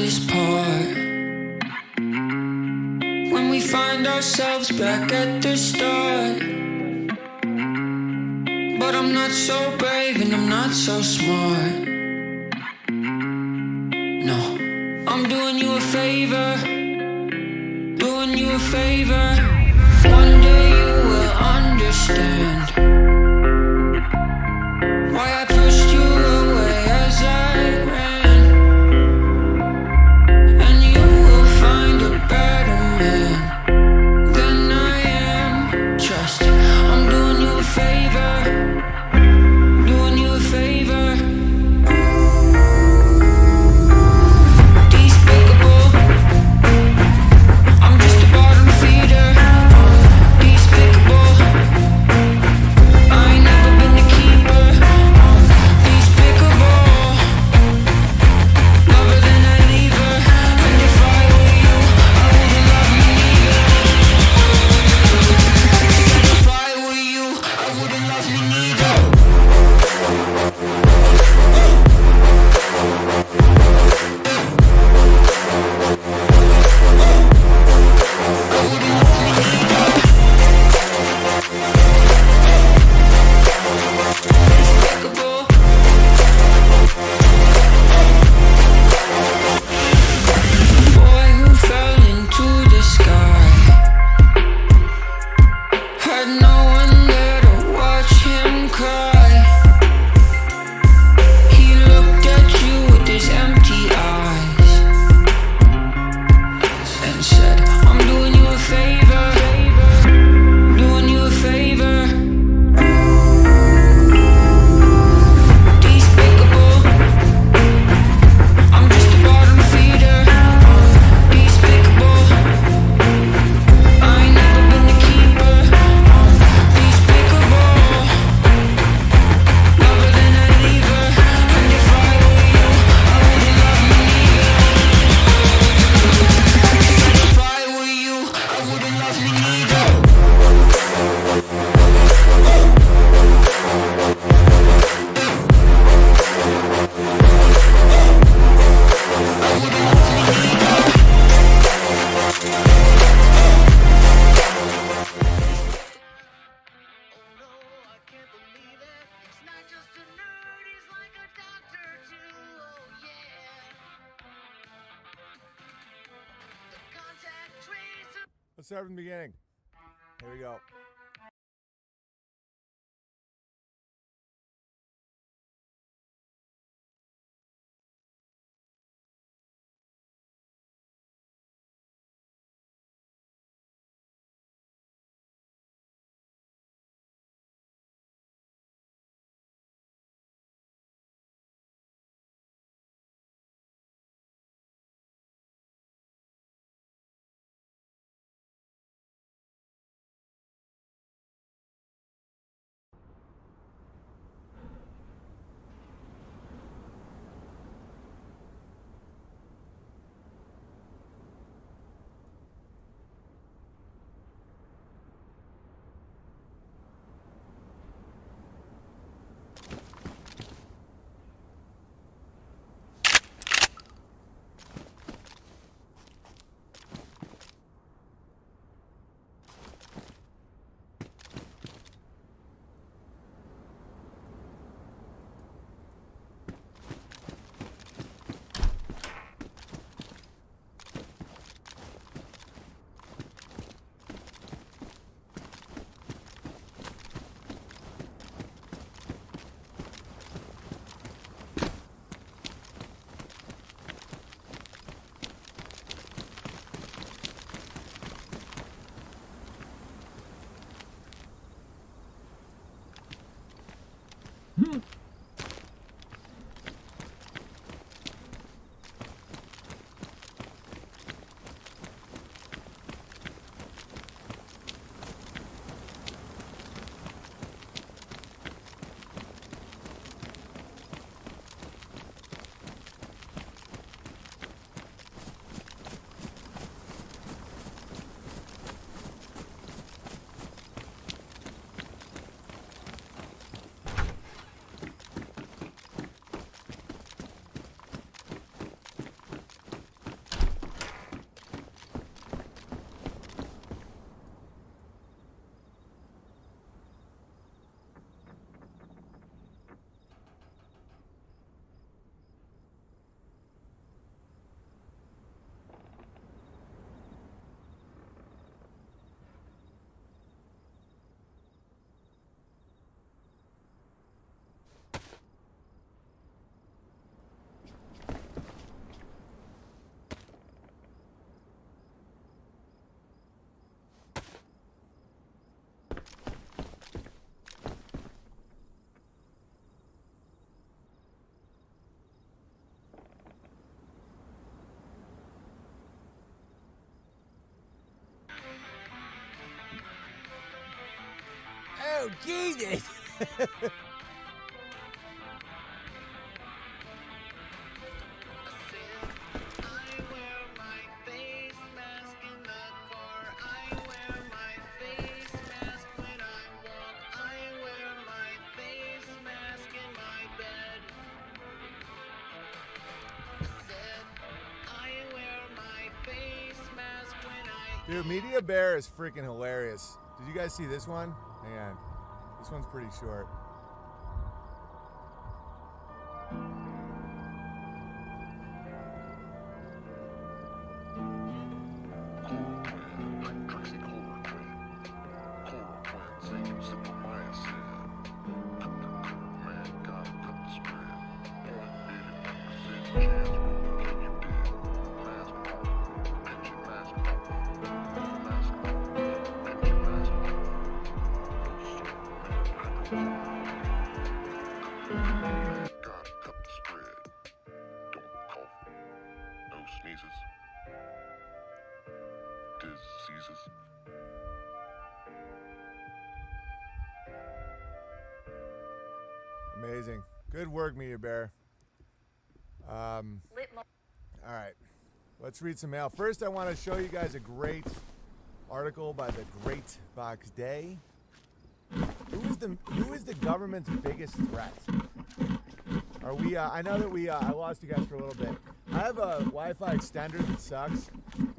hardest part, when we find ourselves back at the start. But I'm not so brave and I'm not so smart. No, I'm doing you a favor, doing you a favor. One day you will understand why I pushed you away as I ran. And you will find a better man than I am. Trust, I'm doing you a favor, doing you a favor. Despicable, I'm just a bottom feeder. Despicable, I ain't never been the keeper. Despicable, lover than I leave her. And if I were you, I wouldn't love me neither. And if I were you, I wouldn't love me neither. Despicable. Boy who fell into the sky, had no one there to watch him cry. He looked at you with his empty eyes and said, I'm doing you a favor, doing you a favor. Despicable, I'm just a bottom feeder. Despicable, I ain't never been the keeper. Despicable, lover than I leave her. And if I were you, I wouldn't love me neither. And if I were you, I wouldn't love me neither. Let's start from the beginning. Here we go. Oh, Jesus! Dude, Media Bear is freaking hilarious. Did you guys see this one? Hang on. This one's pretty short. Diseases. Amazing. Good work, Media Bear. All right. Let's read some mail. First, I want to show you guys a great article by the Great Box Day. Who is the government's biggest threat? Are we? I know that I lost you guys for a little bit. I have a Wi-Fi extender that sucks.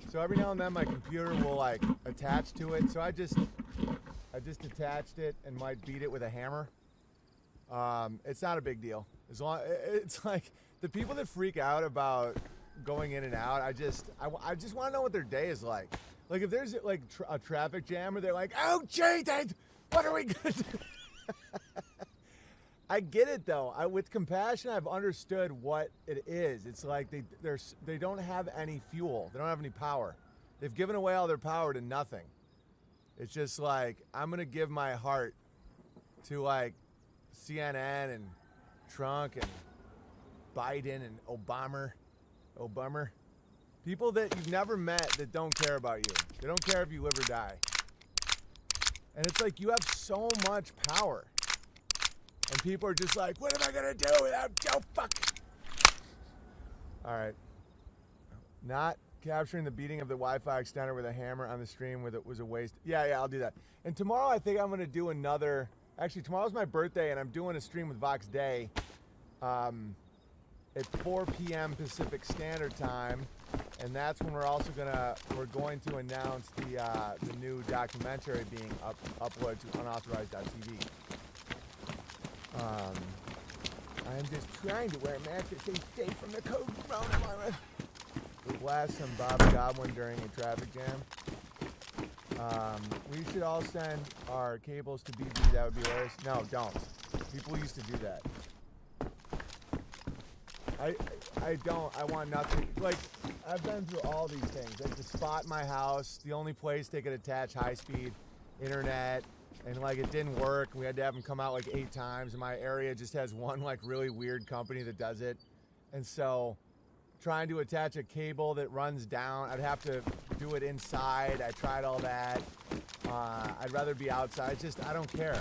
So every now and then my computer will like attach to it. So I just attached it and might beat it with a hammer. It's not a big deal. It's like the people that freak out about going in and out. I just want to know what their day is like. Like if there's like a traffic jam, or they're like, oh Jesus, what are we gonna do? I get it though. With compassion, I've understood what it is. It's like they don't have any fuel. They don't have any power. They've given away all their power to nothing. It's just like, I'm gonna give my heart to like CNN and Trump and Biden and Obama. People that you've never met that don't care about you. They don't care if you live or die. And it's like, you have so much power. And people are just like, what am I going to do without Joe fucking? All right. Not capturing the beating of the Wi-Fi extender with a hammer on the stream was a waste. Yeah, I'll do that. And tomorrow I think I'm going to do another. Actually, tomorrow's my birthday, and I'm doing a stream with Vox Day at 4 p.m. Pacific Standard Time. And that's when we're going to announce the new documentary being uploaded to unauthorized.tv. I'm just trying to wear a mask to stay safe from the coronavirus. We blast some Bob Goblin during a traffic jam. We should all send our cables to BB. That would be hilarious. No, don't. People used to do that. I don't. I want nothing. Like, I've been through all these things. Like the spot in my house, the only place they could attach high-speed internet, and like it didn't work. We had to have them come out like 8 times. And my area just has one like really weird company that does it. And so trying to attach a cable that runs down, I'd have to do it inside. I tried all that. I'd rather be outside. I don't care.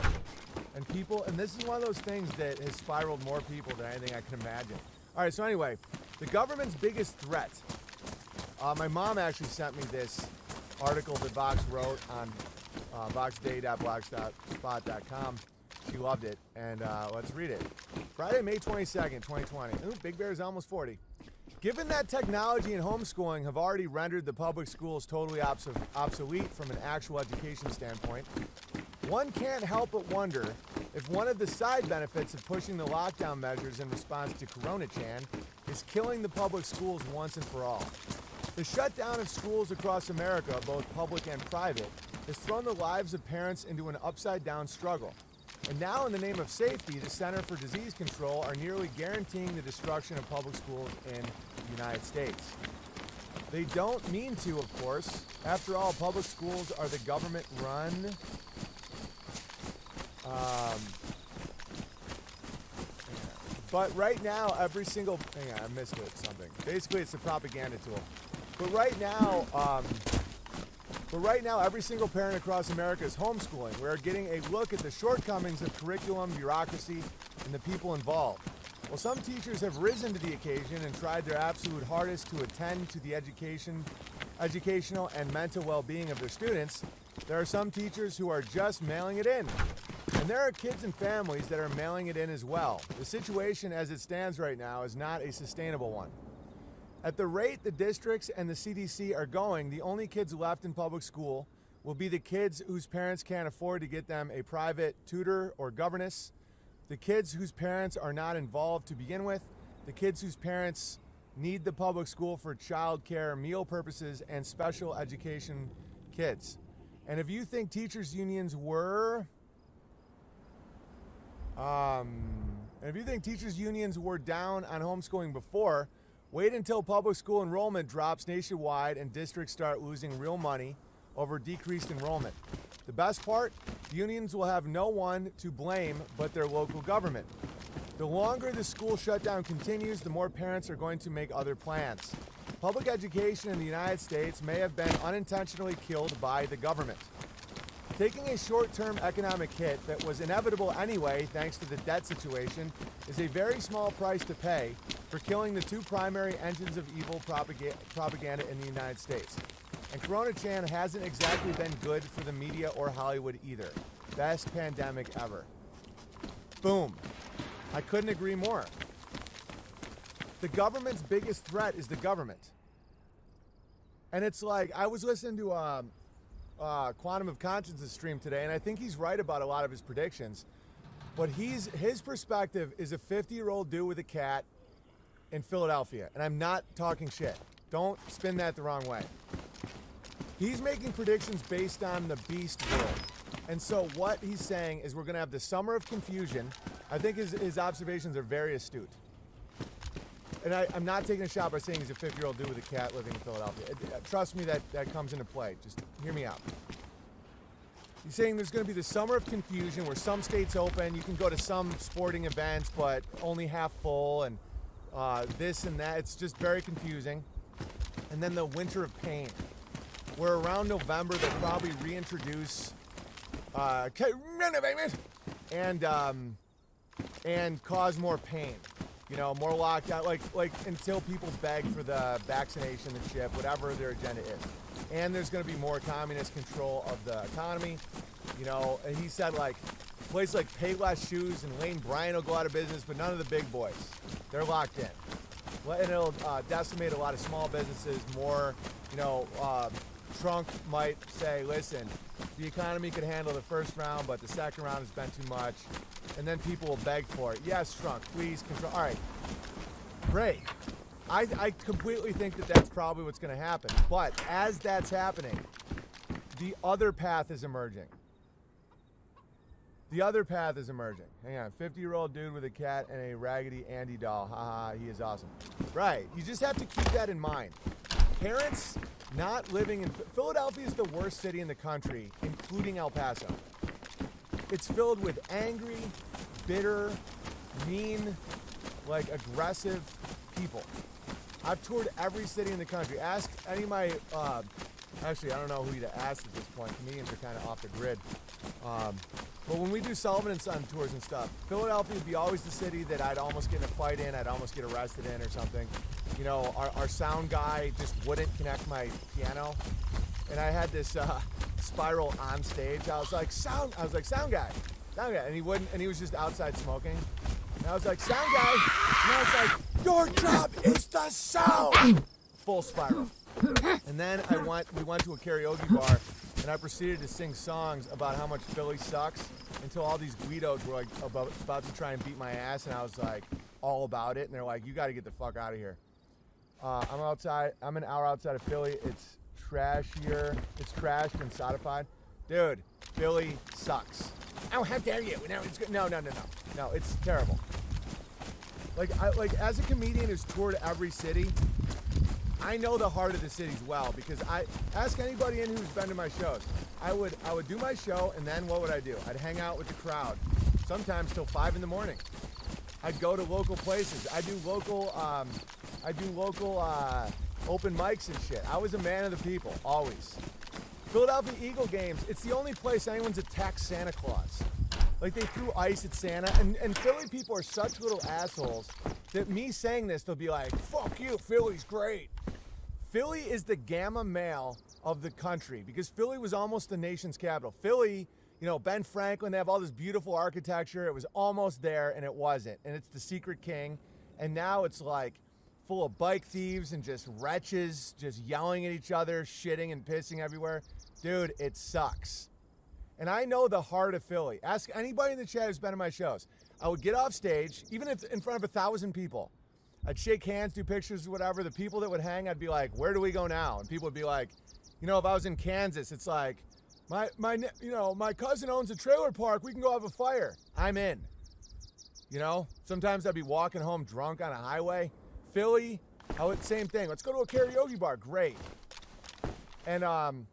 And this is one of those things that has spiraled more people than anything I can imagine. All right, so anyway, the government's biggest threat. My mom actually sent me this article that Vox wrote on voxday.blogspot.com. She loved it, and let's read it. Friday, May 22nd, 2020. Ooh, Big Bear's almost 40. Given that technology and homeschooling have already rendered the public schools totally obsolete from an actual education standpoint, one can't help but wonder if one of the side benefits of pushing the lockdown measures in response to Corona Chan is killing the public schools once and for all. The shutdown of schools across America, both public and private, has thrown the lives of parents into an upside-down struggle. And now, in the name of safety, the Center for Disease Control are nearly guaranteeing the destruction of public schools in the United States. They don't mean to, of course. After all, public schools are the government-run. But right now, every single... Hang on, I missed something. Basically, it's a propaganda tool. But right now, But right now, every single parent across America is homeschooling. We are getting a look at the shortcomings of curriculum, bureaucracy, and the people involved. While some teachers have risen to the occasion and tried their absolute hardest to attend to the educational and mental well-being of their students, there are some teachers who are just mailing it in. And there are kids and families that are mailing it in as well. The situation as it stands right now is not a sustainable one. At the rate the districts and the CDC are going, the only kids left in public school will be the kids whose parents can't afford to get them a private tutor or governess, the kids whose parents are not involved to begin with, the kids whose parents need the public school for child care, meal purposes, and special education kids. And if you think teachers' unions were down on homeschooling before, wait until public school enrollment drops nationwide and districts start losing real money over decreased enrollment. The best part, the unions will have no one to blame but their local government. The longer the school shutdown continues, the more parents are going to make other plans. Public education in the United States may have been unintentionally killed by the government. Taking a short-term economic hit that was inevitable anyway thanks to the debt situation is a very small price to pay for killing the two primary engines of evil propaganda in the United States. And Corona Chan hasn't exactly been good for the media or Hollywood either. Best pandemic ever. Boom. I couldn't agree more. The government's biggest threat is the government. And it's like, I was listening to Quantum of Conscience's stream today, and I think he's right about a lot of his predictions. But his perspective is a 50-year-old dude with a cat in Philadelphia. And I'm not talking shit. Don't spin that the wrong way. He's making predictions based on the beast world. And so what he's saying is we're going to have the summer of confusion. I think his observations are very astute. And I'm not taking a shot by saying he's a 50-year-old dude with a cat living in Philadelphia. Trust me, that comes into play. Just hear me out. He's saying there's going to be the summer of confusion where some states open, you can go to some sporting events, but only half full, and this and that. It's just very confusing. And then the winter of pain, where around November they'll probably reintroduce and cause more pain. You know, more lockdown, like until people beg for the vaccination, the chip, whatever their agenda is. And there's going to be more communist control of the economy. You know, and he said like places like Payless Shoes and Lane Bryant will go out of business, but none of the big boys. They're locked in. And it'll decimate a lot of small businesses. More, you know, Trump might say, listen, the economy could handle the first round, but the second round has been too much. And then people will beg for it. Yes, Trump, please control. All right, great. I completely think that that's probably what's going to happen. But as that's happening, the other path is emerging. The other path is emerging. Hang on, 50-year-old dude with a cat and a Raggedy Andy doll. Haha, he is awesome. Right, you just have to keep that in mind. Parents not living in Philadelphia is the worst city in the country, including El Paso. It's filled with angry, bitter, mean, like aggressive people. I've toured every city in the country. Ask any of my, actually I don't know who to ask at this point. Comedians are kind of off the grid. But when we do Sullivan and Son tours and stuff, Philadelphia would be always the city that I'd almost get in a fight in, I'd almost get arrested in or something. You know, our sound guy just wouldn't connect my piano. And I had this spiral on stage. I was like, sound guy. And he wouldn't, and he was just outside smoking. And I was like, sound guy. And I was like, your job is the sound. Full spiral. And then we went to a karaoke bar, and I proceeded to sing songs about how much Philly sucks until all these Guidos were like about to try and beat my ass, and I was like all about it. And they're like, you got to get the fuck out of here. I'm outside. I'm an hour outside of Philly. It's trashier. It's trashed and sodified. Dude, Philly sucks. Oh, how dare you? No, it's good. No, it's terrible. Like as a comedian who's toured every city, I know the heart of the cities well, because I ask anybody in who's been to my shows. I would do my show, and then what would I do? I'd hang out with the crowd, sometimes till 5 in the morning. I'd go to local places. I do local open mics and shit. I was a man of the people, always. Philadelphia Eagle games, it's the only place anyone's attacked Santa Claus. Like, they threw ice at Santa, and Philly people are such little assholes that me saying this, they'll be like, fuck you, Philly's great. Philly is the gamma male of the country because Philly was almost the nation's capital. Philly, you know, Ben Franklin, they have all this beautiful architecture. It was almost there, and it wasn't. And it's the secret king. And now it's like full of bike thieves and just wretches just yelling at each other, shitting and pissing everywhere. Dude, it sucks. And I know the heart of Philly. Ask anybody in the chat who's been to my shows. I would get off stage, even if in front of 1,000 people. I'd shake hands, do pictures, whatever. The people that would hang, I'd be like, where do we go now? And people would be like, you know, if I was in Kansas, it's like, my cousin owns a trailer park. We can go have a fire. I'm in. You know, sometimes I'd be walking home drunk on a highway. Philly, same thing. Let's go to a karaoke bar. Great. And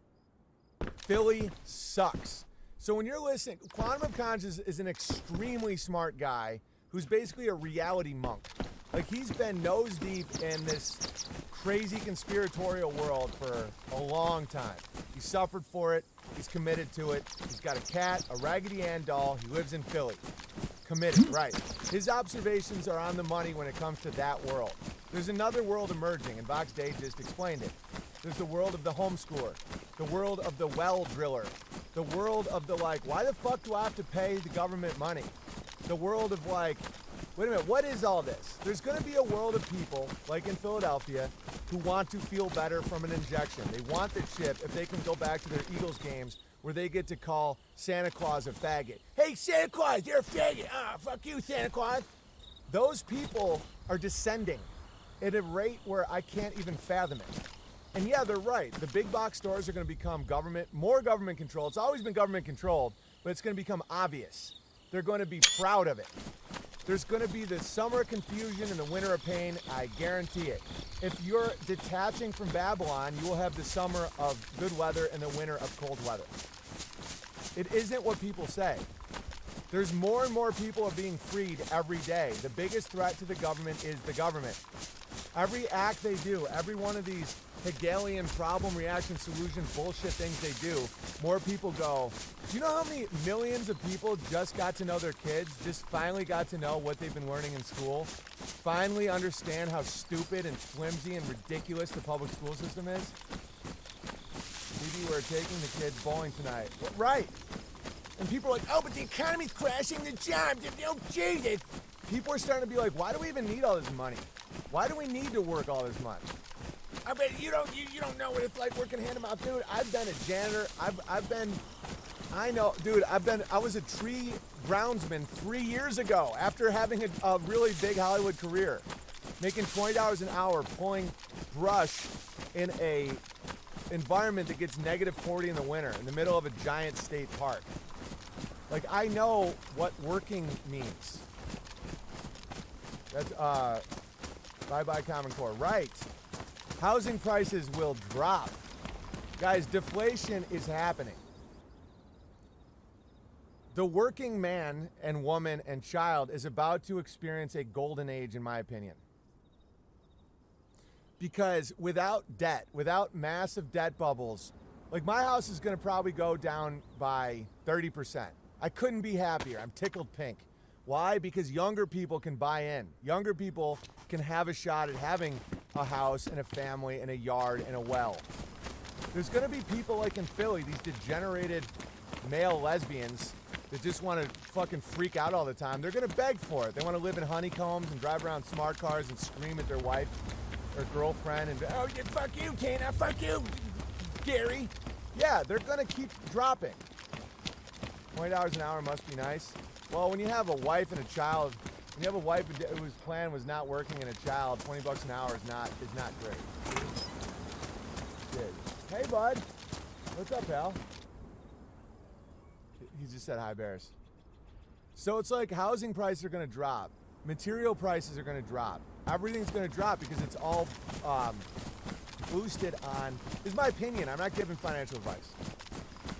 Philly sucks. So when you're listening, Quantum of Conscious is an extremely smart guy who's basically a reality monk. Like, he's been nose deep in this crazy conspiratorial world for a long time. He suffered for it. He's committed to it. He's got a cat, a Raggedy Ann doll. He lives in Philly. Committed, right. His observations are on the money when it comes to that world. There's another world emerging, and Vox Day just explained it. There's the world of the homeschooler, the world of the well driller, the world of the, like, why the fuck do I have to pay the government money? The world of, like, wait a minute, what is all this? There's going to be a world of people, like in Philadelphia, who want to feel better from an injection. They want the chip if they can go back to their Eagles games where they get to call Santa Claus a faggot. Hey, Santa Claus, you're a faggot. Fuck you, Santa Claus. Those people are descending at a rate where I can't even fathom it. And yeah, they're right. The big box stores are going to become more government controlled. It's always been government controlled, but it's going to become obvious. They're going to be proud of it. There's going to be the summer of confusion and the winter of pain. I guarantee it. If you're detaching from Babylon, you will have the summer of good weather and the winter of cold weather. It isn't what people say. There's more and more people are being freed every day. The biggest threat to the government is the government. Every act they do, every one of these Hegelian problem, reaction, solution, bullshit things they do, more people go, do you know how many millions of people just got to know their kids, just finally got to know what they've been learning in school, finally understand how stupid and flimsy and ridiculous the public school system is? Maybe we're taking the kids bowling tonight. Well, right. And people are like, oh, but the economy's crashing, the jobs, oh, Jesus. People are starting to be like, why do we even need all this money? Why do we need to work all this much? I bet you don't know what it's like working hand to mouth, dude. I've been a janitor. I was a tree groundsman 3 years ago after having a really big Hollywood career, making $20 an hour, pulling brush in a environment that gets -40 in the winter in the middle of a giant state park. Like, I know what working means. That's bye-bye Common Core. Right. Housing prices will drop. Guys, deflation is happening. The working man and woman and child is about to experience a golden age, in my opinion. Because without debt, without massive debt bubbles, like, my house is going to probably go down by 30%. I couldn't be happier. I'm tickled pink. Why? Because younger people can buy in. Younger people can have a shot at having a house and a family and a yard and a well. There's going to be people like in Philly, these degenerated male lesbians that just want to fucking freak out all the time. They're going to beg for it. They want to live in honeycombs and drive around smart cars and scream at their wife or girlfriend and, oh, yeah, fuck you, Tina, fuck you, Gary. Yeah, they're going to keep dropping. $20 an hour must be nice. Well, when you have a wife and a child, when you have a wife whose plan was not working and a child, $20 an hour is not great. Good. Hey, bud. What's up, pal? He just said hi, Bears. So it's like housing prices are going to drop. Material prices are going to drop. Everything's going to drop because it's all boosted on, this is my opinion. I'm not giving financial advice.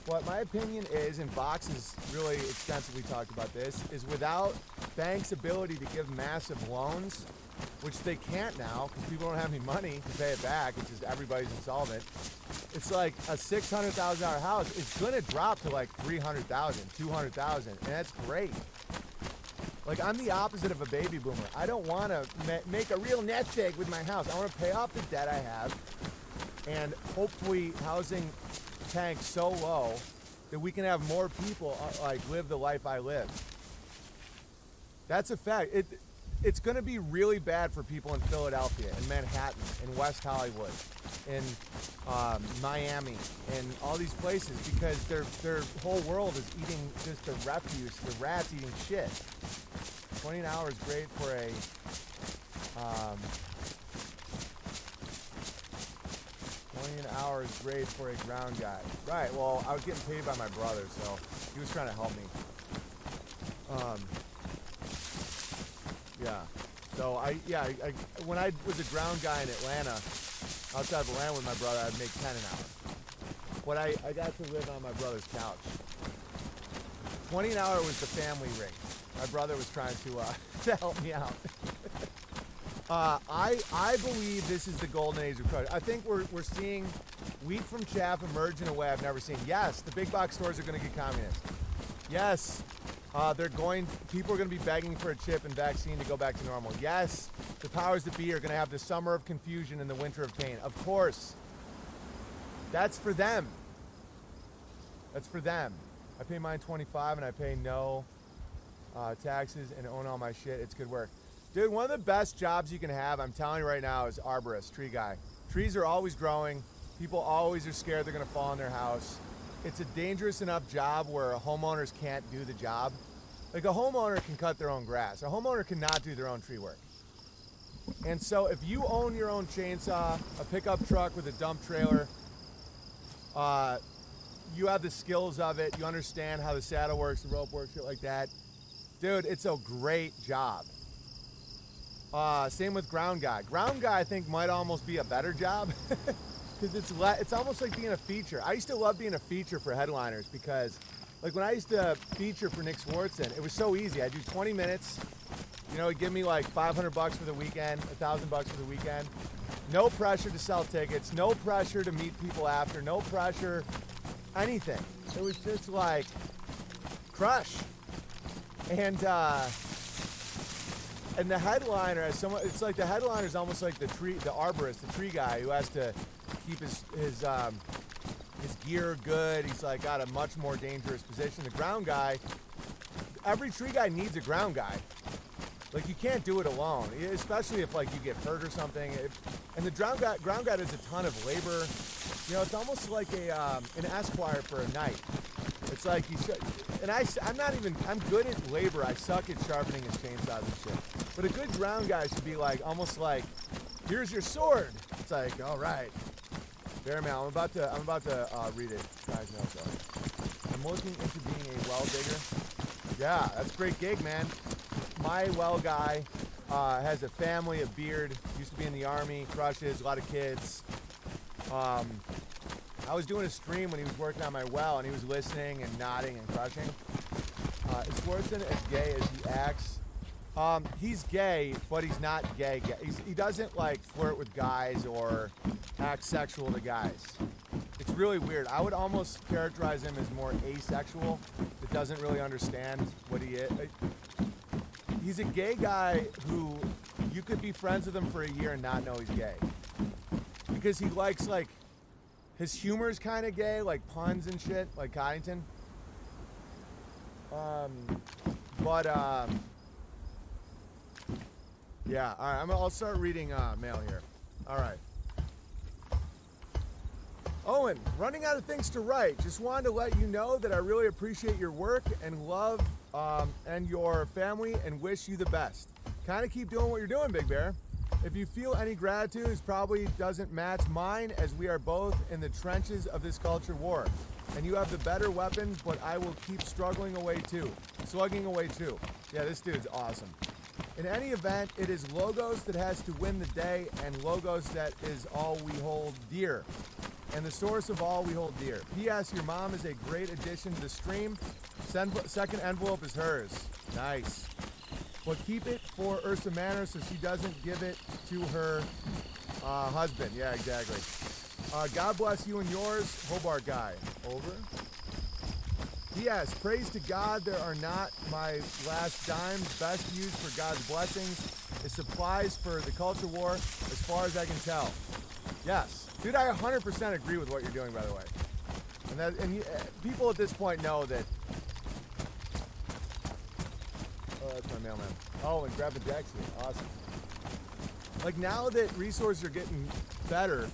What my opinion is, and Vox has really extensively talked about this, is without banks' ability to give massive loans, which they can't now because people don't have any money to pay it back. It's just everybody's insolvent. It's like a $600,000 house. It's gonna drop to like 300,000, 200,000, and that's great. Like, I'm the opposite of a baby boomer. I don't want to make a real nest egg with my house. I want to pay off the debt I have, and hopefully housing tanks so low that we can have more people like live the life I live. That's a fact. It's going to be really bad for people in Philadelphia, in Manhattan, in West Hollywood, in Miami, and all these places because their whole world is eating just the refuse, the rats eating shit. 20 an hour is great for a 20 an hour is great for a ground guy. Right, well, I was getting paid by my brother, so he was trying to help me. Yeah. So I when I was a ground guy in Atlanta, outside of Atlanta with my brother, I'd make 10 an hour. But I got to live on my brother's couch. 20 an hour was the family rate. My brother was trying to help me out. I believe this is the golden age of crush. I think we're seeing wheat from chaff emerge in a way I've never seen. Yes, the big box stores are going to get communist. Yes, people are going to be begging for a chip and vaccine to go back to normal. Yes, the powers that be are going to have the summer of confusion and the winter of pain. Of course. That's for them. That's for them. I pay mine $25 and I pay no taxes and own all my shit. It's good work. Dude, one of the best jobs you can have, I'm telling you right now, is arborist, tree guy. Trees are always growing. People always are scared they're going to fall in their house. It's a dangerous enough job where homeowners can't do the job. Like, a homeowner can cut their own grass. A homeowner cannot do their own tree work. And so if you own your own chainsaw, a pickup truck with a dump trailer, you have the skills of it, you understand how the saddle works, the rope works, shit like that. Dude, it's a great job. Same with ground guy. Ground guy, I think, might almost be a better job because it's almost like being a feature. I used to love being a feature for headliners because, like, when I used to feature for Nick Swartzen, it was so easy. I do 20 minutes. You know, he'd give me like $500 for the weekend, $1,000 for the weekend. No pressure to sell tickets. No pressure to meet people after. No pressure, anything. It was just like crush. And the headliner, it's like the headliner is almost like the arborist, the tree guy who has to keep his gear good. He's like got a much more dangerous position. The ground guy, every tree guy needs a ground guy. Like, you can't do it alone, especially if like you get hurt or something. And the ground guy does a ton of labor. You know, it's almost like an esquire for a knight. It's like you should, and I'm good at labor. I suck at sharpening his chainsaws and shit. But a good ground guy should be like, almost like, here's your sword. It's like, all right. There, man, I'm about to read it. Guys know so. I'm looking into being a well digger. Yeah, that's a great gig, man. My well guy has a family, a beard, used to be in the Army, crushes, a lot of kids. I was doing a stream when he was working on my well, and he was listening and nodding and crushing. Is Swartzen as gay as he acts? He's gay, but he's not gay. He doesn't like flirt with guys or act sexual to guys. It's really weird. I would almost characterize him as more asexual. That doesn't really understand what he is. He's a gay guy who you could be friends with him for a year and not know he's gay. Because he likes, like, his humor's kind of gay, like puns and shit, like Coddington. Yeah, all right, I'll start reading mail here. All right. Owen, running out of things to write. Just wanted to let you know that I really appreciate your work and love and your family and wish you the best. Kind of keep doing what you're doing, Big Bear. If you feel any gratitude, it probably doesn't match mine, as we are both in the trenches of this culture war. And you have the better weapons, but I will keep slugging away too. Yeah, this dude's awesome. In any event, it is Logos that has to win the day, and Logos that is all we hold dear, and the source of all we hold dear. P.S. Your mom is a great addition to the stream. Second envelope is hers. Nice. but keep it for Ursa Manor so she doesn't give it to her husband. Yeah, exactly. God bless you and yours, Hobart guy. Over. Yes, praise to God there are not my last dimes. Best used for God's blessings. It supplies for the culture war as far as I can tell. Yes. Dude, I 100% agree with what you're doing, by the way. And people at this point know that... Oh, that's my mailman. Oh, and grab the decks here. Awesome. Like, now that resources are getting better,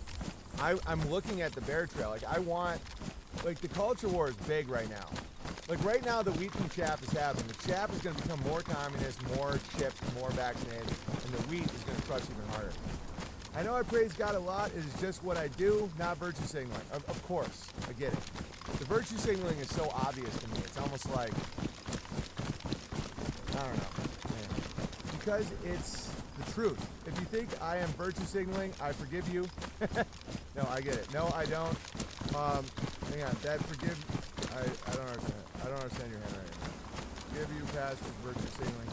I'm looking at the bear trail. Like, I want... Like, the culture war is big right now. Like, right now, the wheat from chaff is happening. The chaff is going to become more communist, more chipped, more vaccinated, and the wheat is going to crush even harder. I know I praise God a lot. It is just what I do, not virtue signaling. Of course, I get it. The virtue signaling is so obvious to me. It's almost like, I don't know. Man. Because it's the truth. If you think I am virtue signaling, I forgive you. No, I get it. No, I don't. Hang on. That forgive... I don't understand. I don't understand your handwriting. Give you pass for virtue signaling.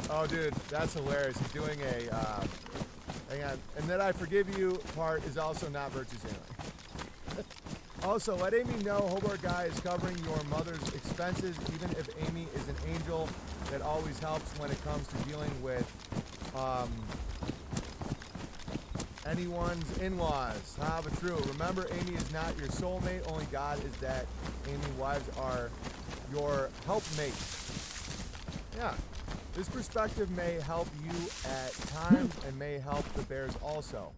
Oh, dude, that's hilarious. He's doing a, hang on. And that I forgive you part is also not virtue signaling. Also, let Amy know Hobart Guy is covering your mother's expenses, even if Amy is an angel that always helps when it comes to dealing with, anyone's in-laws. But true. Remember, Amy is not your soulmate. Only God is that. Amy, wives are your helpmates. Yeah. This perspective may help you at times and may help the bears also.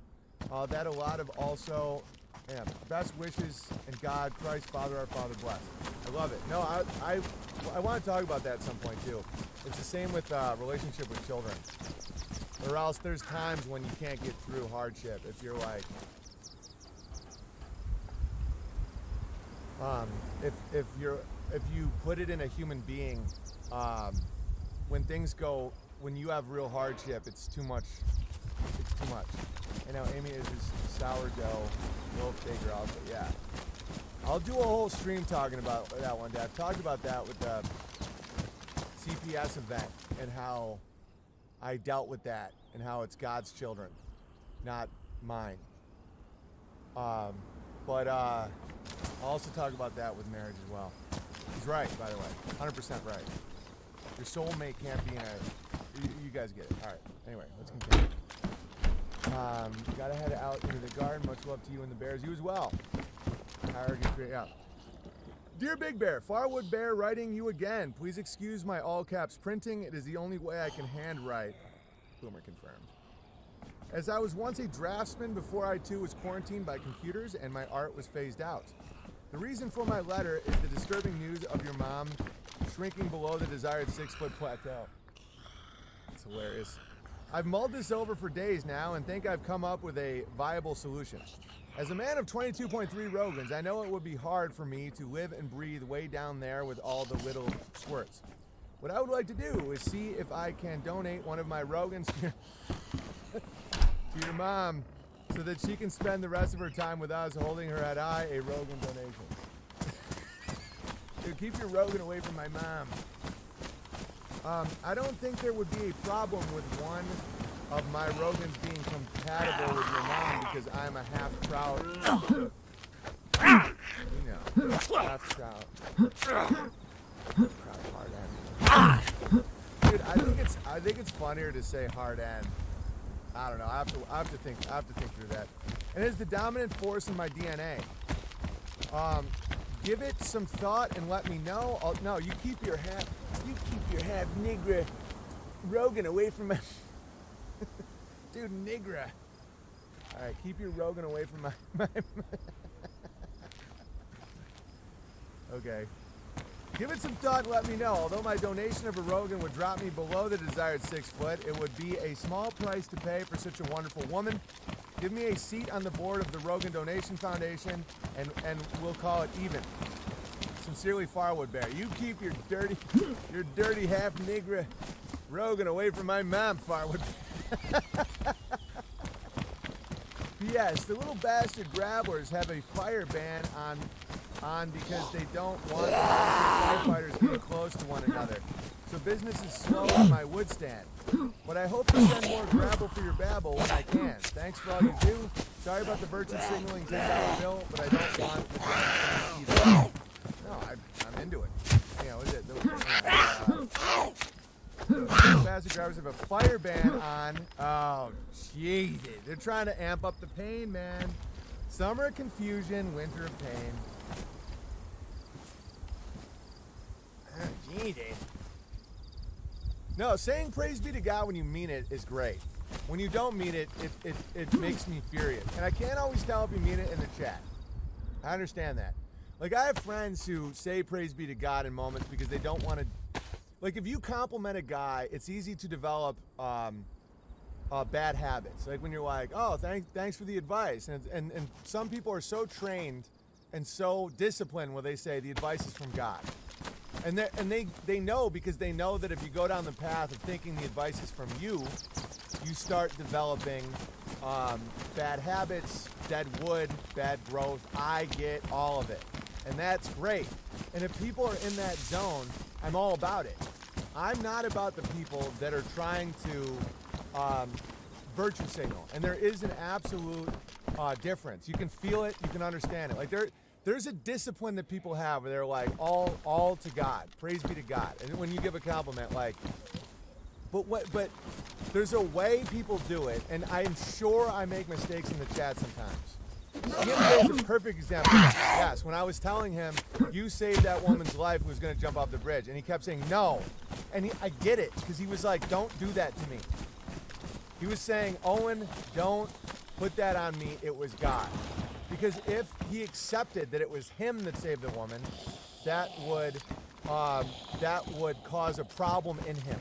That a lot of also, yeah, best wishes and God, Christ, Father, our Father bless. I love it. No, I want to talk about that at some point too. It's the same with relationship with children. Or else there's times when you can't get through hardship. If you're like, if you put it in a human being, when things go, when you have real hardship, it's too much. It's too much. You know, Amy is this sourdough loaf baker also. Yeah, I'll do a whole stream talking about that one day. I've talked about that with the CPS event and how I dealt with that and how it's God's children, not mine. But I'll also talk about that with marriage as well. He's right, by the way, 100% right. Your soulmate can't be in a... You guys get it. All right. Anyway, let's continue. Gotta head out into the garden. Much love to you and the bears. You as well. Yeah. Dear Big Bear, Farwood Bear writing you again. Please excuse my all caps printing. It is the only way I can handwrite. Boomer confirmed. As I was once a draftsman before I too was quarantined by computers and my art was phased out. The reason for my letter is the disturbing news of your mom shrinking below the desired 6-foot plateau. It's hilarious. I've mulled this over for days now and think I've come up with a viable solution. As a man of 22.3 Rogans, I know it would be hard for me to live and breathe way down there with all the little squirts. What I would like to do is see if I can donate one of my Rogans to your mom so that she can spend the rest of her time with us holding her head high, a Rogan donation. Dude, keep your Rogan away from my mom. I don't think there would be a problem with one of my Rogans being compatible with your mom because I'm a half trout. You know, half trout. Hard end. Dude, I think it's funnier to say hard end. I don't know. I have to think through that. And it's the dominant force in my DNA. Give it some thought and let me know. No, you keep your half Nigra Rogan away from my dude Nigra. All right, keep your Rogan away from my Okay. Give it some thought and let me know. Although my donation of a Rogan would drop me below the desired 6 foot, it would be a small price to pay for such a wonderful woman. Give me a seat on the board of the Rogan Donation Foundation, and we'll call it even. Sincerely, Farwood Bear. You keep your dirty half Nigra Rogan away from my mom, Farwood. P.S. The little bastard grabblers have a fire ban on because they don't want firefighters getting close to one another. so business is slow on my wood stand. But I hope to send more gravel for your babble when I can. Thanks for all you do. Sorry about the virtue signaling $10 bill, but I don't want the job either. No, I'm into it. You know, is it? Faster drivers have a fire ban on. Oh, jeez. They're trying to amp up the pain, man. Summer of confusion, winter of pain. Jeez. No, saying praise be to God when you mean it is great. When you don't mean it, it makes me furious. And I can't always tell if you mean it in the chat. I understand that. Like, I have friends who say praise be to God in moments because they don't want to. Like, if you compliment a guy, it's easy to develop bad habits. Like when you're like, oh, thanks for the advice. And some people are so trained and so disciplined where they say the advice is from God. And they know, because they know that if you go down the path of thinking the advice is from you, you start developing bad habits, dead wood, bad growth. I get all of it. And that's great. And if people are in that zone, I'm all about it. I'm not about the people that are trying to virtue signal. And there is an absolute difference. You can feel it, you can understand it. Like there's a discipline that people have where they're like, all to God, praise be to God. And when you give a compliment, like, but there's a way people do it, and I'm sure I make mistakes in the chat sometimes. The other day is a perfect example. Yes, when I was telling him, you saved that woman's life who was going to jump off the bridge, and he kept saying no. And I get it, because he was like, don't do that to me. He was saying, Owen, don't put that on me, it was God. Because if he accepted that it was him that saved the woman, that would cause a problem in him.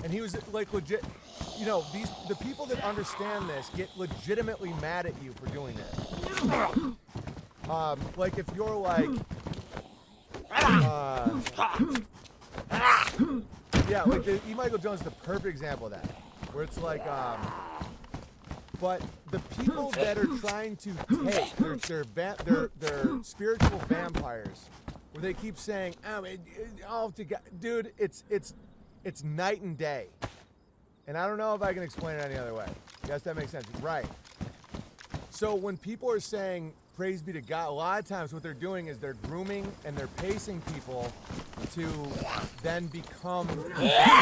And he was like legit, you know, the people that understand this get legitimately mad at you for doing this. Like if you're like, yeah, like E. Michael Jones is the perfect example of that, where it's like, but the people that are trying to take, they're spiritual vampires, where they keep saying, dude, it's night and day. And I don't know if I can explain it any other way. Yes, that makes sense. Right. So when people are saying praise be to God, a lot of times what they're doing is they're grooming and they're pacing people to then become the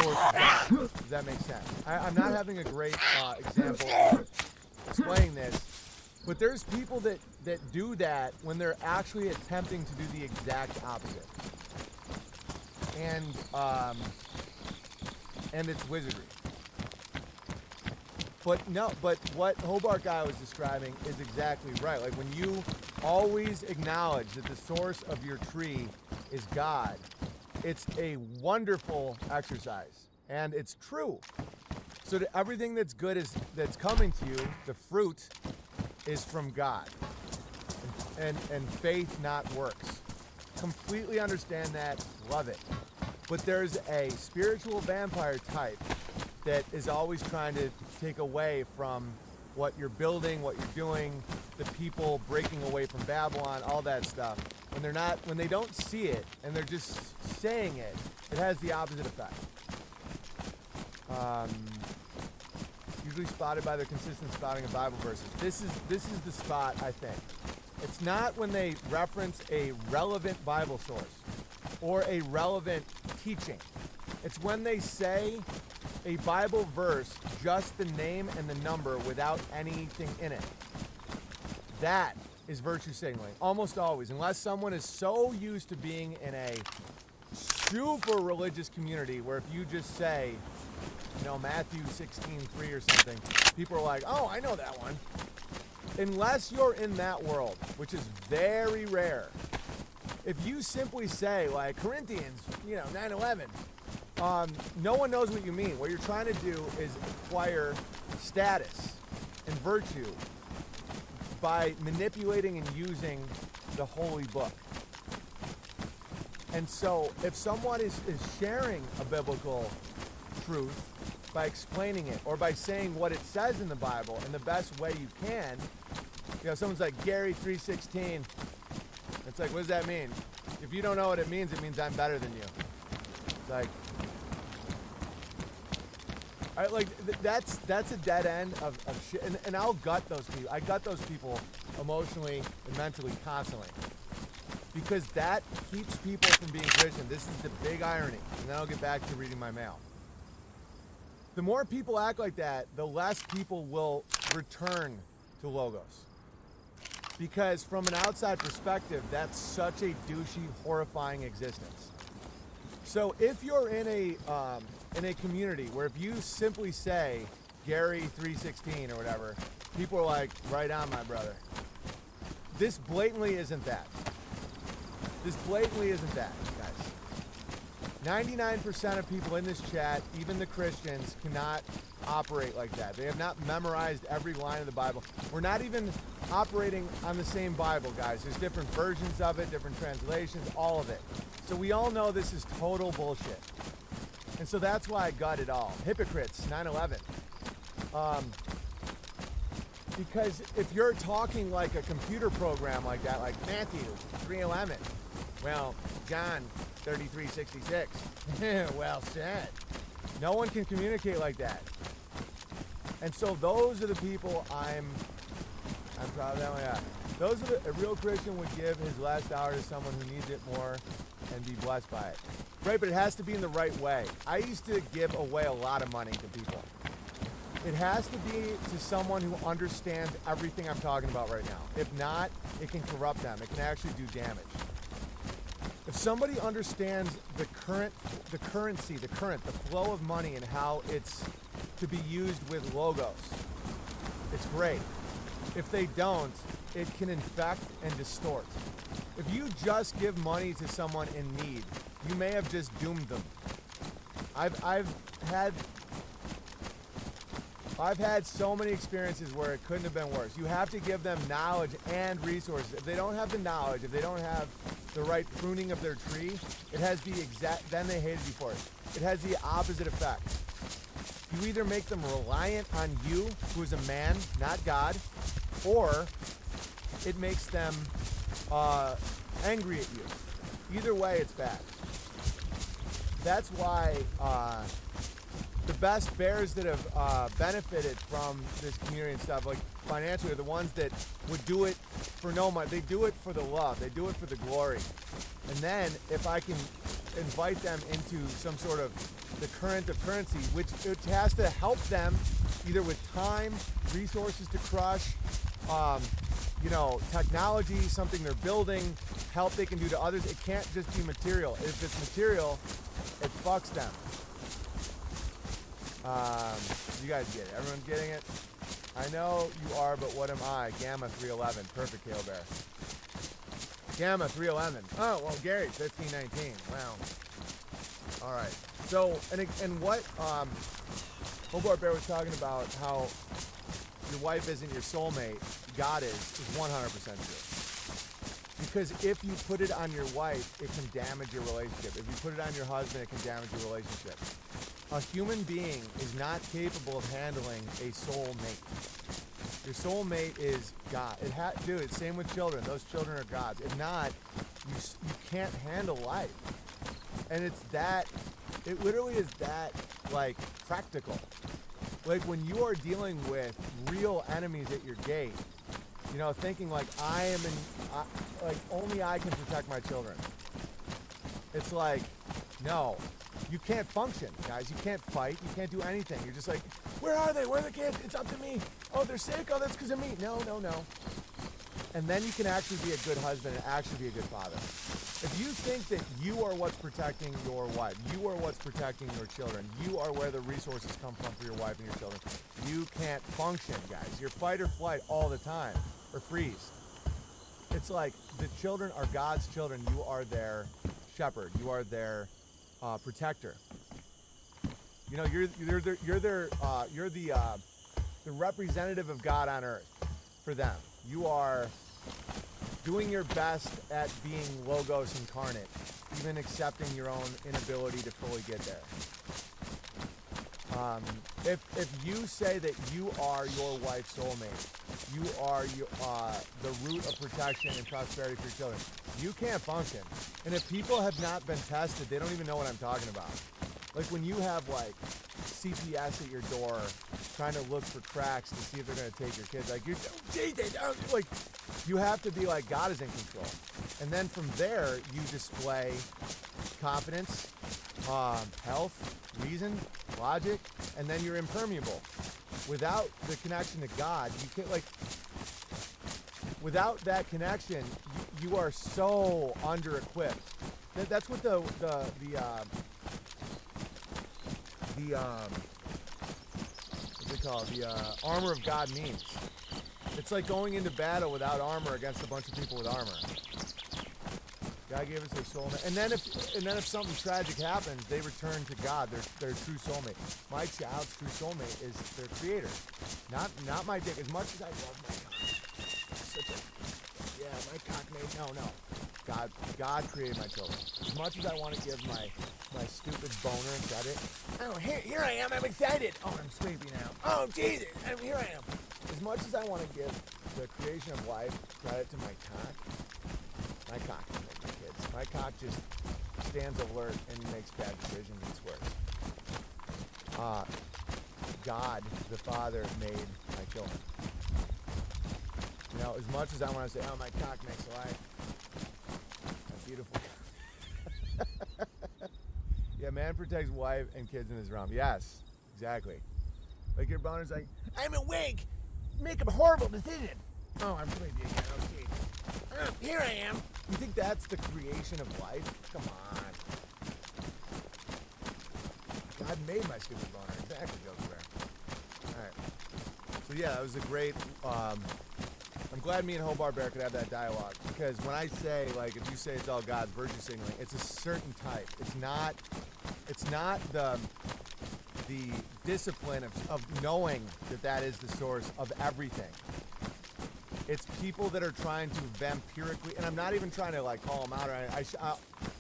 source of God. Does that make sense? I'm not having a great example of explaining this, but there's people that do that when they're actually attempting to do the exact opposite. And it's wizardry. But what Hobart guy was describing is exactly right. Like when you always acknowledge that the source of your tree is God, it's a wonderful exercise. And it's true. So that everything that's good that's coming to you, the fruit, is from God. And faith, not works. Completely understand that, love it. But there's a spiritual vampire type that is always trying to take away from what you're building, what you're doing, the people breaking away from Babylon, all that stuff. When they don't see it and they're just saying it, it has the opposite effect. Usually spotted by their consistent spotting of Bible verses. This is the spot, I think. It's not when they reference a relevant Bible source or a relevant teaching. It's when they say a Bible verse, just the name and the number without anything in it. That is virtue signaling, almost always, unless someone is so used to being in a super religious community where if you just say, you know, Matthew 16:3 or something, people are like, oh, I know that one. Unless you're in that world, which is very rare. If you simply say, like, Corinthians, 9:11, no one knows what you mean. What you're trying to do is acquire status and virtue by manipulating and using the holy book. And so if someone is sharing a biblical truth by explaining it or by saying what it says in the Bible in the best way you can, someone's like, Gary 3:16. It's like, what does that mean? If you don't know what it means I'm better than you. It's like, That's a dead end of shit, and I'll gut those people. I gut those people emotionally and mentally constantly, because that keeps people from being Christian. This is the big irony, and then I'll get back to reading my mail. The more people act like that, the less people will return to Logos. Because from an outside perspective, that's such a douchey, horrifying existence. So if you're in a community where if you simply say Gary 316 or whatever, people are like, right on, my brother. This blatantly isn't that. This blatantly isn't that, guys. 99% of people in this chat, even the Christians, cannot operate like that. They have not memorized every line of the Bible. We're not even operating on the same Bible, guys. There's different versions of it, different translations, all of it. So we all know this is total bullshit. And so that's why I got it all. Hypocrites, 9/11. Because if you're talking like a computer program like that, like Matthew 3:11, well, John 33:66, well said. No one can communicate like that. And so those are the people I'm proud of them. Yeah. Those are a real Christian would give his last hour to someone who needs it more and be blessed by it. Right, but it has to be in the right way. I used to give away a lot of money to people. It has to be to someone who understands everything I'm talking about right now. If not, it can corrupt them. It can actually do damage. If somebody understands the currency, the flow of money and how it's to be used with Logos, it's great. If they don't, it can infect and distort. If you just give money to someone in need, you may have just doomed them. I've had so many experiences where it couldn't have been worse. You have to give them knowledge and resources. If they don't have the knowledge, if they don't have the right pruning of their tree, it has the then they hated you for it. It has the opposite effect. You either make them reliant on you, who is a man, not God, or it makes them angry at you. Either way, it's bad. That's why the best bears that have benefited from this community and stuff, like financially, are the ones that would do it for no money. They do it for the love. They do it for the glory. And then if I can invite them into some sort of the current of currency, which it has to help them either with time, resources to crush, technology, something they're building, help they can do to others. It can't just be material. If it's material, it fucks them. You guys get it. Everyone's getting it? I know you are, but what am I? Gamma 311. Perfect, Kale Bear. Gamma 311. Oh, well, Gary, 1519. Wow. All right. So, and what Hobart Bear was talking about, how your wife isn't your soulmate, God is 100% true. Because if you put it on your wife, it can damage your relationship. If you put it on your husband, it can damage your relationship. A human being is not capable of handling a soulmate. Your soulmate is God. Dude, it's same with children. Those children are God's. If not, you can't handle life. And it literally is that, like, practical. Like, when you are dealing with real enemies at your gate, thinking like, only I can protect my children. It's like, no, you can't function, guys. You can't fight. You can't do anything. You're just like, where are they? Where are the kids? It's up to me. Oh, they're sick. Oh, that's because of me. No. And then you can actually be a good husband and actually be a good father. If you think that you are what's protecting your wife, you are what's protecting your children, you are where the resources come from for your wife and your children, you can't function, guys. You're fight or flight all the time, or freeze. It's like the children are God's children. You are their shepherd. You are their protector. You're the representative of God on earth for them. You are doing your best at being Logos incarnate, even accepting your own inability to fully get there. If you say that you are your wife's soulmate, you are the root of protection and prosperity for your children, you can't function. And if people have not been tested, they don't even know what I'm talking about. Like when you have like CPS at your door trying to look for cracks to see if they're going to take your kids. Like, like you have to be like, God is in control. And then from there, you display confidence, health, reason, logic, and then you're impermeable. Without the connection to God, you can't, like, without that connection, you are so under-equipped. That's what the what's it called? The armor of God means. It's like going into battle without armor against a bunch of people with armor. God gave us their soulmate, and then if something tragic happens, they return to God, their true soulmate. My child's true soulmate is their creator, not my dick. As much as I love my cock, my cock made no. God created my children. As much as I want to give my stupid boner credit, oh here I am, I'm excited. Oh, I'm sleepy now. Oh Jesus, here I am. As much as I want to give the creation of life credit to my cock can make my kids. My cock just stands alert and makes bad decisions and swears. God, the Father, made my children. You know, as much as I want to say, oh, my cock makes life. That's beautiful. Yeah, man protects wife and kids in his realm. Yes, exactly. Like your boner's like, I'm awake. Make a horrible decision. Oh, I'm sleepy again. Okay. Here I am. You think that's the creation of life? Come on. God made my stupid boner. Exactly, Joe Square. All right. So yeah, that was a great. I'm glad me and Hobart Bear could have that dialogue, because when I say, like, if you say it's all God's virtue signaling, it's a certain type. It's not the discipline of knowing that is the source of everything. It's people that are trying to vampirically, and I'm not even trying to like call them out.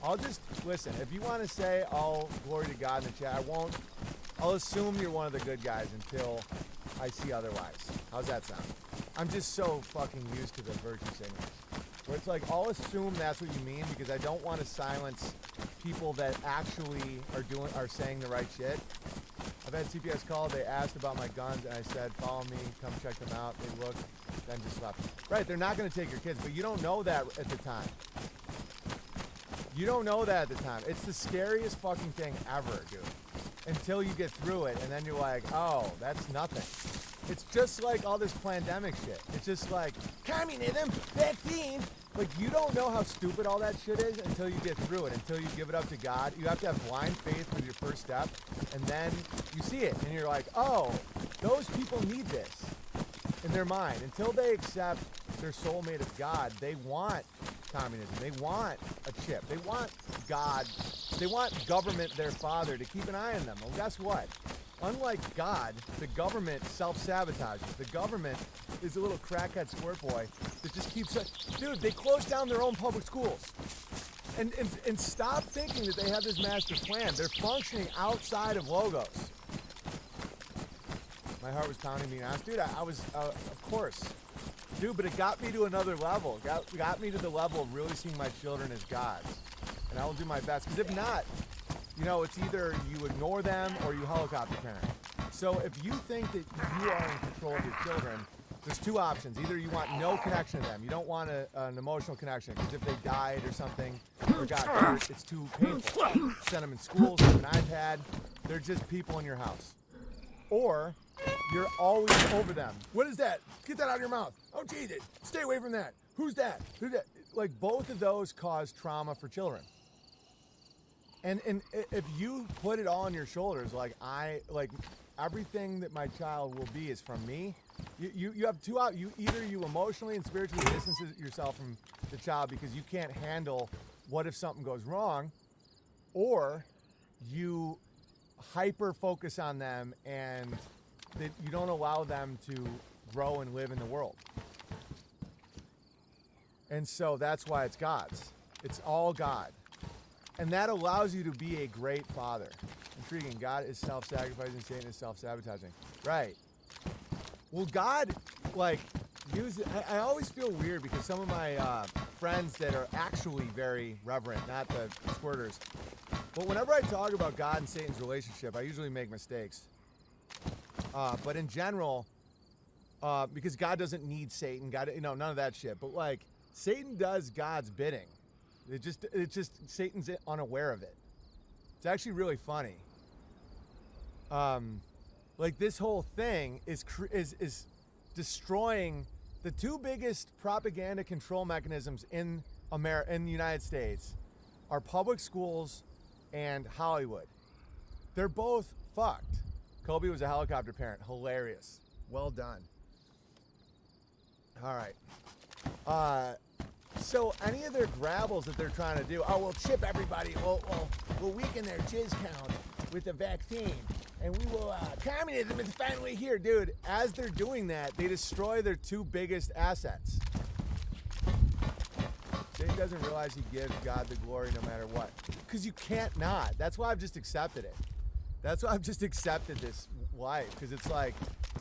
I'll just listen. If you want to say, "Oh, glory to God" in the chat, I won't. I'll assume you're one of the good guys until I see otherwise. How's that sound? I'm just so fucking used to the virtue signals, where it's like I'll assume that's what you mean, because I don't want to silence people that actually are saying the right shit. I've had CPS called. They asked about my guns, and I said, "Follow me. Come check them out." They looked. Then just left. Right, they're not going to take your kids, but you don't know that at the time. You don't know that at the time. It's the scariest fucking thing ever, dude. Until you get through it, and then you're like, oh, that's nothing. It's just like all this pandemic shit. It's just like, communism, vaccine. Like, you don't know how stupid all that shit is until you get through it, until you give it up to God. You have to have blind faith with your first step, and then you see it, and you're like, oh, those people need this. In their mind, until they accept their soulmate as God, they want communism. They want a chip. They want God. They want government, their father, to keep an eye on them. Well, guess what? Unlike God, the government self-sabotages. The government is a little crackhead squirt boy that just keeps... Dude, they closed down their own public schools. And stop thinking that they have this master plan. They're functioning outside of logos. My heart was pounding, being honest. Dude, I was, of course. Dude, but it got me to another level. Got me to the level of really seeing my children as gods. And I will do my best. Because if not, you know, it's either you ignore them or you helicopter parent. So if you think that you are in control of your children, there's two options. Either you want no connection to them. You don't want an emotional connection, because if they died or something or got hurt, it's too painful. Send them in school, send them an iPad. They're just people in your house. Or you're always over them. What is that? Get that out of your mouth. Oh, Jesus. Stay away from that. Who's that? Who's that? Like, both of those cause trauma for children. And if you put it all on your shoulders, like everything that my child will be is from me, you have two out. Either you emotionally and spiritually distance yourself from the child because you can't handle what if something goes wrong, or you hyper focus on them and that you don't allow them to grow and live in the world. And so that's why it's God's. It's all God. And that allows you to be a great father. Intriguing. God is self-sacrificing, Satan is self-sabotaging. Right. Well, God, like, use it. I always feel weird because some of my friends that are actually very reverent, not the squirters, but whenever I talk about God and Satan's relationship, I usually make mistakes. But in general, because God doesn't need Satan, God, none of that shit. But like, Satan does God's bidding. It's just Satan's unaware of it. It's actually really funny. Like this whole thing is destroying the two biggest propaganda control mechanisms in the United States are public schools and Hollywood. They're both fucked. Kobe was a helicopter parent. Hilarious. Well done. All right. So any of their grabbles that they're trying to do, we'll chip everybody. We'll weaken their jizz count with the vaccine. And we will, communism is finally here. Dude, as they're doing that, they destroy their two biggest assets. Satan doesn't realize he gives God the glory no matter what. Because you can't not. That's why I've just accepted it. That's why I've just accepted this life. Because it's like,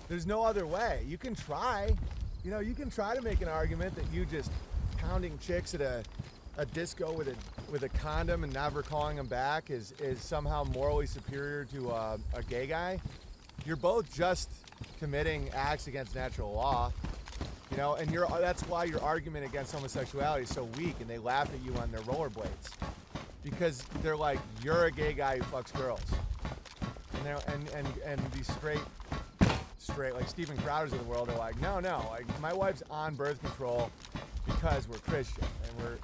there's no other way. You can try. You can try to make an argument that you just pounding chicks at a disco with a condom and never calling them back is somehow morally superior to a gay guy. You're both just committing acts against natural law, and that's why your argument against homosexuality is so weak, and they laugh at you on their rollerblades because they're like, you're a gay guy who fucks girls, and these straight like Steven Crowders of the world are like, no, like my wife's on birth control because we're Christian and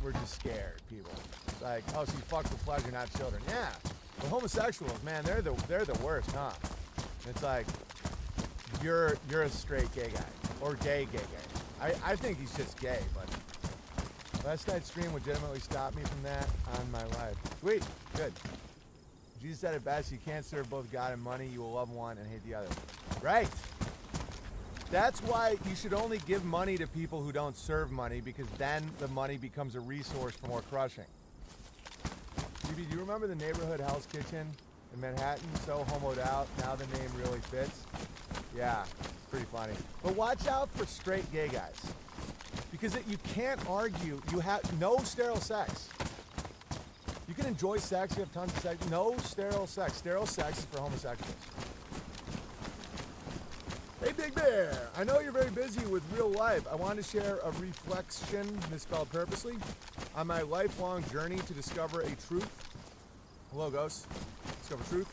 we're just scared people. It's like, oh, so you fuck for pleasure, not children. Yeah, but homosexuals, man, they're the worst, huh? And it's like, you're a straight gay guy or gay. I think he's just gay, but last night's stream legitimately stopped me from that on my life. Sweet, good. Jesus said it best: you can't serve both God and money. You will love one and hate the other. Right. That's why you should only give money to people who don't serve money, because then the money becomes a resource for more crushing. BB, do you remember the neighborhood Hell's Kitchen in Manhattan? So homoed out, now the name really fits. Yeah, pretty funny. But watch out for straight gay guys, because you can't argue. You have no sterile sex. You can enjoy sex, you have tons of sex. No sterile sex. Sterile sex is for homosexuals. Hey, Big Bear, I know you're very busy with real life. I want to share a reflection, misspelled purposely, on my lifelong journey to discover a truth. Logos, discover truth.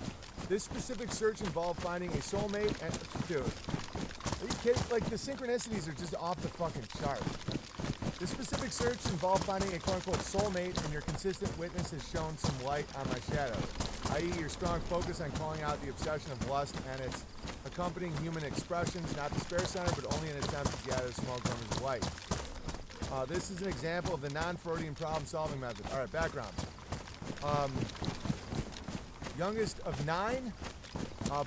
This specific search involved finding a soulmate and... Dude, are you kidding? Like, the synchronicities are just off the fucking chart. This specific search involved finding a quote-unquote soulmate, and your consistent witness has shown some light on my shadow, i.e. your strong focus on calling out the obsession of lust and its accompanying human expressions, not despair center, but only an attempt to gather small glimmers of light. This is an example of the non-Freudian problem-solving method. All right, background. Youngest of 9,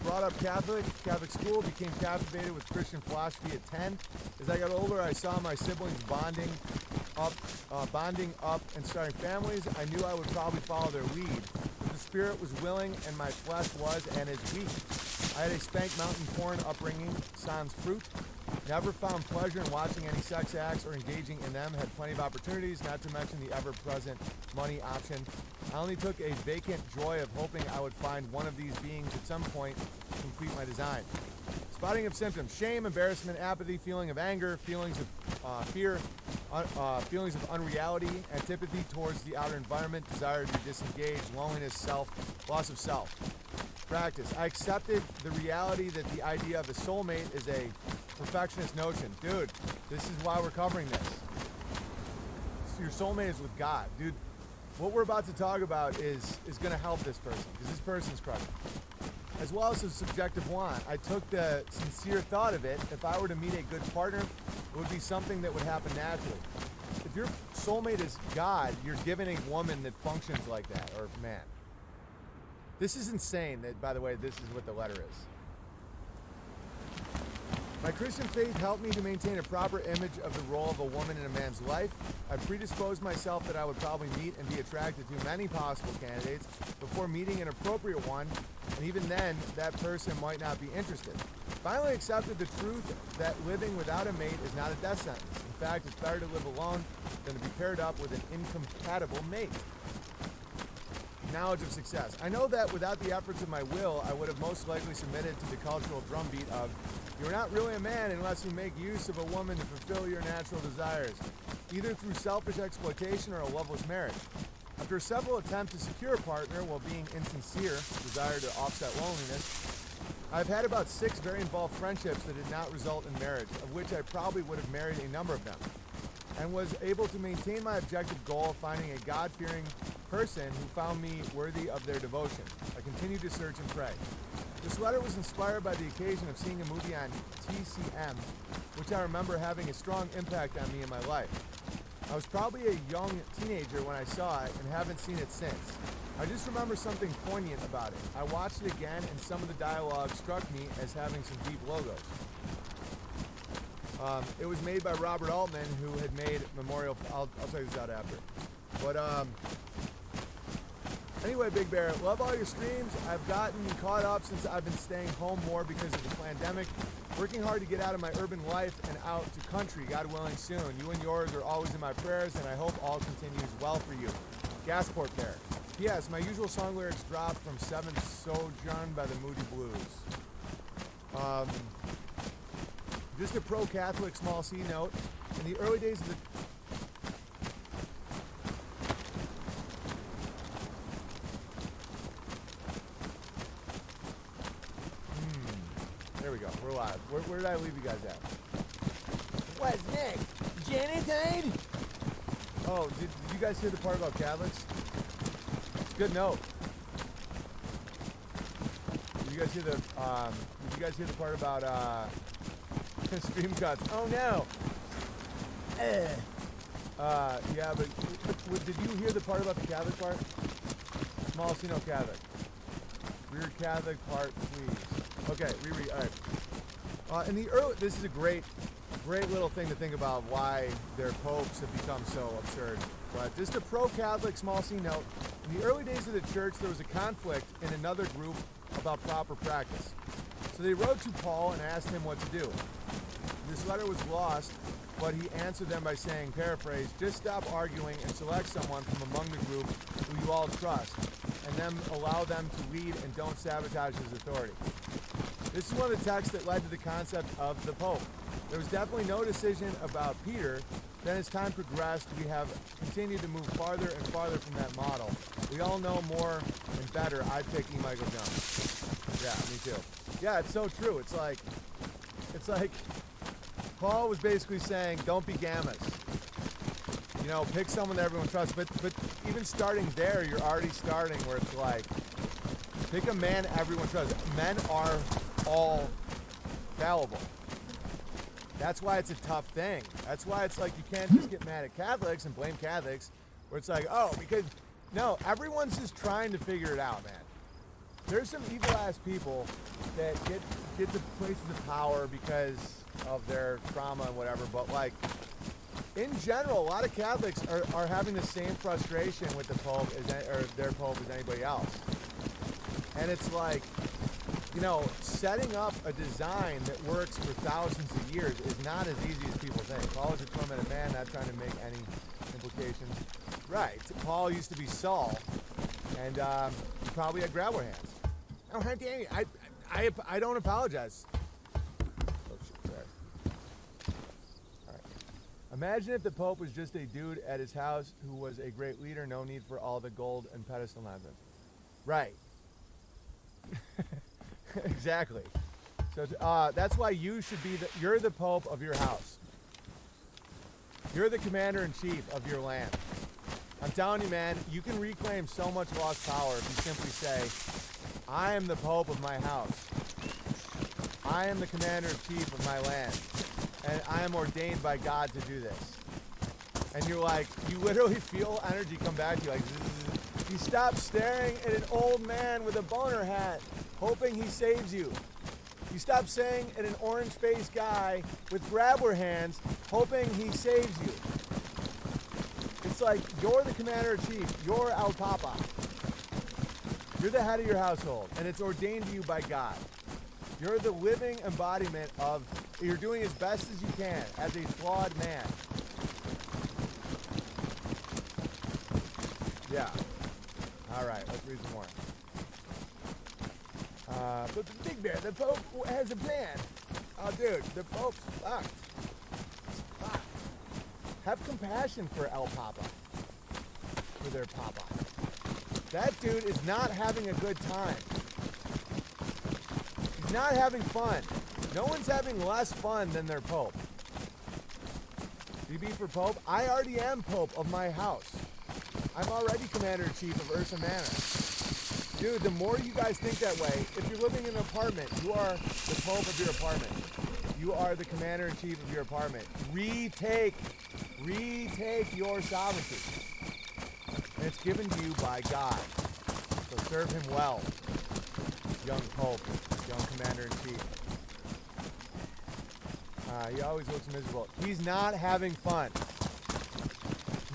brought up Catholic school, became captivated with Christian philosophy at 10. As I got older, I saw my siblings bonding up and starting families. I knew I would probably follow their lead. But the spirit was willing and my flesh was and is weak. I had a spank mountain porn upbringing, sans fruit. Never found pleasure in watching any sex acts or engaging in them. Had plenty of opportunities, not to mention the ever-present money option. I only took a vacant joy of hoping I would find one of these beings at some point to complete my design. Spotting of symptoms: shame, embarrassment, apathy, feeling of anger, feelings of fear, feelings of unreality, antipathy towards the outer environment, desire to disengage, loneliness, loss of self. Practice. I accepted the reality that the idea of a soulmate is a perfectionist notion. Dude, this is why we're covering this. So your soulmate is with God. Dude, what we're about to talk about is going to help this person, because this person's crushing. As well as a subjective want. I took the sincere thought of it. If I were to meet a good partner, it would be something that would happen naturally. If your soulmate is God, you're given a woman that functions like that, or man. This is insane that, by the way, this is what the letter is. My Christian faith helped me to maintain a proper image of the role of a woman in a man's life. I predisposed myself that I would probably meet and be attracted to many possible candidates before meeting an appropriate one, and even then, that person might not be interested. Finally accepted the truth that living without a mate is not a death sentence. In fact, it's better to live alone than to be paired up with an incompatible mate. Knowledge of success. I know that without the efforts of my will, I would have most likely submitted to the cultural drumbeat of, you're not really a man unless you make use of a woman to fulfill your natural desires, either through selfish exploitation or a loveless marriage. After several attempts to secure a partner while being insincere, desire to offset loneliness, I've had about 6 very involved friendships that did not result in marriage, of which I probably would have married a number of them, and was able to maintain my objective goal of finding a God-fearing person who found me worthy of their devotion. I continue to search and pray. This letter was inspired by the occasion of seeing a movie on TCM, which I remember having a strong impact on me in my life. I was probably a young teenager when I saw it and haven't seen it since. I just remember something poignant about it. I watched it again and some of the dialogue struck me as having some deep logos. It was made by Robert Altman, who had made Memorial. I'll tell you this out after. But anyway, Big Bear, love all your streams. I've gotten caught up since I've been staying home more because of the pandemic. Working hard to get out of my urban life and out to country, God willing, soon. You and yours are always in my prayers, and I hope all continues well for you. Gasport Bear. P.S. My usual song lyrics dropped from 7th Sojourn by the Moody Blues. Just a pro-Catholic small C note. In the early days of the... There we go. We're live. Where did I leave you guys at? What's next? Genocide? Oh, did you guys hear the part about Catholics? It's a good note. Did you guys hear the part about stream cuts? Oh no. Yeah, but did you hear the part about the Catholic part? Small C no Catholic. Rear Catholic part, please. Okay, reread. All right. In the early, this is a great little thing to think about why their popes have become so absurd. But just a pro-Catholic small C note. In the early days of the church, there was a conflict in another group about proper practice. So they wrote to Paul and asked him what to do. This letter was lost, but he answered them by saying, paraphrase, just stop arguing and select someone from among the group who you all trust, and then allow them to lead and don't sabotage his authority. This is one of the texts that led to the concept of the Pope. There was definitely no decision about Peter. Then as time progressed, we have continued to move farther and farther from that model. We all know more and better. I'd pick E. Michael Jones. Yeah, me too. Yeah, it's so true. It's like Paul was basically saying, don't be gammas. You know, pick someone that everyone trusts. But even starting there, you're already starting where it's like, pick a man everyone trusts. Men are all fallible. That's why it's a tough thing. That's why it's like you can't just get mad at Catholics and blame Catholics, where it's like, oh, because, no, everyone's just trying to figure it out, man. There's some evil-ass people that get to places of power because of their trauma and whatever, but like, in general, a lot of Catholics are having the same frustration with the Pope or their Pope as anybody else. And it's like, you know, setting up a design that works for thousands of years is not as easy as people think. Paul is a tormented man, not trying to make any implications. Right, Paul used to be Saul, and he probably had grabber hands. Oh, how dare you? I don't apologize. Oh shit, sorry. All right. Imagine if the Pope was just a dude at his house who was a great leader, no need for all the gold and pedestal nonsense. Right. Exactly. So that's why you should be you're the Pope of your house. You're the commander-in-chief of your land. I'm telling you, man, you can reclaim so much lost power if you simply say, I am the Pope of my house. I am the commander-in-chief of my land. And I am ordained by God to do this. And you're like, you literally feel energy come back to you. Like, zzz. You stop staring at an old man with a boner hat, hoping he saves you. You stop saying at an orange-faced guy with grabbler hands, hoping he saves you. It's like, you're the commander-in-chief. You're El Papa. You're the head of your household, and it's ordained to you by God. You're the living embodiment of, you're doing as best as you can as a flawed man. Yeah. All right, let's read some more. But the Big Bear, the Pope has a plan. Oh, dude, the Pope's fucked. He's fucked. Have compassion for El Papa. For their Papa. That dude is not having a good time. He's not having fun. No one's having less fun than their Pope. BB for Pope? I already am Pope of my house. I'm already Commander-in-Chief of Ursa Manor. Dude, the more you guys think that way, if you're living in an apartment, you are the Pope of your apartment. You are the Commander-in-Chief of your apartment. Retake your sovereignty. And it's given to you by God. So serve him well, young Pope, young Commander-in-Chief. He always looks miserable. He's not having fun.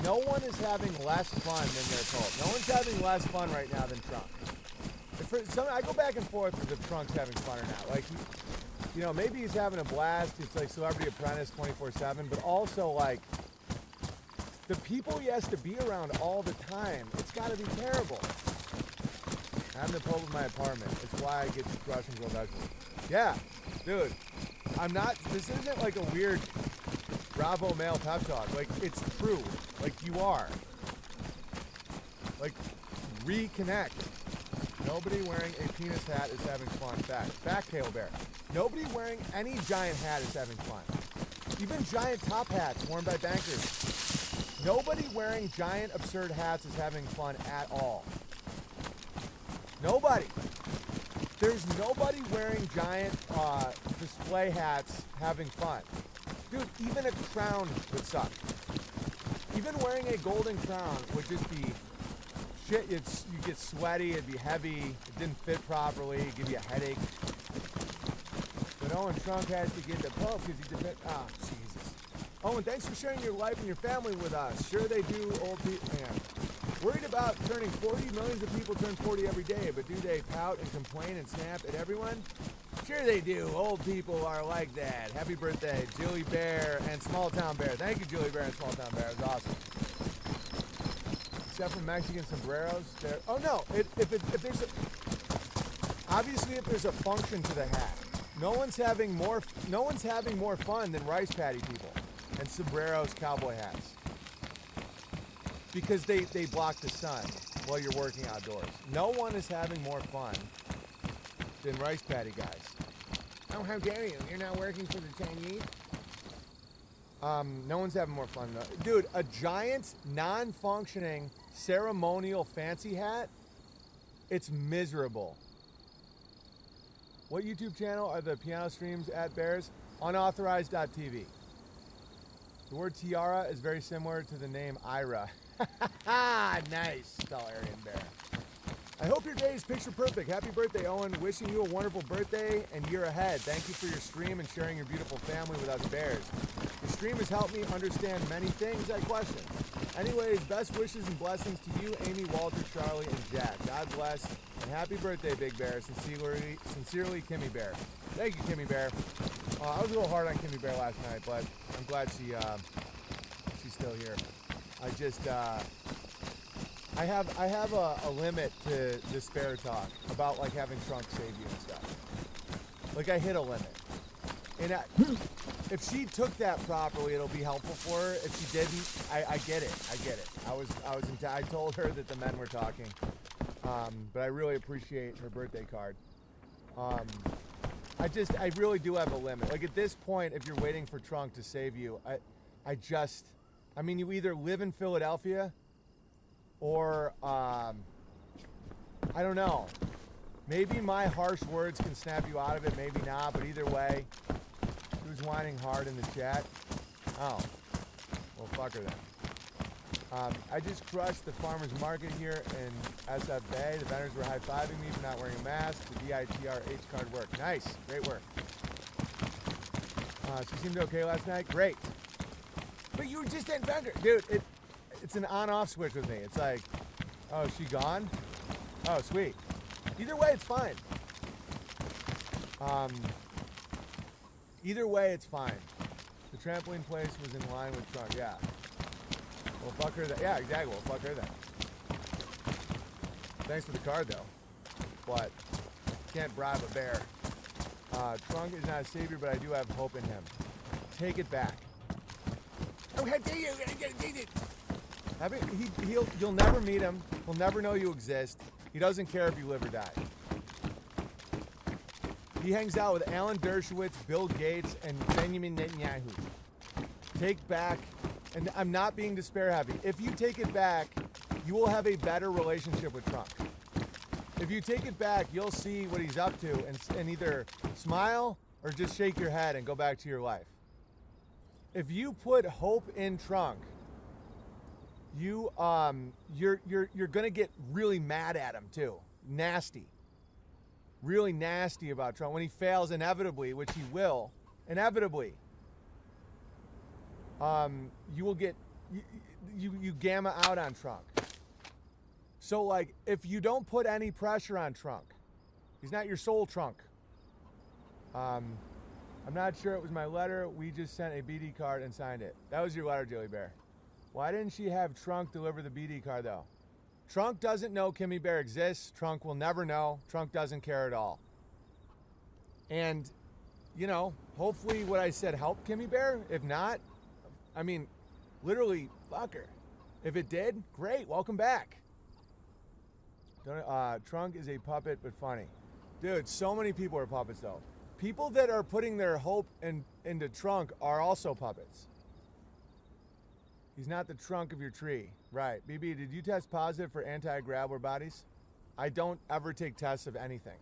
No one is having less fun than their Pope. No one's having less fun right now than Trump. I go back and forth if Trump's having fun or not. Like, you know, maybe he's having a blast. It's like Celebrity Apprentice 24/7, but also like the people he has to be around all the time. It's got to be terrible. I'm the Pope of my apartment. It's why I get to crush and grow vegetables. Yeah, dude. I'm not. This isn't like a weird Bravo male pep talk. Like, it's true. Like, you are. Like, reconnect. Nobody wearing a penis hat is having fun. Fact, Kale Bear. Nobody wearing any giant hat is having fun. Even giant top hats worn by bankers. Nobody wearing giant absurd hats is having fun at all. Nobody. There's nobody wearing giant display hats having fun. Dude, even a crown would suck. Even wearing a golden crown would just be shit. You get sweaty, it'd be heavy, it didn't fit properly, it'd give you a headache. But Owen Trump has to get the Pope because he depends. Ah, Jesus. Owen, thanks for sharing your life and your family with us. Sure they do, old people. Man. Worried about turning 40? Millions of people turn 40 every day, but do they pout and complain and snap at everyone? Sure they do. Old people are like that. Happy birthday, Julie Bear and Small Town Bear. Thank you, Julie Bear and Small Town Bear. It was awesome. Except for Mexican sombreros. Oh no! If there's obviously if there's a function to the hat, no one's having more fun than rice patty people and sombreros, cowboy hats, because they block the sun while you're working outdoors. No one is having more fun than rice patty guys. Oh, how dare you? You're not working for the Chinese? No one's having more fun though. Dude, a giant, non-functioning, ceremonial fancy hat, it's miserable. What YouTube channel are the piano streams at Bears? Unauthorized.tv. The word tiara is very similar to the name Ira. Nice, Stellarian Bear. I hope your day is picture perfect. Happy birthday, Owen. Wishing you a wonderful birthday and year ahead. Thank you for your stream and sharing your beautiful family with us Bears. The stream has helped me understand many things I question. Anyways, best wishes and blessings to you, Amy, Walter, Charlie, and Jack. God bless, and happy birthday, Big Bear. Sincerely, Kimmy Bear. Thank you, Kimmy Bear. I was a little hard on Kimmy Bear last night, but I'm glad she's still here. I have a limit to despair talk about like having Trump save you and stuff. Like I hit a limit, and if she took that properly, it'll be helpful for her. If she didn't, I get it. I told her that the men were talking, but I really appreciate her birthday card. I really do have a limit. Like at this point, if you're waiting for Trump to save you, I mean, you either live in Philadelphia or, I don't know. Maybe my harsh words can snap you out of it, maybe not, but either way, who's whining hard in the chat? Oh, well, fuck her then. I just crushed the farmer's market here in SF Bay. The vendors were high-fiving me for not wearing a mask. The DITRH card worked. Nice. Great work. She seemed okay last night. Great. But you just didn't bang her. Dude, it's an on-off switch with me. It's like, oh, is she gone? Oh, sweet. Either way, it's fine. Either way, it's fine. The trampoline place was in line with trunk. Yeah. Well, fuck her then. Yeah, exactly. Well, fuck her then. Thanks for the card, though. But can't bribe a bear. Trunk is not a savior, but I do have hope in him. Take it back. Oh, how dare you? You'll never meet him. He'll never know you exist. He doesn't care if you live or die. He hangs out with Alan Dershowitz, Bill Gates, and Benjamin Netanyahu. Take back, and I'm not being despair heavy. If you take it back, you will have a better relationship with Trump. If you take it back, you'll see what he's up to and either smile or just shake your head and go back to your life. If you put hope in Trunk, you're gonna get really mad at him too. Nasty. Really nasty about Trump. When he fails inevitably, which he will, inevitably, you will get, you gamma out on Trump. So like, if you don't put any pressure on Trump, he's not your soul Trump. I'm not sure it was my letter. We just sent a BD card and signed it. That was your letter, Jelly Bear. Why didn't she have Trunk deliver the BD card though? Trunk doesn't know Kimmy Bear exists. Trunk will never know. Trunk doesn't care at all. And, you know, hopefully what I said helped Kimmy Bear. If not, I mean, literally, fuck her. If it did, great, welcome back. Trunk is a puppet, but funny. Dude, so many people are puppets though. People that are putting their hope into Trunk are also puppets. He's not the trunk of your tree. Right. BB, did you test positive for anti-grabbler bodies? I don't ever take tests of anything.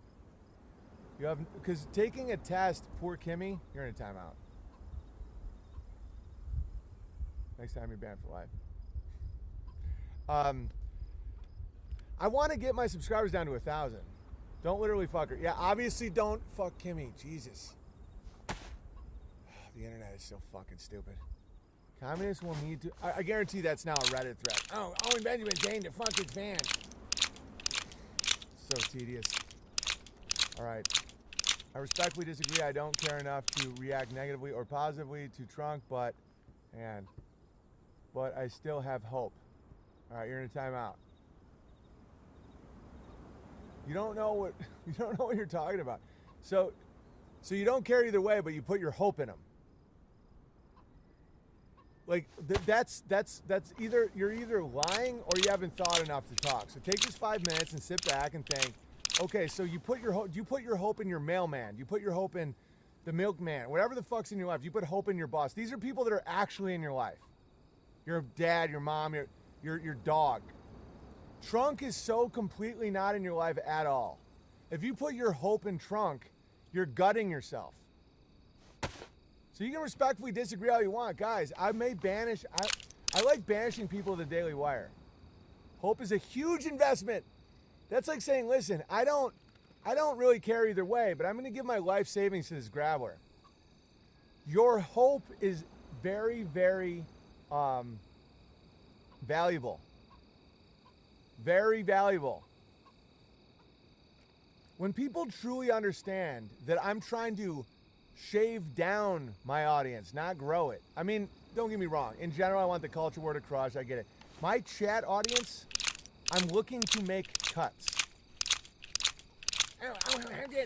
You have, because taking a test, poor Kimmy, you're in a timeout. Next time you're banned for life. I want to get my subscribers down to 1,000. Don't literally fuck her. Yeah, obviously don't fuck Kimmy. Jesus. The internet is so fucking stupid. Communists will need to... I guarantee that's now a Reddit thread. Oh, Owen Benjamin Jane to fuck his fan. So tedious. All right. I respectfully disagree. I don't care enough to react negatively or positively to Trunk, but I still have hope. All right, you're in a timeout. You don't know what you're talking about. So you don't care either way, but you put your hope in them. Like that's either you're either lying or you haven't thought enough to talk. So take just 5 minutes and sit back and think. Okay, so you put your hope in your mailman. You put your hope in the milkman. Whatever the fuck's in your life, you put hope in your boss. These are people that are actually in your life. Your dad, your mom, your dog. Trunk is so completely not in your life at all. If you put your hope in Trunk, you're gutting yourself. So you can respectfully disagree all you want. Guys, I like banishing people to the Daily Wire. Hope is a huge investment. That's like saying, listen, I don't really care either way, but I'm going to give my life savings to this grabbler. Your hope is very, very valuable. Very valuable. When people truly understand that I'm trying to shave down my audience, not grow it. I mean, don't get me wrong. In general, I want the culture war to crush. I get it. My chat audience, I'm looking to make cuts.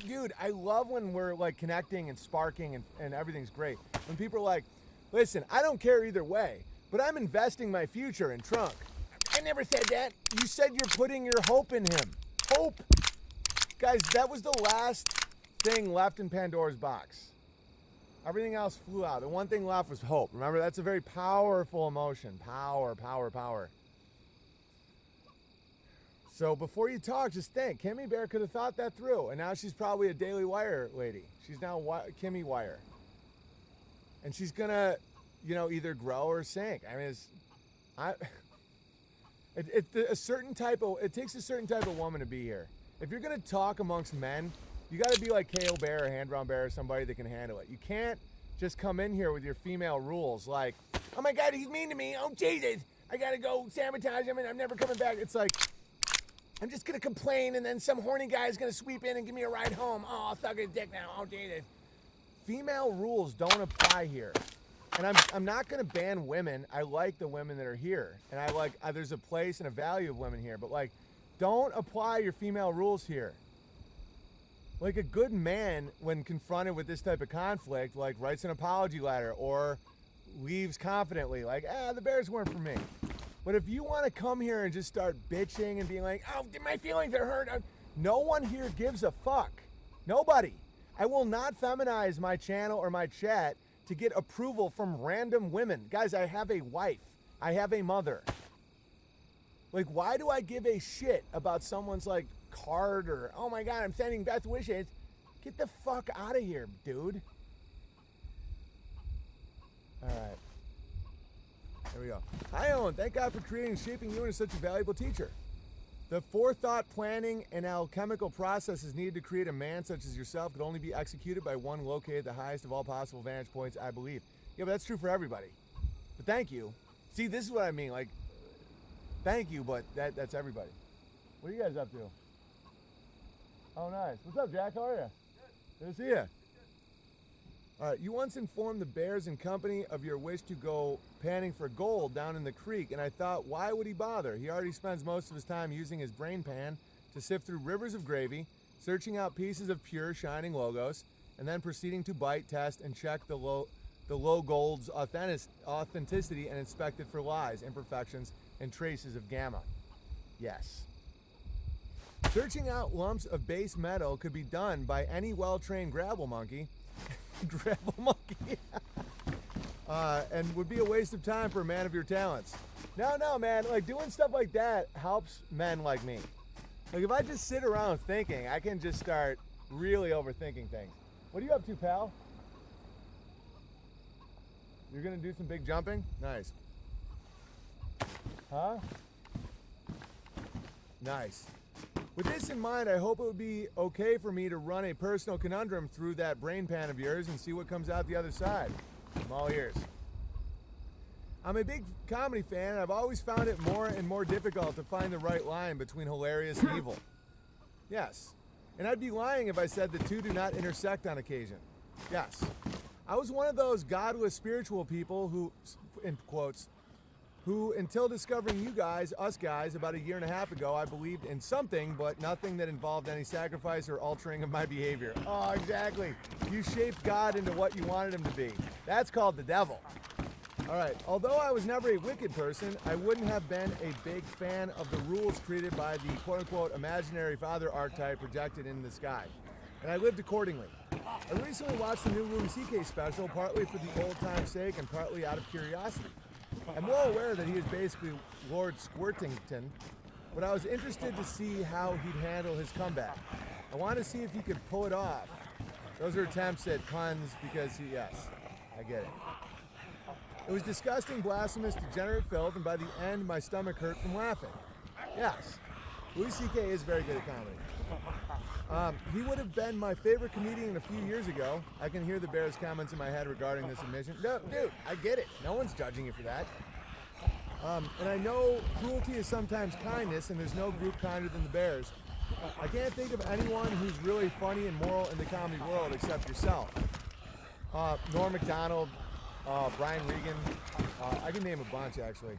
Dude, I love when we're like connecting and sparking and everything's great. When people are like, listen, I don't care either way, but I'm investing my future in Trunk. I never said that. You said you're putting your hope in him. Hope. Guys, that was the last thing left in Pandora's box. Everything else flew out. The one thing left was hope. Remember, that's a very powerful emotion. Power, power, power. So before you talk, just think. Kimmy Bear could have thought that through. And now she's probably a Daily Wire lady. She's now Kimmy Wire. And she's going to, either grow or sink. I mean, It takes a certain type of woman to be here. If you're gonna talk amongst men, you gotta be like K.O. Bear or Hand Brown Bear or somebody that can handle it. You can't just come in here with your female rules like, oh my God, he's mean to me. Oh Jesus, I gotta go sabotage him and I'm never coming back. It's like, I'm just gonna complain and then some horny guy's gonna sweep in and give me a ride home. Oh, I'll suck his dick now. Oh Jesus. Female rules don't apply here. And I'm not going to ban women. I like the women that are here. And I like, there's a place and a value of women here. But, like, don't apply your female rules here. Like, a good man, when confronted with this type of conflict, like, writes an apology letter or leaves confidently. Like, the Bears weren't for me. But if you want to come here and just start bitching and being like, oh, my feelings are hurt. No one here gives a fuck. Nobody. I will not feminize my channel or my chat to get approval from random women. Guys, I have a wife. I have a mother. Like, why do I give a shit about someone's, like, card or, oh my God, I'm sending best wishes? Get the fuck out of here, dude. All right. There we go. Hi, Owen. Thank God for creating and shaping you into such a valuable teacher. The forethought, planning, and alchemical processes needed to create a man such as yourself could only be executed by one located at the highest of all possible vantage points, I believe. Yeah, but that's true for everybody. But thank you. See, this is what I mean. Like, thank you, but that's everybody. What are you guys up to? Oh, nice. What's up, Jack? How are you? Good to see you. All right, you once informed the Bears and company of your wish to go panning for gold down in the creek, and I thought, why would he bother? He already spends most of his time using his brain pan to sift through rivers of gravy, searching out pieces of pure, shining logos, and then proceeding to bite, test, and check the low gold's authenticity and inspect it for lies, imperfections, and traces of gamma. Yes. Searching out lumps of base metal could be done by any well-trained gravel monkey, and would be a waste of time for a man of your talents. No, man, like doing stuff like that helps men like me. Like if I just sit around thinking, I can just start really overthinking things. What are you up to, pal? You're gonna do some big jumping? Nice. Huh? Nice. With this in mind, I hope it would be okay for me to run a personal conundrum through that brain pan of yours and see what comes out the other side. I'm all ears. I'm a big comedy fan, and I've always found it more and more difficult to find the right line between hilarious and evil. Yes. And I'd be lying if I said the two do not intersect on occasion. Yes. I was one of those godless spiritual people who, in quotes, who, until discovering you guys, us guys, about a year and a half ago, I believed in something, but nothing that involved any sacrifice or altering of my behavior. Oh, exactly. You shaped God into what you wanted him to be. That's called the devil. All right. Although I was never a wicked person, I wouldn't have been a big fan of the rules created by the quote-unquote imaginary father archetype projected in the sky. And I lived accordingly. I recently watched the new Louis C.K. special, partly for the old time's sake and partly out of curiosity. I'm well aware that he is basically Lord Squirtington, but I was interested to see how he'd handle his comeback. I wanted to see if he could pull it off. Those are attempts at puns because yes, I get it. It was disgusting, blasphemous, degenerate filth, and by the end, my stomach hurt from laughing. Yes, Louis C.K. is very good at comedy. He would have been my favorite comedian a few years ago. I can hear the Bears' comments in my head regarding this admission. No, dude, I get it. No one's judging you for that. And I know cruelty is sometimes kindness, and there's no group kinder than the Bears. I can't think of anyone who's really funny and moral in the comedy world except yourself. Norm Macdonald, Brian Regan, I can name a bunch actually.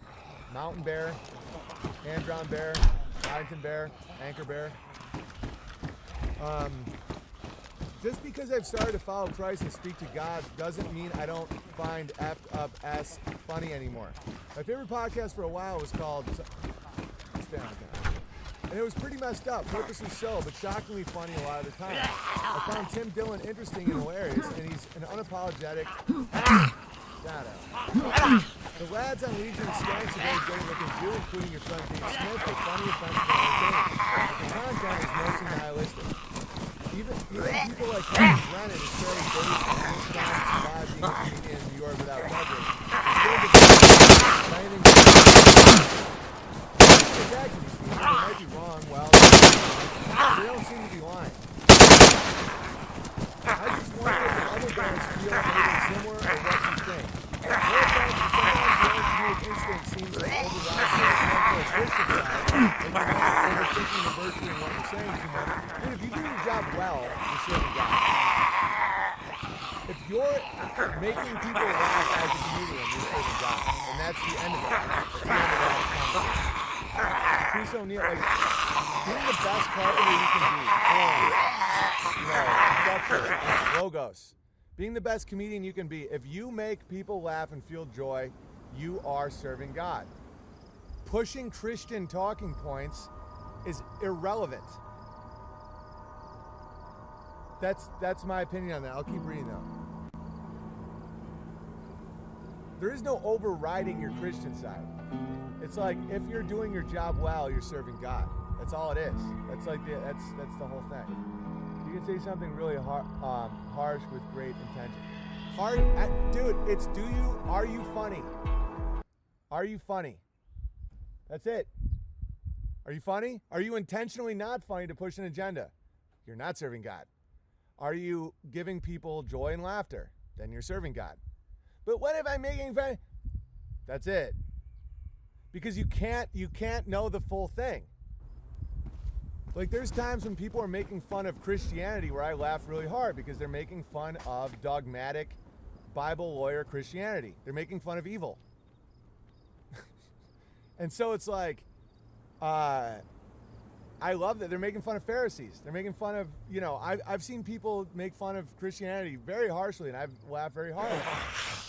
Mountain Bear, Hand Brown Bear, Paddington Bear, Anchor Bear. Just because I've started to follow Christ and speak to God doesn't mean I don't find effed up ass funny anymore. My favorite podcast for a while was called It's Family Time. And it was pretty messed up, purposely so, but shockingly funny a lot of the time. I found Tim Dillon interesting and hilarious, and he's an unapologetic shout-out. The lads on Legion and Skanks are very good at what they do, including your friend Dave Smith, but funny, offensive, and entertaining. But the content is mostly nihilistic. Even people like Kevin Brennan is fairly based on his time to survive being a comedian in New York without coverage. It's still the anything it seems like overriding the Christian side, like you're overthinking the virtue in what you're saying too much. Dude, if you do your job well, you're serving God. If you're making people laugh as a comedian, you're serving God. And that's the end of it. That's the end of that conversation. Chris O'Neill, like, being the best carpenter you can be, structure, logos. Being the best comedian you can be. If you make people laugh and feel joy, you are serving God. Pushing Christian talking points is irrelevant. That's my opinion on that. I'll keep reading though. There is no overriding your Christian side. It's like if you're doing your job well, you're serving God. That's all it is. That's like that's the whole thing. You can say something really harsh with great intention. Dude, it's are you funny? Are you funny? That's it. Are you funny? Are you intentionally not funny to push an agenda? You're not serving God. Are you giving people joy and laughter? Then you're serving God. But what if I'm making fun? That's it. Because you can't know the full thing. Like there's times when people are making fun of Christianity where I laugh really hard because they're making fun of dogmatic Bible lawyer Christianity. They're making fun of evil. And so it's like, I love that they're making fun of Pharisees. They're making fun of, I've seen people make fun of Christianity very harshly, and I've laughed very hard.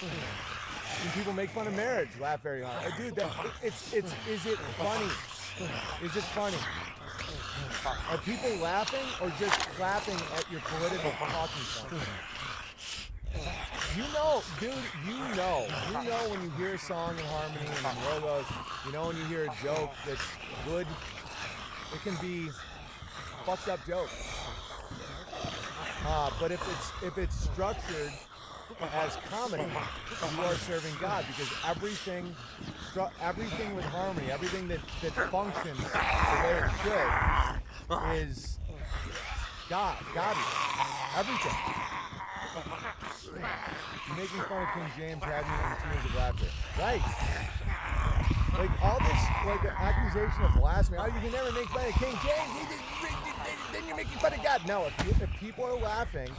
When people make fun of marriage, laugh very hard. Dude, is it funny? Is it funny? Are people laughing or just clapping at your political talking point? You know when you hear a song in harmony and logos, when you hear a joke that's good. It can be a fucked up joke. But if it's structured as comedy, you are serving God because everything with harmony, everything that functions the way it should is godly. Everything. Making fun of King James had me in tears of laughter. Right. Like all this, like an accusation of blasphemy. Oh, you can never make fun of King James. Then you're making fun of God. No, if people are laughing,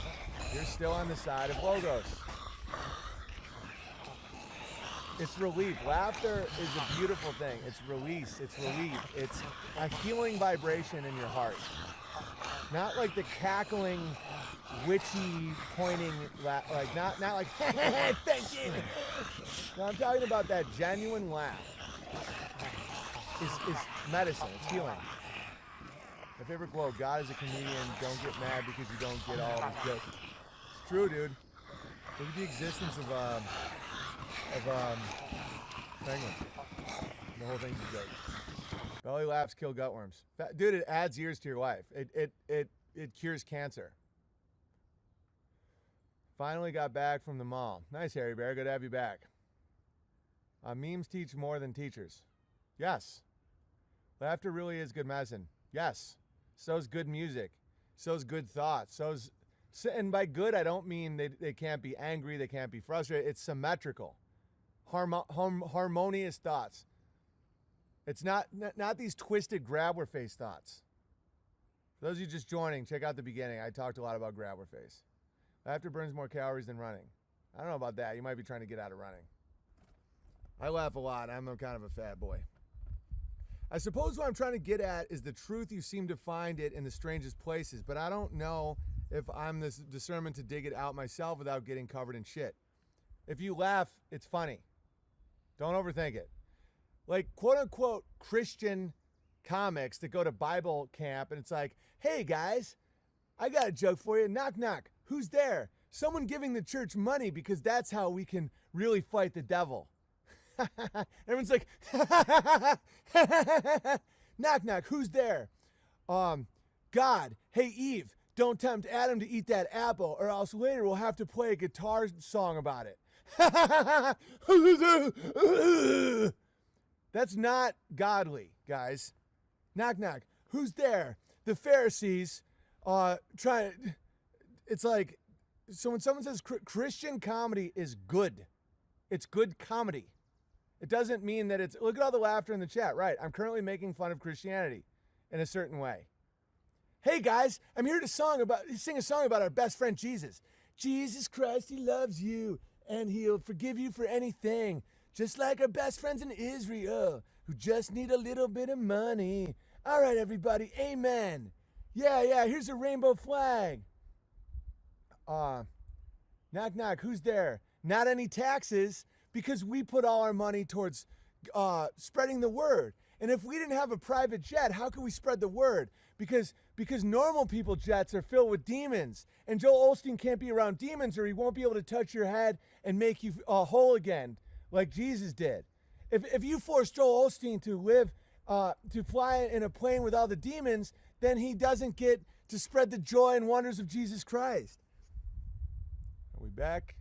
you're still on the side of logos. It's relief. Laughter is a beautiful thing. It's release. It's relief. It's a healing vibration in your heart. Not like the cackling, witchy, pointing, like not like, thank you. No, I'm talking about that genuine laugh. Is medicine. It's healing. My favorite quote: God is a comedian. Don't get mad because you don't get all of his jokes. It's true, dude. Look at the existence of penguin. The whole thing's a joke. Belly laughs kill gutworms. Dude, it adds years to your life. It cures cancer. Finally got back from the mall. Nice, Harry Bear. Good to have you back. Memes teach more than teachers. Yes. Laughter really is good medicine. Yes. So's good music. So's good thoughts. And by good, I don't mean they can't be angry. They can't be frustrated. It's symmetrical. Harmonious thoughts. It's not these twisted grabber face thoughts. For those of you just joining, check out the beginning. I talked a lot about grabber face. Laughter burns more calories than running. I don't know about that. You might be trying to get out of running. I laugh a lot. I'm kind of a fat boy. I suppose what I'm trying to get at is the truth you seem to find it in the strangest places, but I don't know if I'm this discernment to dig it out myself without getting covered in shit. If you laugh, it's funny. Don't overthink it. Like, quote-unquote Christian comics that go to Bible camp, and it's like, hey, guys, I got a joke for you. Knock, knock. Who's there? Someone giving the church money because that's how we can really fight the devil. Everyone's like, knock, knock. Who's there? God. Hey, Eve, don't tempt Adam to eat that apple, or else later we'll have to play a guitar song about it. That's not godly, guys. Knock, knock. Who's there? The Pharisees it's like, so when someone says Christian comedy is good, it's good comedy. It doesn't mean that it's, look at all the laughter in the chat. Right, I'm currently making fun of Christianity in a certain way. Hey guys, I'm here to sing a song about our best friend Jesus. Jesus Christ, he loves you, and he'll forgive you for anything. Just like our best friends in Israel, who just need a little bit of money. All right, everybody, amen. Yeah, here's a rainbow flag. Knock, knock, who's there? Not any taxes, because we put all our money towards spreading the word. And if we didn't have a private jet, how could we spread the word? Because normal people jets are filled with demons. And Joel Osteen can't be around demons, or he won't be able to touch your head and make you whole again, like Jesus did. If you force Joel Osteen to fly in a plane with all the demons, then he doesn't get to spread the joy and wonders of Jesus Christ. Are we back?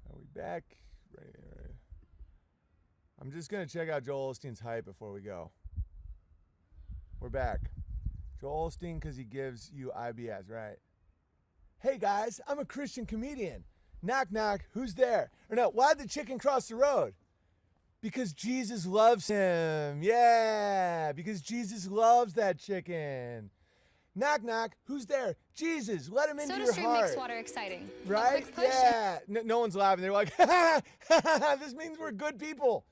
Are we back? Right. I'm just going to check out Joel Osteen's hype before we go. We're back. Joel Osteen, because he gives you IBS, right? Hey guys, I'm a Christian comedian. Knock, knock, who's there? Or no, why'd the chicken cross the road? Because Jesus loves him. Yeah, because Jesus loves that chicken. Knock, knock, who's there? Jesus, let him into your SodaStream heart. makes water exciting. Right? A quick push. Yeah. No one's laughing. They're like, this means we're good people.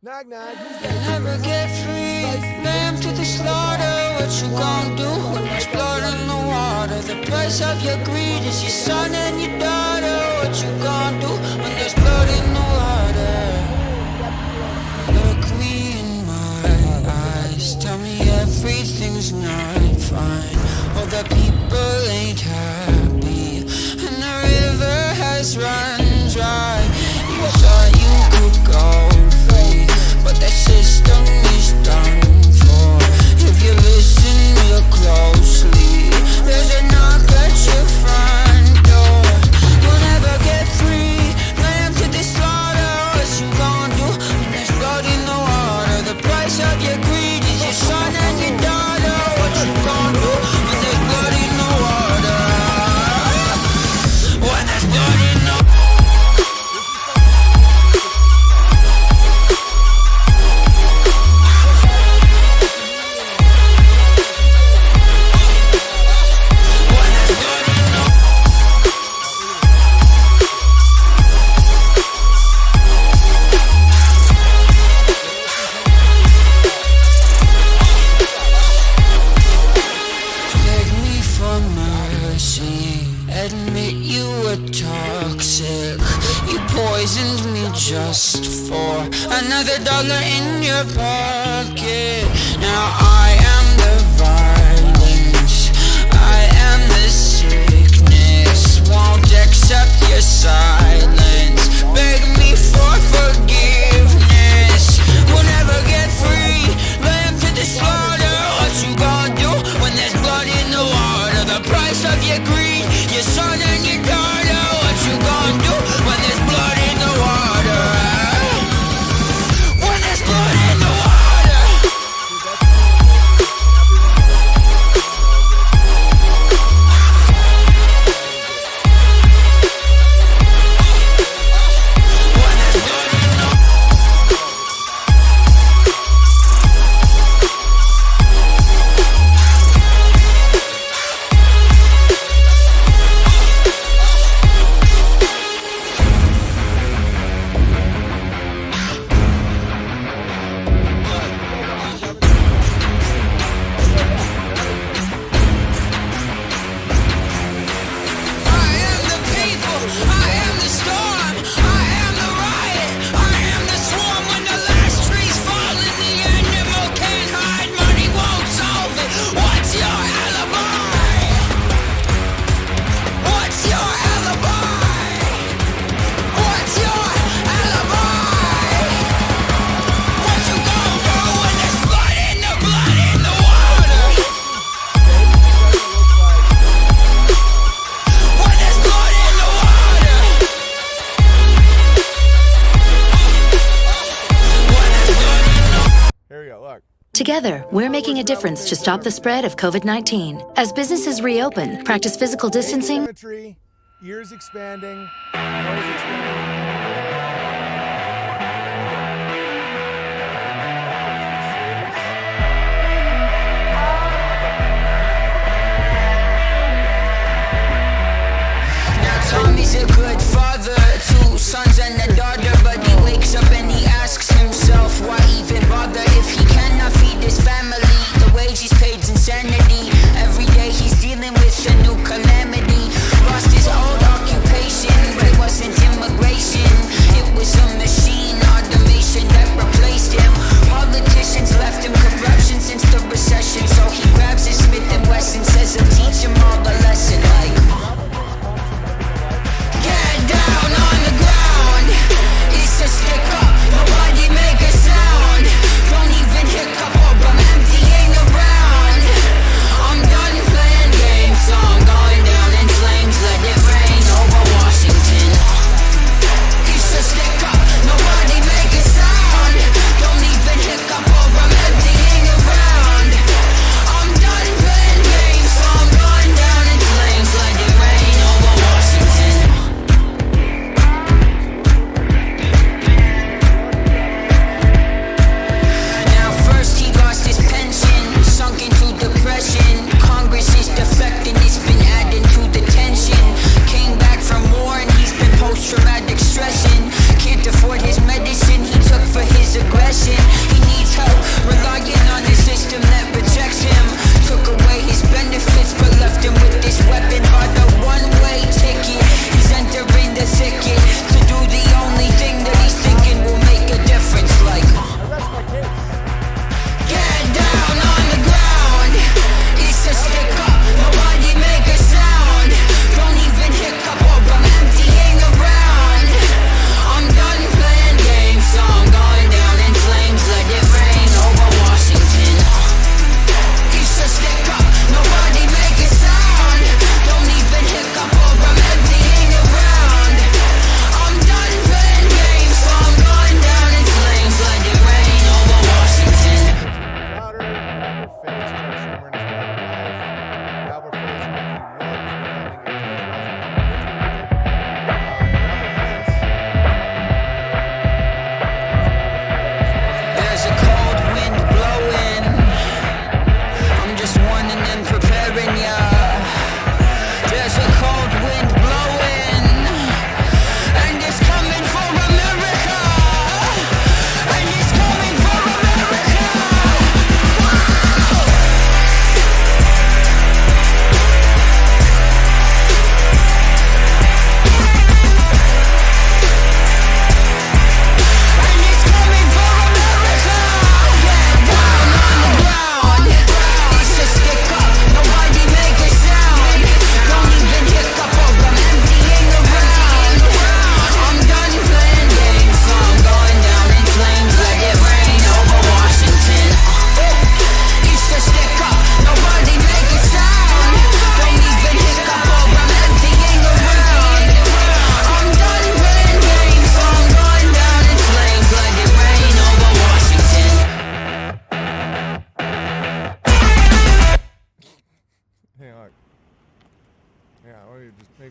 Knock, knock, who's there? Never get free, lamb to the slaughter. What you gon' do when there's blood in the water? The price of your greed is your son and your daughter. What you gon' do when there's blood in the water? Look me in my eyes, tell me everything's not fine. All the people ain't happy, and the river has run dry. You thought you could go free, but the system is done for. If you listen real closely, there's a knock at your front door. You'll never get free, lamb to the slaughter. What you gon' do when there's blood in the water? The price of your greed is your son and your daughter. What you gon' do when there's blood in the water? When there's blood in the water. Admit you were toxic. You poisoned me just for another dollar in your pocket. Now I am the violence, I am the sickness. Won't accept your silence. Beg me for forgiveness. We'll never get free, lamb to the slaughter. What you gonna do when there's blood in the water? The price of your greed, your son and your daughter. What you gonna do when there's blood in the water? When there's blood in the water. When there's blood in the Together, we're making a difference to stop the spread of COVID-19. As businesses reopen, practice physical distancing. Ears expanding, nose expanding.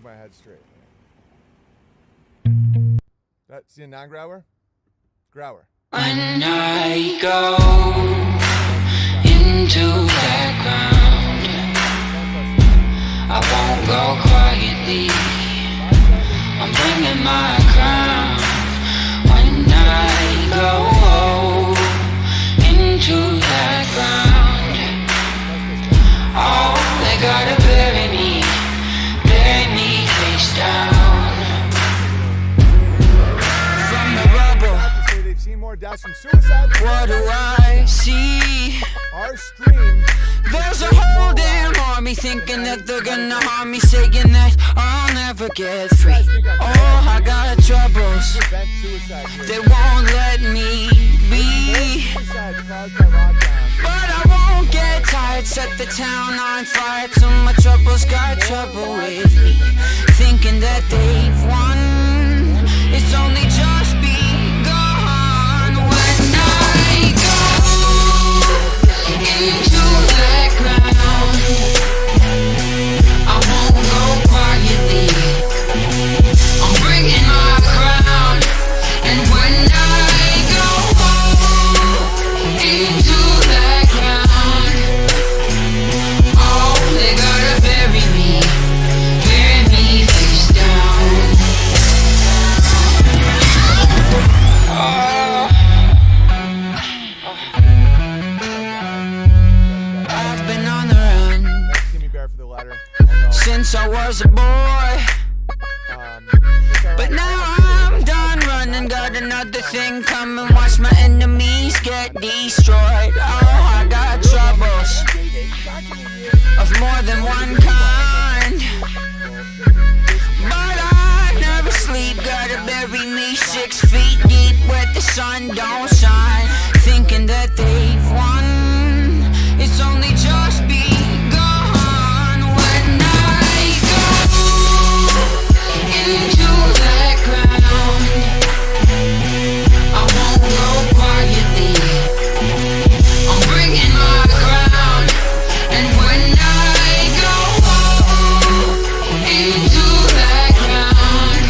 shake my head straight. That's the non-grower? Grower. When I go into that ground, I won't go quietly. I'm bringing my crown. When I go into that ground, oh, they gotta bury me face down. From the rubble, Say they've seen more deaths from suicide. what do I see? Our stream. There's a whole damn army thinking that they're gonna harm me, saying that I'll never get free. Oh, I got troubles, Prevent suicide here. they won't let me be. Suicide caused by lockdown. But I won't get tired, set the town on fire till my troubles got trouble with me. Thinking that they've won, it's only just begun. When I go into that ground, I won't go quietly. I'm bringing my crown. And when I go into that ground, oh, they gotta bury me face down. I've been on the run Thanks, Kimmy Bear, for the letter. since I was a boy, but now I'm done running. Got another thing coming. Watch my enemies get destroyed. Oh, I got troubles of more than one kind, but I never sleep. Gotta bury me 6 feet deep where the sun don't shine. Thinking that they've won, it's only just begun. When I go into that ground, I won't go quietly. I'm bringing my crown. And when I go into that ground,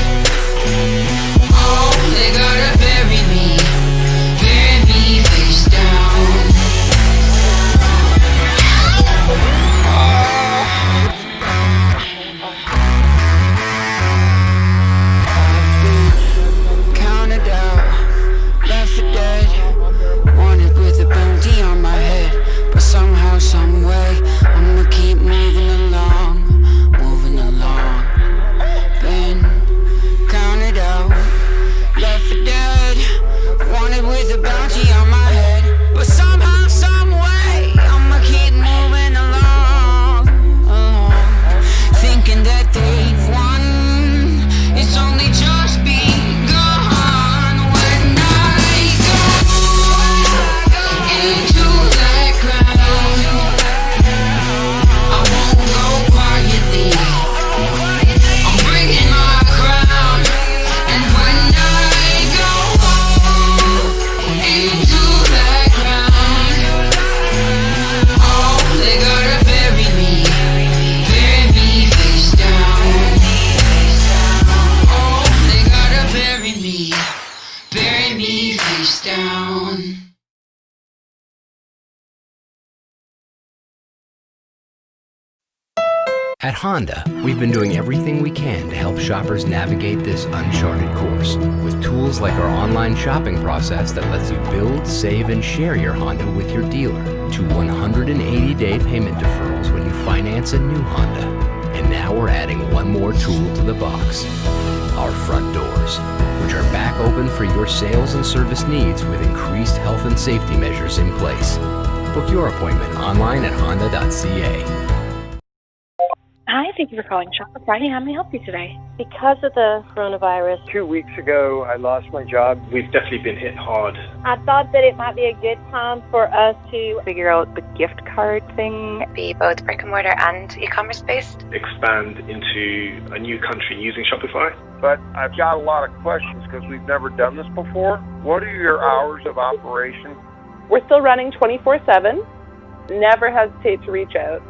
oh, they gotta bury me face down. Counted out, left for dead, wanted with a bounty on my head, but somehow, someway, I'ma keep moving along. Been counted out, left for dead, wanted with a bounty on my head, but somehow, someway, I'ma keep moving along. Thinking that they've won, it's only just begun. When I go into that ground, I won't go quietly. I'm bringing my crown. And when I go into that ground, oh, they gotta bury me face down. Oh, they gotta bury me face down. At Honda, we've been doing everything we can to help shoppers navigate this uncharted course with tools like our online shopping process that lets you build, save, and share your Honda with your dealer, to 180-day payment deferrals when you finance a new Honda. And now we're adding one more tool to the box, our front doors, which are back open for your sales and service needs with increased health and safety measures in place. Book your appointment online at honda.ca. Hi, thank you for calling Shopper Friday. How may I help you today? Because of the coronavirus, 2 weeks ago, I lost my job. We've definitely been hit hard. I thought that it might be a good time for us to Figure out the gift card thing. Be both brick and mortar and e-commerce based. Expand into a new country using Shopify. But I've got a lot of questions because we've never done this before. What are your hours of operation? We're still running 24/7. Never hesitate to reach out.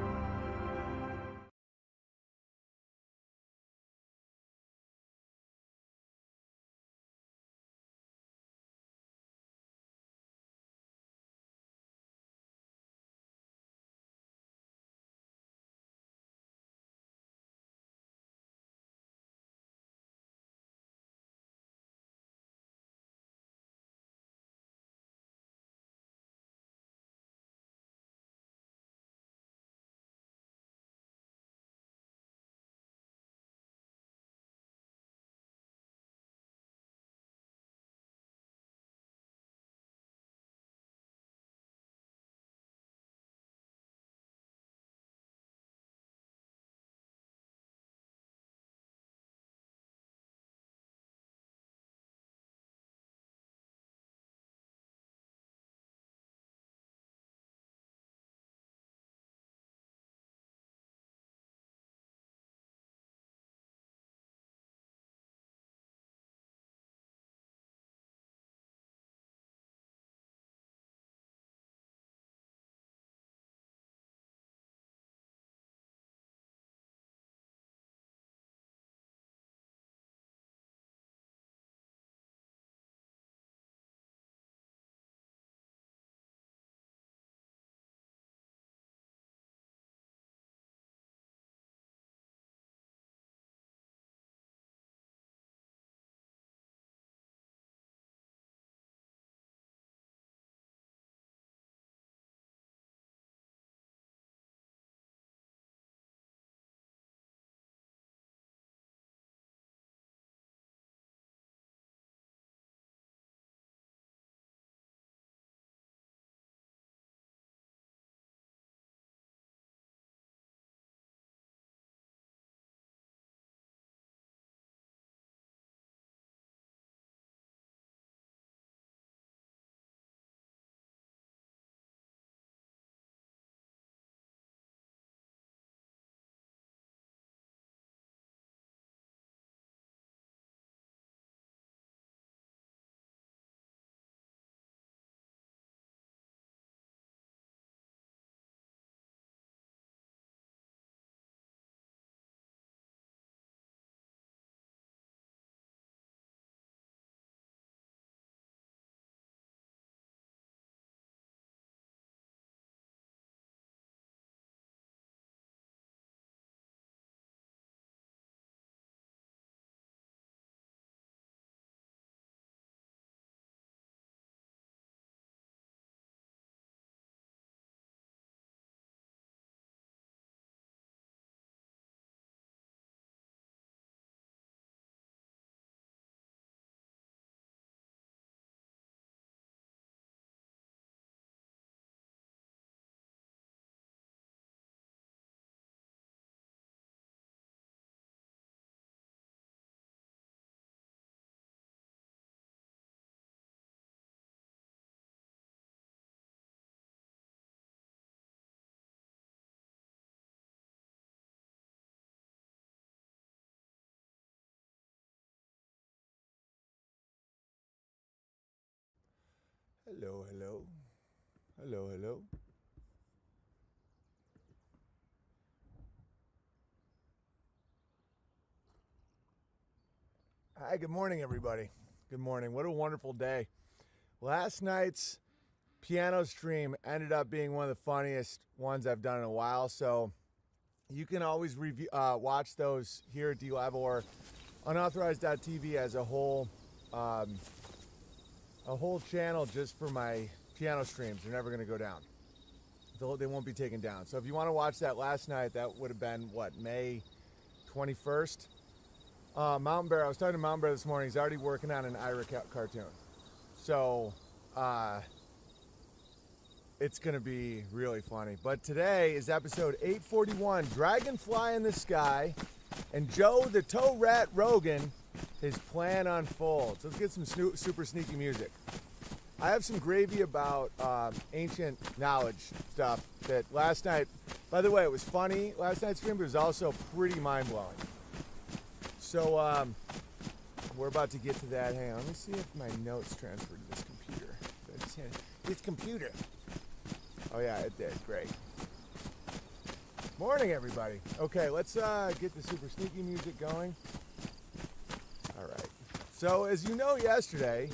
Hello, hello. Hello, hello. Hi, good morning, everybody. Good morning. What a wonderful day. Last night's piano stream ended up being one of the funniest ones I've done in a while, so you can always watch those here at DLive or unauthorized.tv as a whole channel just for my piano streams. They're never going to go down. They won't be taken down. So if you want to watch that last night, that would have been, May 21st? Mountain Bear, I was talking to Mountain Bear this morning. He's already working on an Ira cartoon. So it's going to be really funny. But today is episode 841, Dragonfly in the Sky, and Joe the Toe Rat Rogan, his plan unfolds. Let's get some super sneaky music. I have some gravy about ancient knowledge stuff that last night, by the way, it was funny last night's stream, but it was also pretty mind-blowing. So we're about to get to that. Hang on, let me see if my notes transferred to this computer. This computer. Oh yeah, it did. Great. Morning, everybody. Okay, let's get the super sneaky music going. All right. So as you know, yesterday,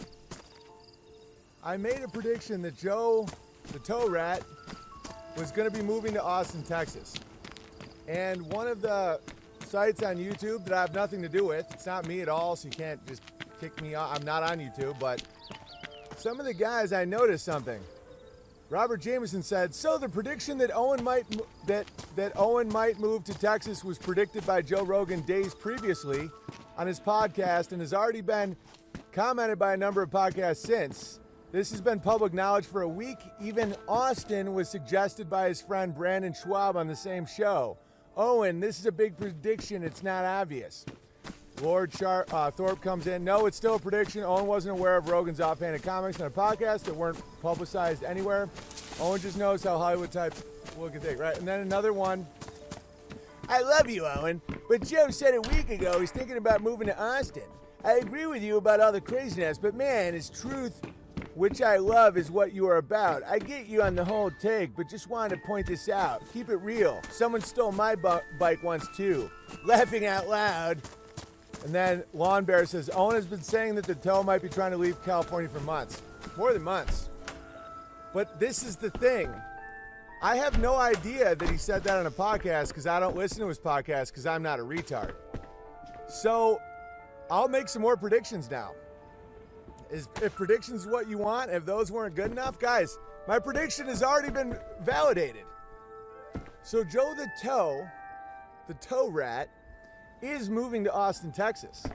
I made a prediction that Joe, the Toe Rat, was going to be moving to Austin, Texas. And one of the sites on YouTube that I have nothing to do with, it's not me at all, so you can't just kick me off. I'm not on YouTube, but some of the guys, I noticed something. Robert Jameson said, so the prediction that Owen might move to Texas was predicted by Joe Rogan days previously on his podcast and has already been commented by a number of podcasts since. This has been public knowledge for a week. Even Austin was suggested by his friend Brandon Schwab on the same show. Owen, this is a big prediction. It's not obvious. Lord Thorpe comes in. No, it's still a prediction. Owen wasn't aware of Rogan's offhanded comments on a podcast that weren't publicized anywhere. Owen just knows how Hollywood types look and think, right? And then another one. I love you, Owen, but Joe said a week ago he's thinking about moving to Austin. I agree with you about all the craziness, but man, his truth, which I love, is what you are about. I get you on the whole take, but just wanted to point this out. Keep it real. Someone stole my bike once too. Laughing out loud. And then Lawn Bear says, Owen has been saying that the toe might be trying to leave California for months. More than months. But this is the thing. I have no idea that he said that on a podcast because I don't listen to his podcast because I'm not a retard. So I'll make some more predictions now. If predictions is what you want, if those weren't good enough, guys, my prediction has already been validated. So Joe the Toe Rat, is moving to Austin, Texas.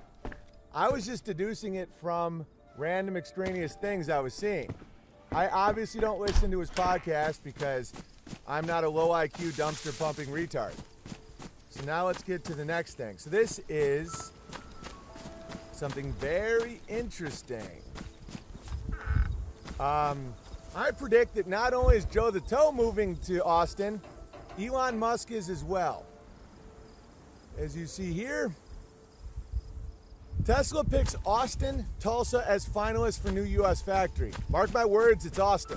I was just deducing it from random extraneous things I was seeing. I obviously don't listen to his podcast because I'm not a low IQ dumpster pumping retard. So now let's get to the next thing. So this is something very interesting. I predict that not only is Joe the Toe moving to Austin, Elon Musk is as well. As you see here, Tesla picks Austin, Tulsa as finalists for new U.S. factory. Mark my words, it's Austin.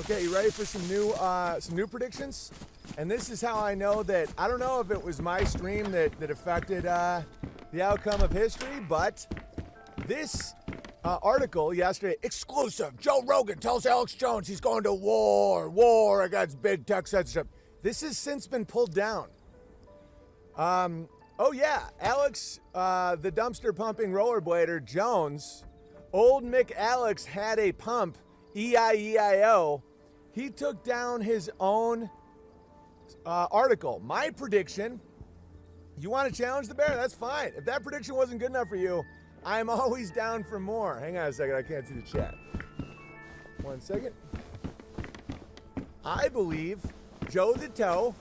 Okay, you ready for some new predictions? And this is how I know that, I don't know if it was my stream that affected the outcome of history, but this article yesterday, exclusive, Joe Rogan tells Alex Jones he's going to war against big tech censorship. This has since been pulled down. Oh yeah, Alex, the dumpster pumping rollerblader Jones, old Mick Alex had a pump, E-I-E-I-O. He took down his own article. My prediction, you want to challenge the bear? That's fine. If that prediction wasn't good enough for you, I'm always down for more. Hang on a second, I can't see the chat. 1 second. I believe Joe the Toe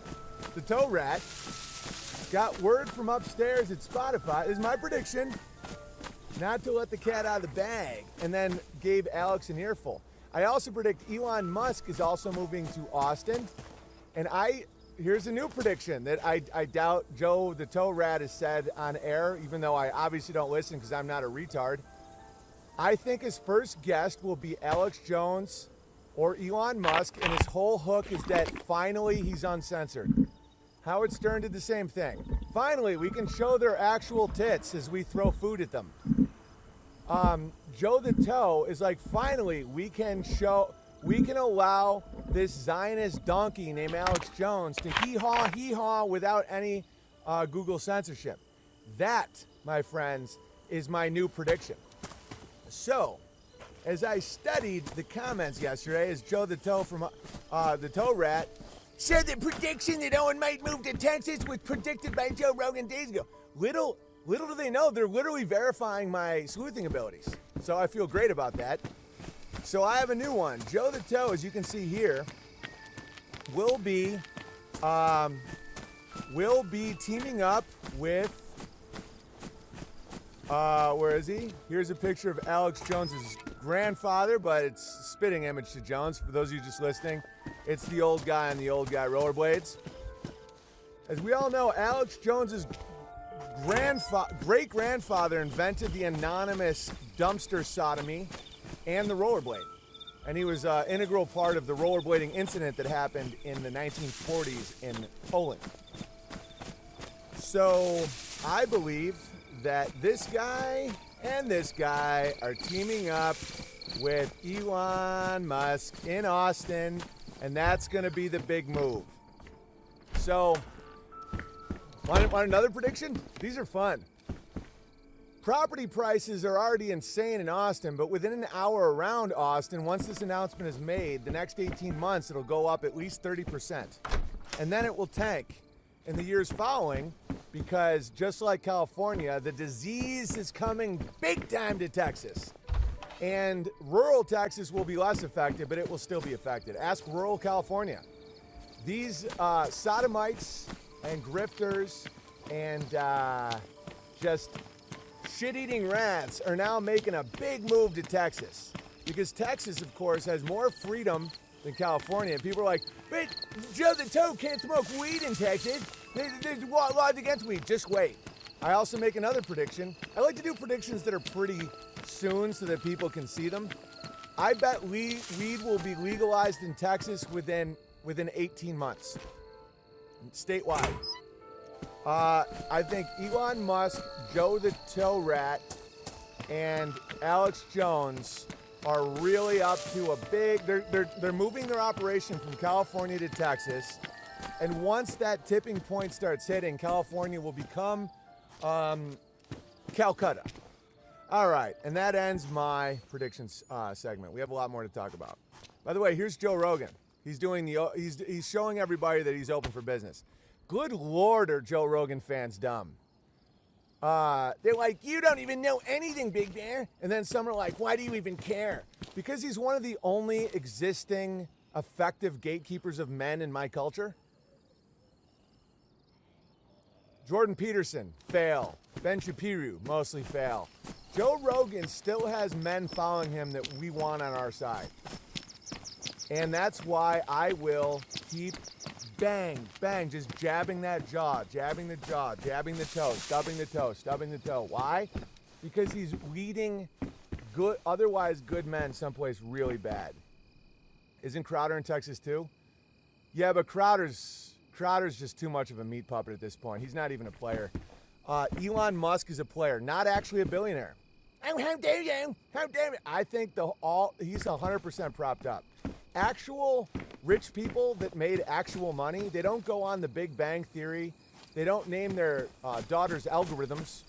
Rat, got word from upstairs at Spotify, this is my prediction, not to let the cat out of the bag, and then gave Alex an earful. I also predict Elon Musk is also moving to Austin, and here's a new prediction that I doubt Joe the Toe Rat has said on air, even though I obviously don't listen because I'm not a retard. I think his first guest will be Alex Jones or Elon Musk, and his whole hook is that finally he's uncensored. Howard Stern did the same thing. Finally, we can show their actual tits as we throw food at them. Joe the Toe is like, finally, we can allow this Zionist donkey named Alex Jones to hee-haw without any Google censorship. That, my friends, is my new prediction. So, as I studied the comments yesterday, as Joe the Toe from the Toe Rat said the prediction that Owen might move to Texas was predicted by Joe Rogan days ago. Little do they know, they're literally verifying my sleuthing abilities. So I feel great about that. So I have a new one. Joe the Toe, as you can see here, will be teaming up with, where is he? Here's a picture of Alex Jones's grandfather, but it's a spitting image to Jones. For those of you just listening, it's the old guy on the old guy rollerblades. As we all know, Alex Jones's great-grandfather invented the anonymous dumpster sodomy and the rollerblade. And he was an integral part of the rollerblading incident that happened in the 1940s in Poland. So I believe that this guy and this guy are teaming up with Elon Musk in Austin, and that's going to be the big move. So, want another prediction? These are fun. Property prices are already insane in Austin, but within an hour around Austin, once this announcement is made, the next 18 months, it'll go up at least 30%. And then it will tank in the years following, because just like California, the disease is coming big time to Texas. And rural Texas will be less affected, but it will still be affected. Ask rural California. These sodomites and grifters and just shit-eating rats are now making a big move to Texas. Because Texas, of course, has more freedom than California. People are like, but Joe the Toe can't smoke weed in Texas. There's laws against weed. Just wait. I also make another prediction. I like to do predictions that are pretty soon so that people can see them. I bet weed will be legalized in Texas within 18 months, statewide. I think Elon Musk, Joe the Toe Rat, and Alex Jones are really up to a big. They're moving their operation from California to Texas, and once that tipping point starts hitting, California will become Calcutta. All right, and that ends my predictions segment. We have a lot more to talk about. By the way, here's Joe Rogan. He's showing everybody that he's open for business. Good Lord, are Joe Rogan fans dumb? They're like, you don't even know anything, Big Bear. And then some are like, why do you even care? Because he's one of the only existing effective gatekeepers of men in my culture. Jordan Peterson, fail. Ben Shapiro, mostly fail. Joe Rogan still has men following him that we want on our side. And that's why I will keep bang, just jabbing that jaw, jabbing the jaw, jabbing the toe, stubbing the toe, stubbing the toe. Why? Because he's leading otherwise good men someplace really bad. Isn't Crowder in Texas too? Yeah, but Crowder's just too much of a meat puppet at this point. He's not even a player. Elon Musk is a player, not actually a billionaire. Oh, how dare you? How dare you? I think he's 100% propped up. Actual rich people that made actual money, they don't go on the Big Bang Theory. They don't name their daughters algorithms.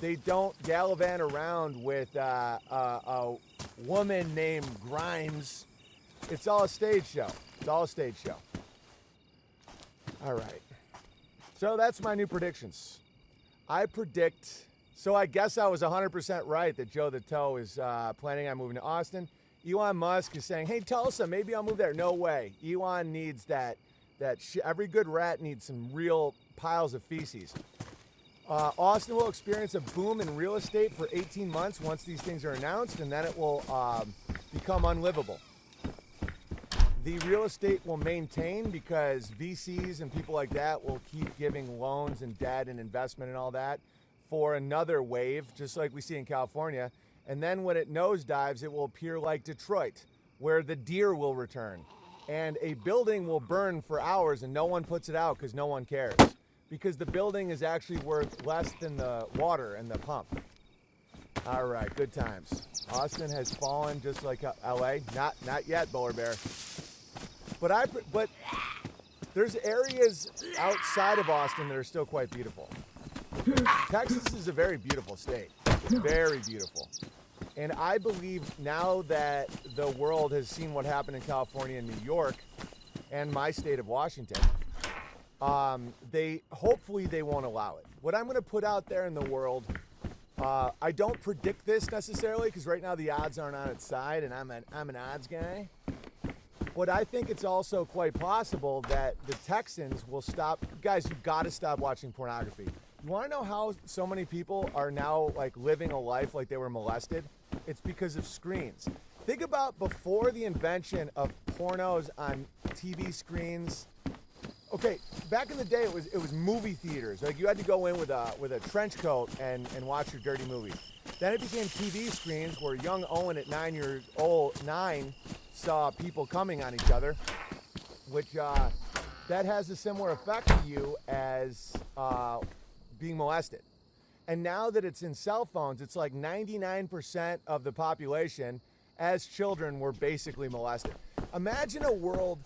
They don't gallivant around with a woman named Grimes. It's all a stage show. It's all a stage show. All right. So that's my new predictions. I predict, so I guess I was 100% right that Joe the Toe is planning on moving to Austin. Elon Musk is saying, hey, Tulsa, maybe I'll move there. No way. Elon needs that every good rat needs some real piles of feces. Austin will experience a boom in real estate for 18 months once these things are announced, and then it will become unlivable. The real estate will maintain because VCs and people like that will keep giving loans and debt and investment and all that for another wave, just like we see in California. And then when it nosedives, it will appear like Detroit, where the deer will return. And a building will burn for hours and no one puts it out because no one cares. Because the building is actually worth less than the water and the pump. All right, good times. Austin has fallen just like LA. Not yet, Bowler Bear. But there's areas outside of Austin that are still quite beautiful. Texas is a very beautiful state. Very beautiful. And I believe now that the world has seen what happened in California and New York and my state of Washington, hopefully they won't allow it. What I'm going to put out there in the world, I don't predict this necessarily because right now the odds aren't on its side and I'm an odds guy. But I think it's also quite possible that the Texans will stop. Guys, you've got to stop watching pornography. You want to know how so many people are now like living a life like they were molested? It's because of screens. Think about before the invention of pornos on TV screens. Okay, back in the day, it was movie theaters. Like you had to go in with a trench coat and watch your dirty movie. Then it became TV screens where young Owen at 9 saw people coming on each other, which that has a similar effect to you as being molested. And now that it's in cell phones, it's like 99% of the population as children were basically molested. Imagine a world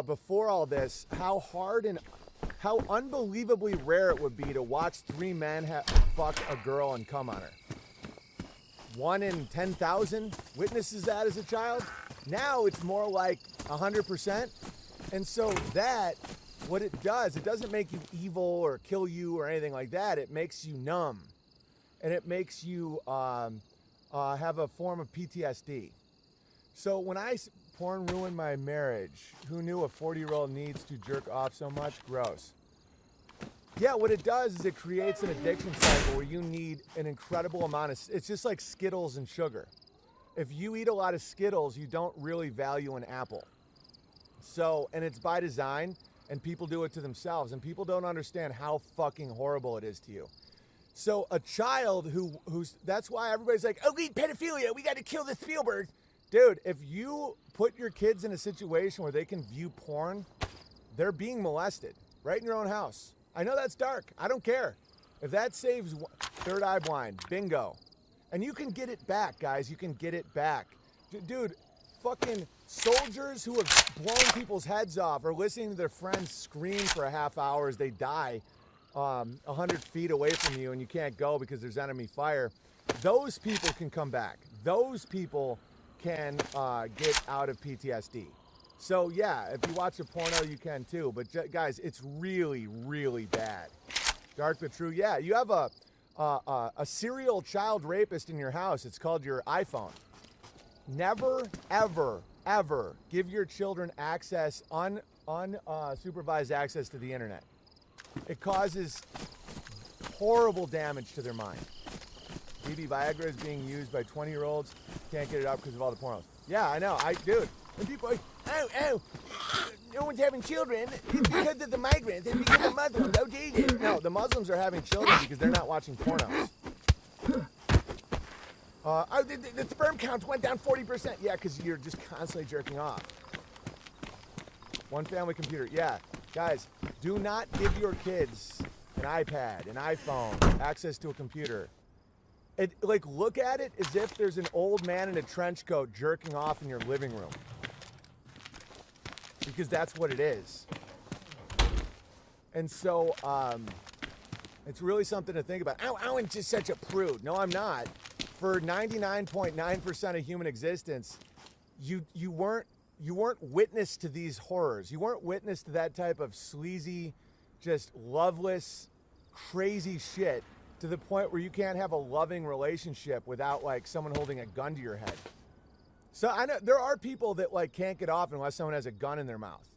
before all this, how hard and how unbelievably rare it would be to watch 3 men fuck a girl and come on her. 1 in 10,000 witnesses that as a child. Now it's more like 100%. And so what it does, it doesn't make you evil or kill you or anything like that. It makes you numb. And it makes you have a form of PTSD. So when porn ruined my marriage, who knew a 40-year-old needs to jerk off so much? Gross. Yeah, what it does is it creates an addiction cycle where you need an incredible amount of, it's just like Skittles and sugar. If you eat a lot of Skittles, you don't really value an apple. So, and it's by design, and people do it to themselves, and people don't understand how fucking horrible it is to you. So a child who's, that's why everybody's like, oh, pedophilia, we got to kill the Spielberg. Dude, if you put your kids in a situation where they can view porn, they're being molested right in your own house. I know that's dark. I don't care. If that saves third eye blind, bingo. And you can get it back, guys. You can get it back. Dude, fucking soldiers who have blown people's heads off or listening to their friends scream for a half hour as they die 100 feet away from you and you can't go because there's enemy fire. Those people can come back. Those people can get out of PTSD. So yeah, if you watch a porno, you can too. But guys, it's really, really bad. Dark but true. Yeah, you have a serial child rapist in your house. It's called your iPhone. Never, ever, ever give your children access, unsupervised access to the internet. It causes horrible damage to their mind. BB Viagra is being used by 20-year-olds. Can't get it up because of all the pornos. Yeah, I know. Dude. And people are like, oh, no one's having children. It's because of the migrants and because of Muslims. Oh, Jesus. No, the Muslims are having children because they're not watching pornos. The sperm counts went down 40%. Yeah, because you're just constantly jerking off. One family computer. Yeah. Guys, do not give your kids an iPad, an iPhone, access to a computer. Look at it as if there's an old man in a trench coat jerking off in your living room. Because that's what it is. And so, it's really something to think about. I'm just such a prude. No, I'm not. For 99.9% of human existence, you weren't witness to these horrors. You weren't witness to that type of sleazy, just loveless, crazy shit to the point where you can't have a loving relationship without like someone holding a gun to your head. So I know there are people that like can't get off unless someone has a gun in their mouth.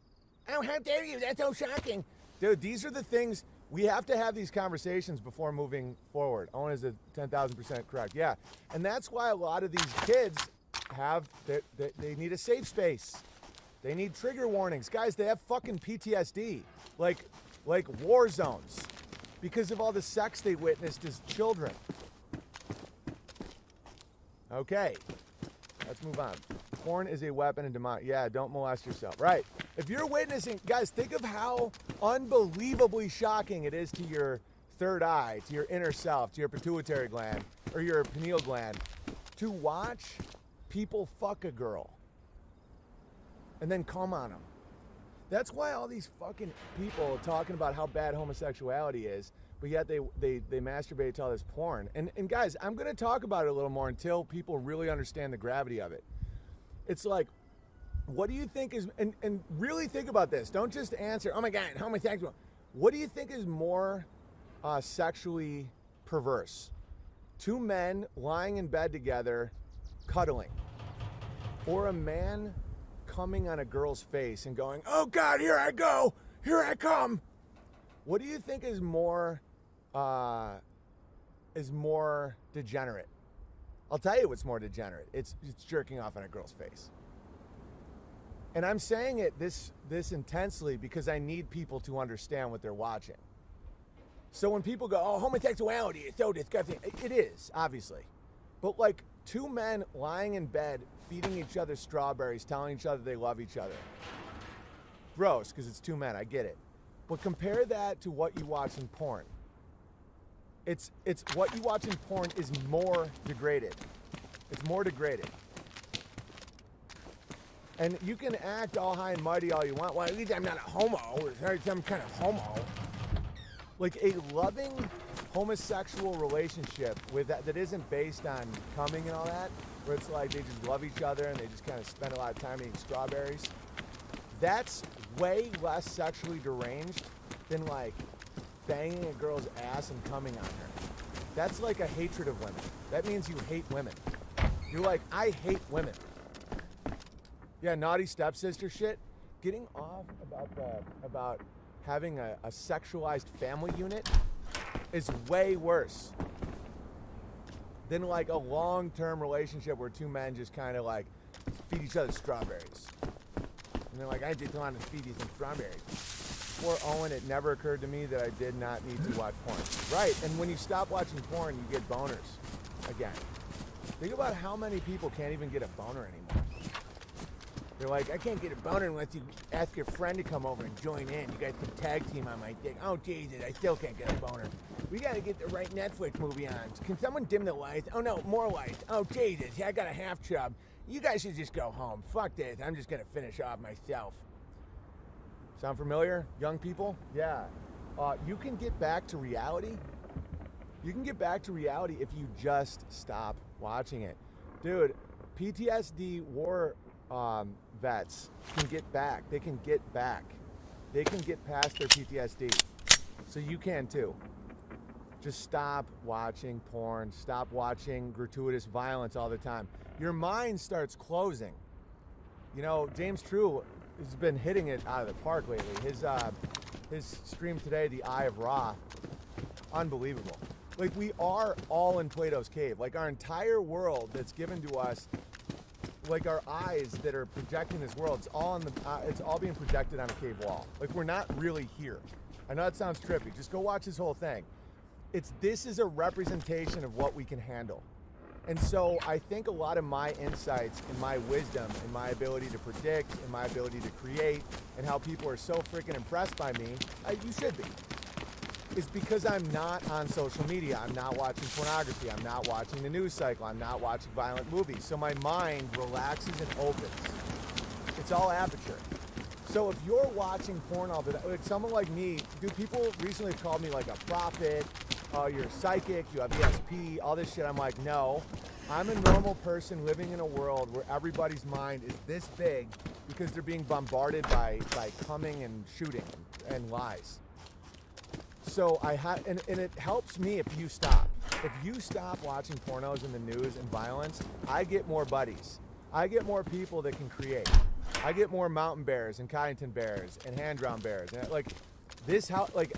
Oh, how dare you? That's so shocking. Dude, these are the things we have to have these conversations before moving forward. Owen is 10,000% correct. Yeah. And that's why a lot of these kids they need a safe space. They need trigger warnings. Guys, they have fucking PTSD. Like war zones. Because of all the sex they witnessed as children. Okay, let's move on. Porn is a weapon and demonic. Yeah, don't molest yourself. Right. If you're witnessing, guys, think of how unbelievably shocking it is to your third eye, to your inner self, to your pituitary gland, or your pineal gland, to watch people fuck a girl and then come on them. That's why all these fucking people are talking about how bad homosexuality is, but yet they masturbate to all this porn. And guys, I'm going to talk about it a little more until people really understand the gravity of it. It's like, what do you think is, and really think about this. Don't just answer, oh my God, homosexual. What do you think is more sexually perverse? Two men lying in bed together, cuddling, or a man coming on a girl's face and going, oh God, here I go, here I come. What do you think is more degenerate? I'll tell you what's more degenerate. It's jerking off on a girl's face. And I'm saying it this intensely because I need people to understand what they're watching. So when people go, oh, homosexuality is so disgusting, it is, obviously. But like two men lying in bed, feeding each other strawberries, telling each other they love each other. Gross, because it's two men, I get it. But compare that to what you watch in porn. It's what you watch in porn is more degraded. It's more degraded. And you can act all high and mighty all you want. Well, at least I'm not a homo, or some kind of homo. Like a loving homosexual relationship with that isn't based on coming and all that, where it's like they just love each other and they just kind of spend a lot of time eating strawberries. That's way less sexually deranged than like banging a girl's ass and coming on her. That's like a hatred of women. That means you hate women. You're like, I hate women. Yeah, naughty stepsister shit. Getting off about having a sexualized family unit is way worse than like a long-term relationship where two men just kind of like feed each other strawberries. And they're like, I just want to feed you some strawberries. Before Owen, it never occurred to me that I did not need to watch porn. Right, and when you stop watching porn, you get boners again. Think about how many people can't even get a boner anymore. They're like, I can't get a boner unless you ask your friend to come over and join in. You guys can tag team on my dick. Oh, Jesus, I still can't get a boner. We got to get the right Netflix movie on. Can someone dim the lights? Oh, no, more lights. Oh, Jesus, I got a half chub. You guys should just go home. Fuck this. I'm just going to finish off myself. Sound familiar, young people? Yeah. You can get back to reality. You can get back to reality if you just stop watching it. Dude, PTSD war vets can get back. They can get back. They can get past their PTSD. So you can too. Just stop watching porn. Stop watching gratuitous violence all the time. Your mind starts closing. You know, James True has been hitting it out of the park lately. His stream today, The Eye of Ra, unbelievable. Like, we are all in Plato's cave. Like, our entire world that's given to us, like our eyes that are projecting this world, it's all being projected on a cave wall. Like, we're not really here. I know that sounds trippy. Just go watch this whole thing. This is a representation of what we can handle. And so I think a lot of my insights and my wisdom and my ability to predict and my ability to create and how people are so freaking impressed by me, you should be, is because I'm not on social media. I'm not watching pornography. I'm not watching the news cycle. I'm not watching violent movies. So my mind relaxes and opens. It's all aperture. So if you're watching porn all the time, like someone like me, people recently have called me like a prophet, you're psychic, you have ESP, all this shit. I'm like, no, I'm a normal person living in a world where everybody's mind is this big because they're being bombarded by coming and shooting and lies. So and it helps me if you stop. If you stop watching pornos in the news and violence, I get more buddies. I get more people that can create. I get more mountain bears and Kyneton bears and hand-drawn bears. And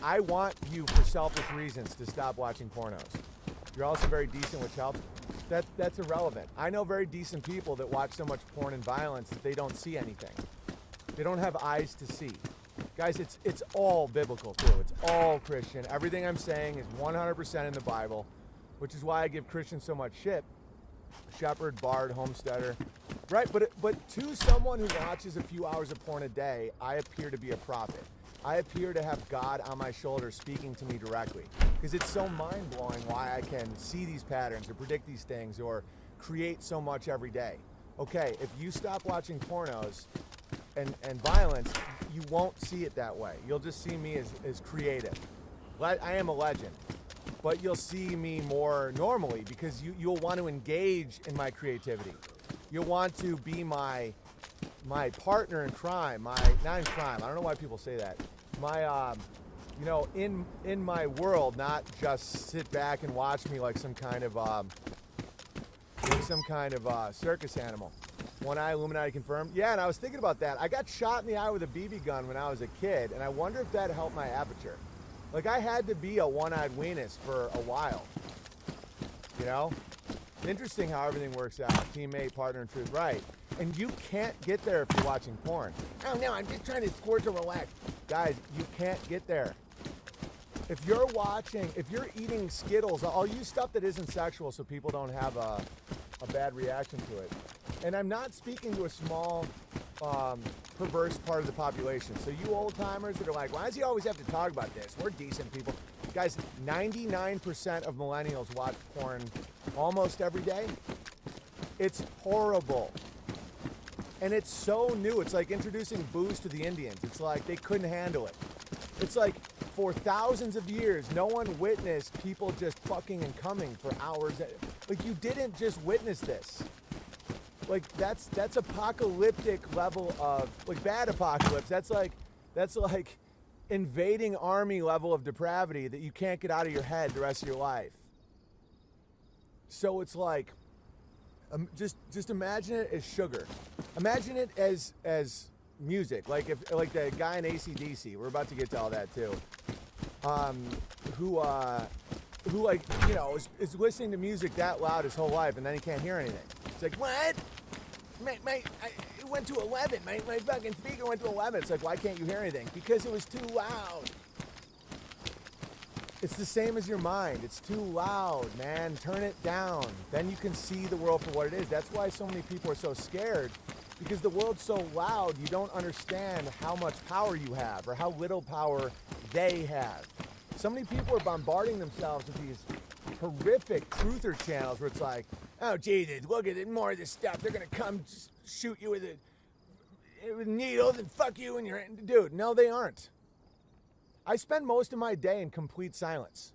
I want you for selfish reasons to stop watching pornos. You're also very decent, which helps. That's irrelevant. I know very decent people that watch so much porn and violence that they don't see anything. They don't have eyes to see. Guys, it's all biblical too. It's all Christian. Everything I'm saying is 100% in the Bible, which is why I give Christians so much shit, shepherd, bard, homesteader. Right, but to someone who watches a few hours of porn a day, I appear to be a prophet. I appear to have God on my shoulder speaking to me directly. Because it's so mind-blowing why I can see these patterns or predict these things or create so much every day. Okay, if you stop watching pornos and violence, you won't see it that way. You'll just see me as creative. I am a legend. But you'll see me more normally because you'll want to engage in my creativity. You'll want to be my partner in crime, not in crime. I don't know why people say that. My, in my world, not just sit back and watch me like some kind of circus animal. One eye Illuminati confirmed. Yeah, and I was thinking about that. I got shot in the eye with a BB gun when I was a kid, and I wonder if that helped my aperture. Like, I had to be a one-eyed weenus for a while. You know? Interesting how everything works out. Teammate, partner in truth, right. And you can't get there if you're watching porn. Oh, no, I'm just trying to squirt to relax. Guys, you can't get there. If you're eating Skittles, I'll use stuff that isn't sexual so people don't have a bad reaction to it. And I'm not speaking to a small, perverse part of the population. So you old timers that are like, why does he always have to talk about this? We're decent people. Guys, 99% of millennials watch porn almost every day. It's horrible. And it's so new. It's like introducing booze to the Indians. It's like they couldn't handle it. It's like for thousands of years, no one witnessed people just fucking and coming for hours. Like, you didn't just witness this. Like, that's apocalyptic level of, like, bad apocalypse. That's like invading army level of depravity that you can't get out of your head the rest of your life. So it's like, just imagine it as sugar. Imagine it as music. Like the guy in AC/DC. We're about to get to all that too. Who like, you know, is listening to music that loud his whole life, and then he can't hear anything. It's like, what? It went to 11. My fucking speaker went to 11. It's like, why can't you hear anything? Because it was too loud. It's the same as your mind. It's too loud, man. Turn it down. Then you can see the world for what it is. That's why so many people are so scared, because the world's so loud, you don't understand how much power you have or how little power they have. So many people are bombarding themselves with these horrific truther channels where it's like, oh, Jesus, look at it, more of this stuff. They're going to come shoot you with needles and fuck you in your hand. Dude, no, they aren't. I spend most of my day in complete silence.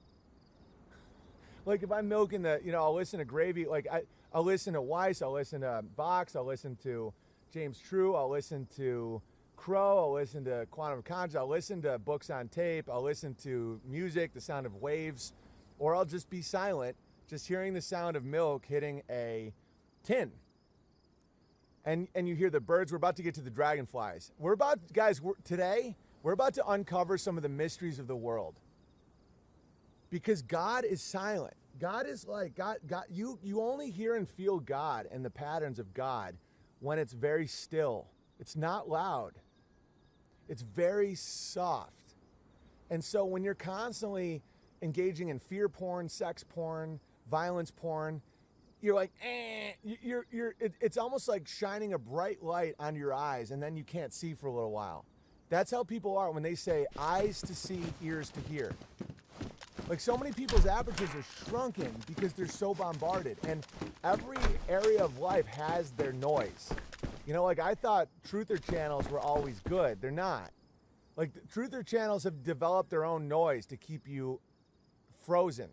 Like, if I'm milking I'll listen to Gravy. Like, I'll listen to Weiss, I'll listen to Vox, I'll listen to James True, I'll listen to Crow, I'll listen to Quantum of Conscience, I'll listen to books on tape, I'll listen to music, the sound of waves, or I'll just be silent, just hearing the sound of milk hitting a tin. And you hear the birds. We're about to get to the dragonflies. Today, we're about to uncover some of the mysteries of the world. Because God is silent. God is like, God, you only hear and feel God and the patterns of God when it's very still. It's not loud. It's very soft. And so when you're constantly engaging in fear porn, sex porn, violence porn, you're like, it's almost like shining a bright light on your eyes and then you can't see for a little while. That's how people are when they say eyes to see, ears to hear. Like, so many people's apertures are shrunken because they're so bombarded. And every area of life has their noise. You know, like, I thought truther channels were always good. They're not. Like, the truther channels have developed their own noise to keep you frozen.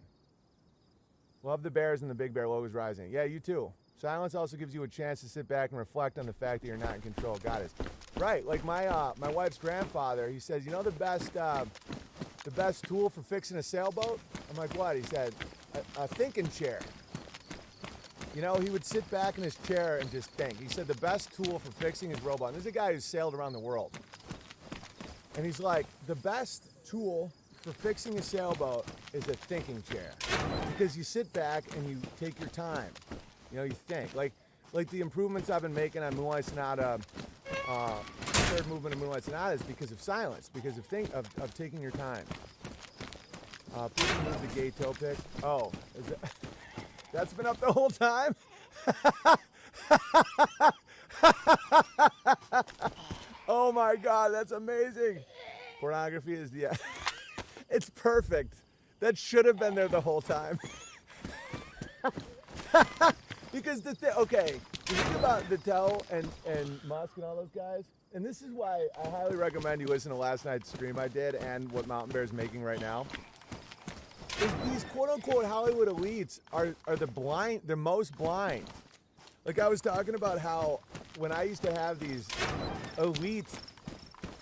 Love the bears and the big bear logo's rising. Yeah, you too. Silence also gives you a chance to sit back and reflect on the fact that you're not in control. God is right. Like my wife's grandfather, he says, you know, the best tool for fixing a sailboat? I'm like, what? He said, a thinking chair. You know, he would sit back in his chair and just think. He said the best tool for fixing his rowboat. And this is a guy who's sailed around the world. And he's like, the best tool for fixing a sailboat is a thinking chair. Because you sit back and you take your time. You know, you think. Like the improvements I've been making on Moonlight Sonata, third movement of Moonlight Sonata is because of silence, because of taking your time. Please remove the gay toe pic. Oh, that's been up the whole time? Oh my God, that's amazing. Pornography is the... It's perfect. That should have been there the whole time. Because okay, you think about Day2 and Musk and all those guys, and this is why I highly recommend you listen to last night's stream I did and what Mountain Bear's making right now. Is these quote-unquote Hollywood elites are the most blind. Like I was talking about how when I used to have these elite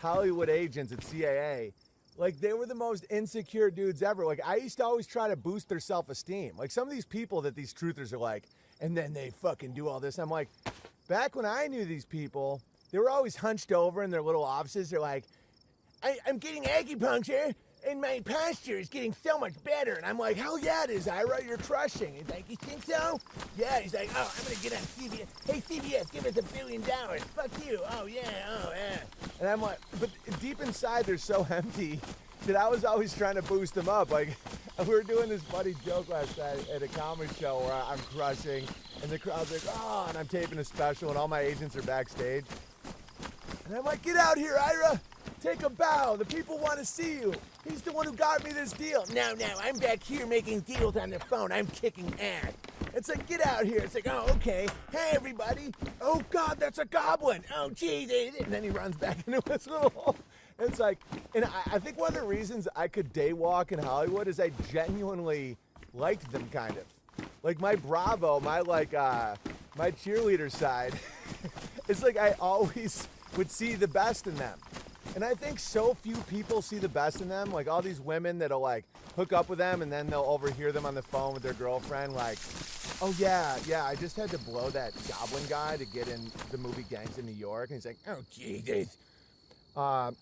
Hollywood agents at CIA, like they were the most insecure dudes ever. Like I used to always try to boost their self-esteem. Like some of these people that these truthers are like, and then they fucking do all this. I'm like, back when I knew these people, they were always hunched over in their little offices. They're like, I'm getting acupuncture and my posture is getting so much better. And I'm like, hell yeah it is, Ira, you're crushing. He's like, you think so? Yeah, he's like, oh, I'm gonna get on CBS. Hey, CBS, give us $1 billion. Fuck you. Oh yeah, oh yeah. And I'm like, but deep inside they're so empty that I was always trying to boost them up. Like, we were doing this funny joke last night at a comedy show where I'm crushing, and the crowd's like, oh, and I'm taping a special, and all my agents are backstage. And I'm like, get out here, Ira. Take a bow. The people want to see you. He's the one who got me this deal. No, I'm back here making deals on the phone. I'm kicking ass. It's like, get out here. It's like, oh, okay. Hey, everybody. Oh, God, that's a goblin. Oh, geez. And then he runs back into his little hole. It's like, and I think one of the reasons I could daywalk in Hollywood is I genuinely liked them, kind of. Like my Bravo, my cheerleader side, it's like I always would see the best in them. And I think so few people see the best in them. Like all these women that'll like hook up with them and then they'll overhear them on the phone with their girlfriend like, oh yeah, I just had to blow that goblin guy to get in the movie Gangs in New York. And he's like, oh Jesus.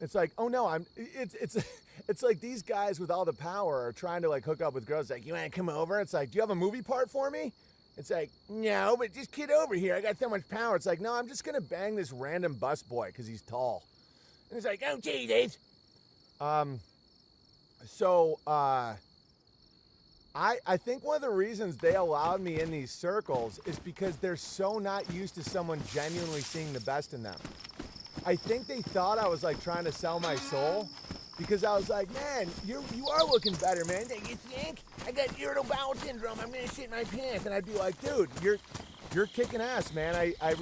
It's like, oh no, it's like these guys with all the power are trying to like hook up with girls. Like, you want to come over? It's like, do you have a movie part for me? It's like, no, but just get over here. I got so much power. It's like, no, I'm just going to bang this random busboy because he's tall. And it's like, oh, geez. I think one of the reasons they allowed me in these circles is because they're so not used to someone genuinely seeing the best in them. I think they thought I was like trying to sell my soul because I was like, man, you are looking better, man. You think? I got irritable bowel syndrome. I'm gonna shit my pants. And I'd be like, dude, you're kicking ass, man. I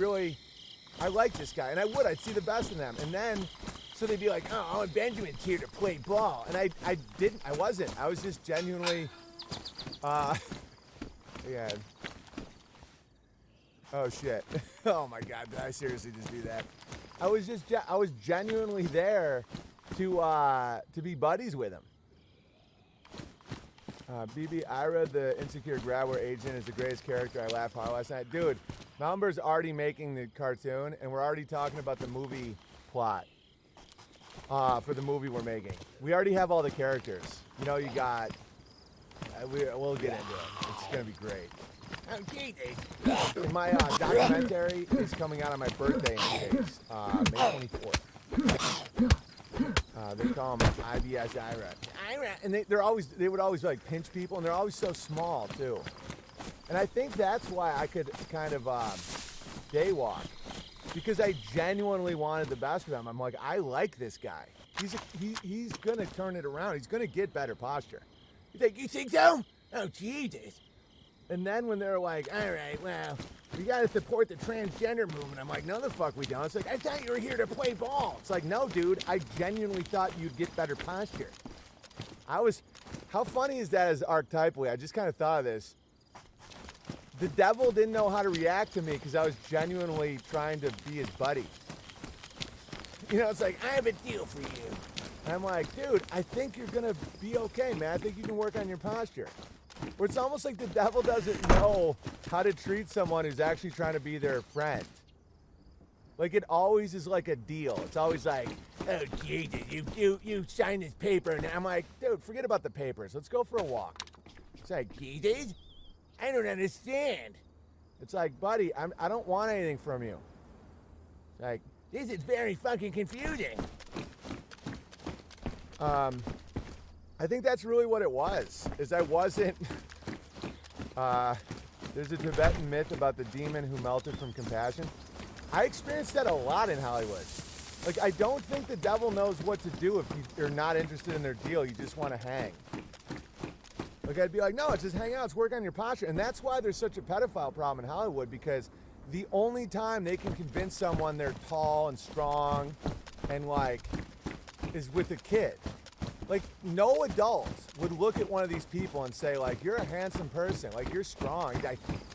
like this guy, and I'd see the best in them. And then, so they'd be like, oh, Benjamin's here to play ball. And I wasn't. I was just genuinely, yeah. Oh shit. Oh my God, did I seriously just do that? I was genuinely there to be buddies with him. BB Ira, the insecure grabber agent, is the greatest character. I laughed hard last night. Dude, Mountain Bear's already making the cartoon, and we're already talking about the movie plot for the movie we're making. We already have all the characters. You know, you got... we'll get into it. It's going to be great. Oh, geez. And my documentary is coming out on my birthday in 2 days, May 24th. They call him IBS Ira. And they would always like pinch people, and they're always so small too. And I think that's why I could kind of daywalk, because I genuinely wanted the best for them. I'm like, I like this guy. He's gonna turn it around. He's gonna get better posture. You think so? Oh Jesus. And then when they're like, all right, well, we got to support the transgender movement. I'm like, no, the fuck we don't. It's like, I thought you were here to play ball. It's like, no, dude, I genuinely thought you'd get better posture. How funny is that as archetypally? I just kind of thought of this. The devil didn't know how to react to me because I was genuinely trying to be his buddy. You know, it's like, I have a deal for you. And I'm like, dude, I think you're going to be okay, man. I think you can work on your posture. Where it's almost like the devil doesn't know how to treat someone who's actually trying to be their friend. Like it always is like a deal. It's always like, oh Jesus, you signed this paper, and I'm like, dude, forget about the papers. Let's go for a walk. It's like, Jesus, I don't understand. It's like, buddy, I don't want anything from you. It's like, this is very fucking confusing. I think that's really what it was, is I wasn't, There's a Tibetan myth about the demon who melted from compassion. I experienced that a lot in Hollywood. Like, I don't think the devil knows what to do if you're not interested in their deal. You just want to hang. Like, I'd be like, no, it's just hang out. It's work on your posture. And that's why there's such a pedophile problem in Hollywood, because the only time they can convince someone they're tall and strong and, like, is with a kid. Like, no adult would look at one of these people and say, like, you're a handsome person. Like, you're strong.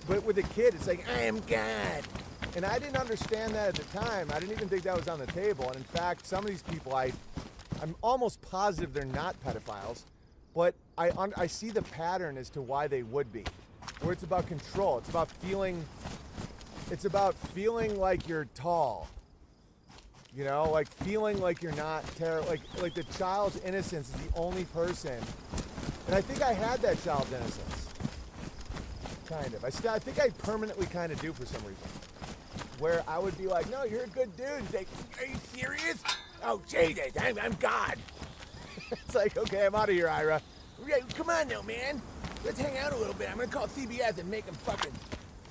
But with a kid, it's like, I am God. And I didn't understand that at the time. I didn't even think that was on the table. And in fact, some of these people, I'm almost positive they're not pedophiles, but I see the pattern as to why they would be, where it's about control. It's about feeling like you're tall, you know, like feeling like you're not terrible, like the child's innocence is the only person. And I think I had that child's innocence, kind of. I think I permanently kind of do for some reason. Where I would be like, no, you're a good dude. He's like, are you serious? Oh, Jesus, I'm God. It's like, okay, I'm out of here, Ira. Come on now, man. Let's hang out a little bit. I'm going to call CBS and make them fucking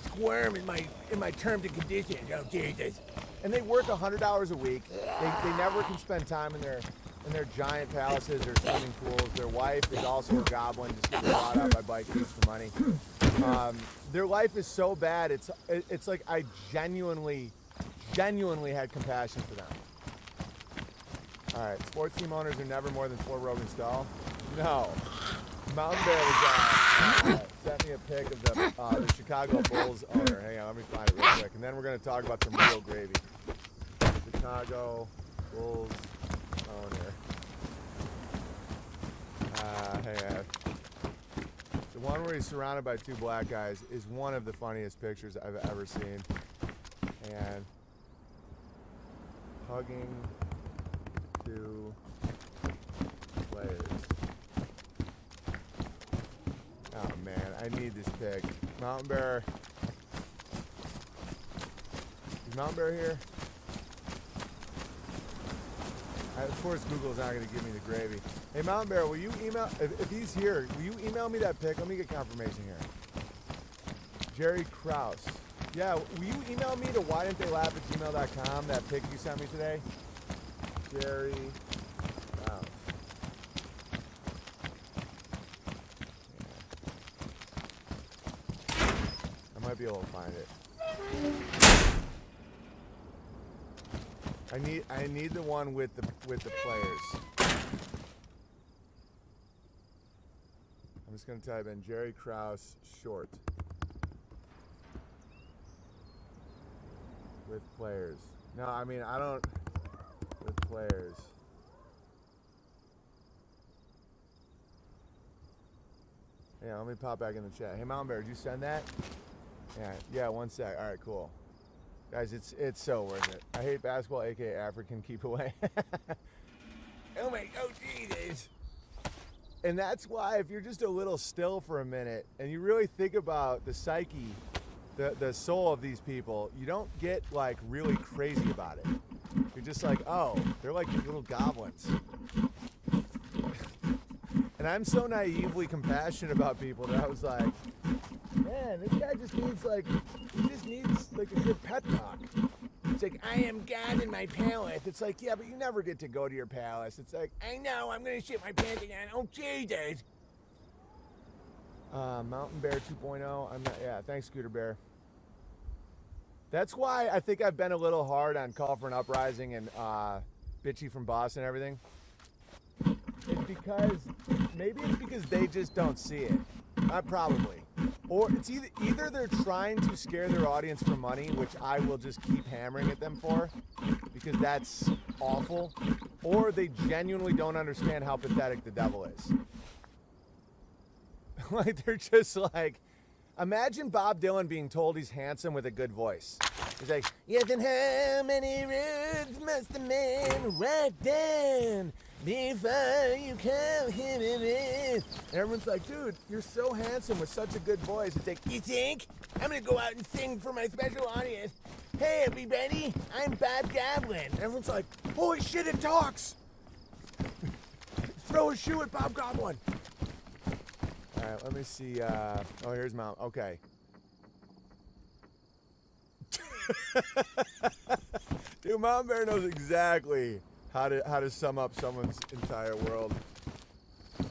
squirm in my terms and conditions. Oh, Jesus. And they work 100 hours a week. They never can spend time in their giant palaces or swimming pools. Their wife is also a goblin, just gets bought out by bike thieves for money. Their life is so bad, it's like I genuinely had compassion for them. All right, sports team owners are never more than 4 Rogan stall. No. Mountain Bear was sent me a pic of the Chicago Bulls owner. Hang on, let me find it real quick. And then we're going to talk about some real gravy. Chicago Bulls owner. Hang on. The one where he's surrounded by 2 black guys is one of the funniest pictures I've ever seen. And hugging 2 players. Oh man, I need this pic. Mountain Bear. Is Mountain Bear here? Of course, Google's not going to give me the gravy. Hey, Mountain Bear, will you email, if he's here, will you email me that pic? Let me get confirmation here. Jerry Krause. Yeah, will you email me to whydidn'ttheylaugh@gmail.com, that pic you sent me today? Jerry Krause. Yeah. I might be able to find it. I need the one with the players. I'm just gonna type in Jerry Krause short with players. No, I mean I don't with players. Yeah, let me pop back in the chat. Hey Mountain Bear, did you send that? Yeah, 1 sec. All right, cool. Guys, it's so worth it. I hate basketball, aka African. Keep away. Oh Jesus. And that's why if you're just a little still for a minute and you really think about the psyche, the soul of these people, you don't get like really crazy about it. You're just like, oh, they're like little goblins. And I'm so naively compassionate about people that I was like, man, this guy just needs like a good pep talk. It's like, I am God in my palace. It's like, yeah, but you never get to go to your palace. It's like, I know, I'm going to shit my pants again. Oh, Jesus. Mountain Bear 2.0. I'm not, yeah, thanks, Scooter Bear. That's why I think I've been a little hard on Call for an Uprising and Bitchy from Boston and everything. It's because, maybe it's because they just don't see it. Probably. Or it's either they're trying to scare their audience for money, which I will just keep hammering at them for, because that's awful, or they genuinely don't understand how pathetic the devil is. Like, they're just like, imagine Bob Dylan being told he's handsome with a good voice. He's like, yes, and how many roads must a man walk down before you come here? And everyone's like, dude, you're so handsome with such a good voice. It's like, you think? I'm gonna go out and sing for my special audience. Hey, everybody, I'm Bob Goblin. And everyone's like, holy shit, it talks. Throw a shoe at Bob Goblin. All right, let me see. Oh, here's Mount. Okay. Dude, Mom Bear knows exactly how to sum up someone's entire world.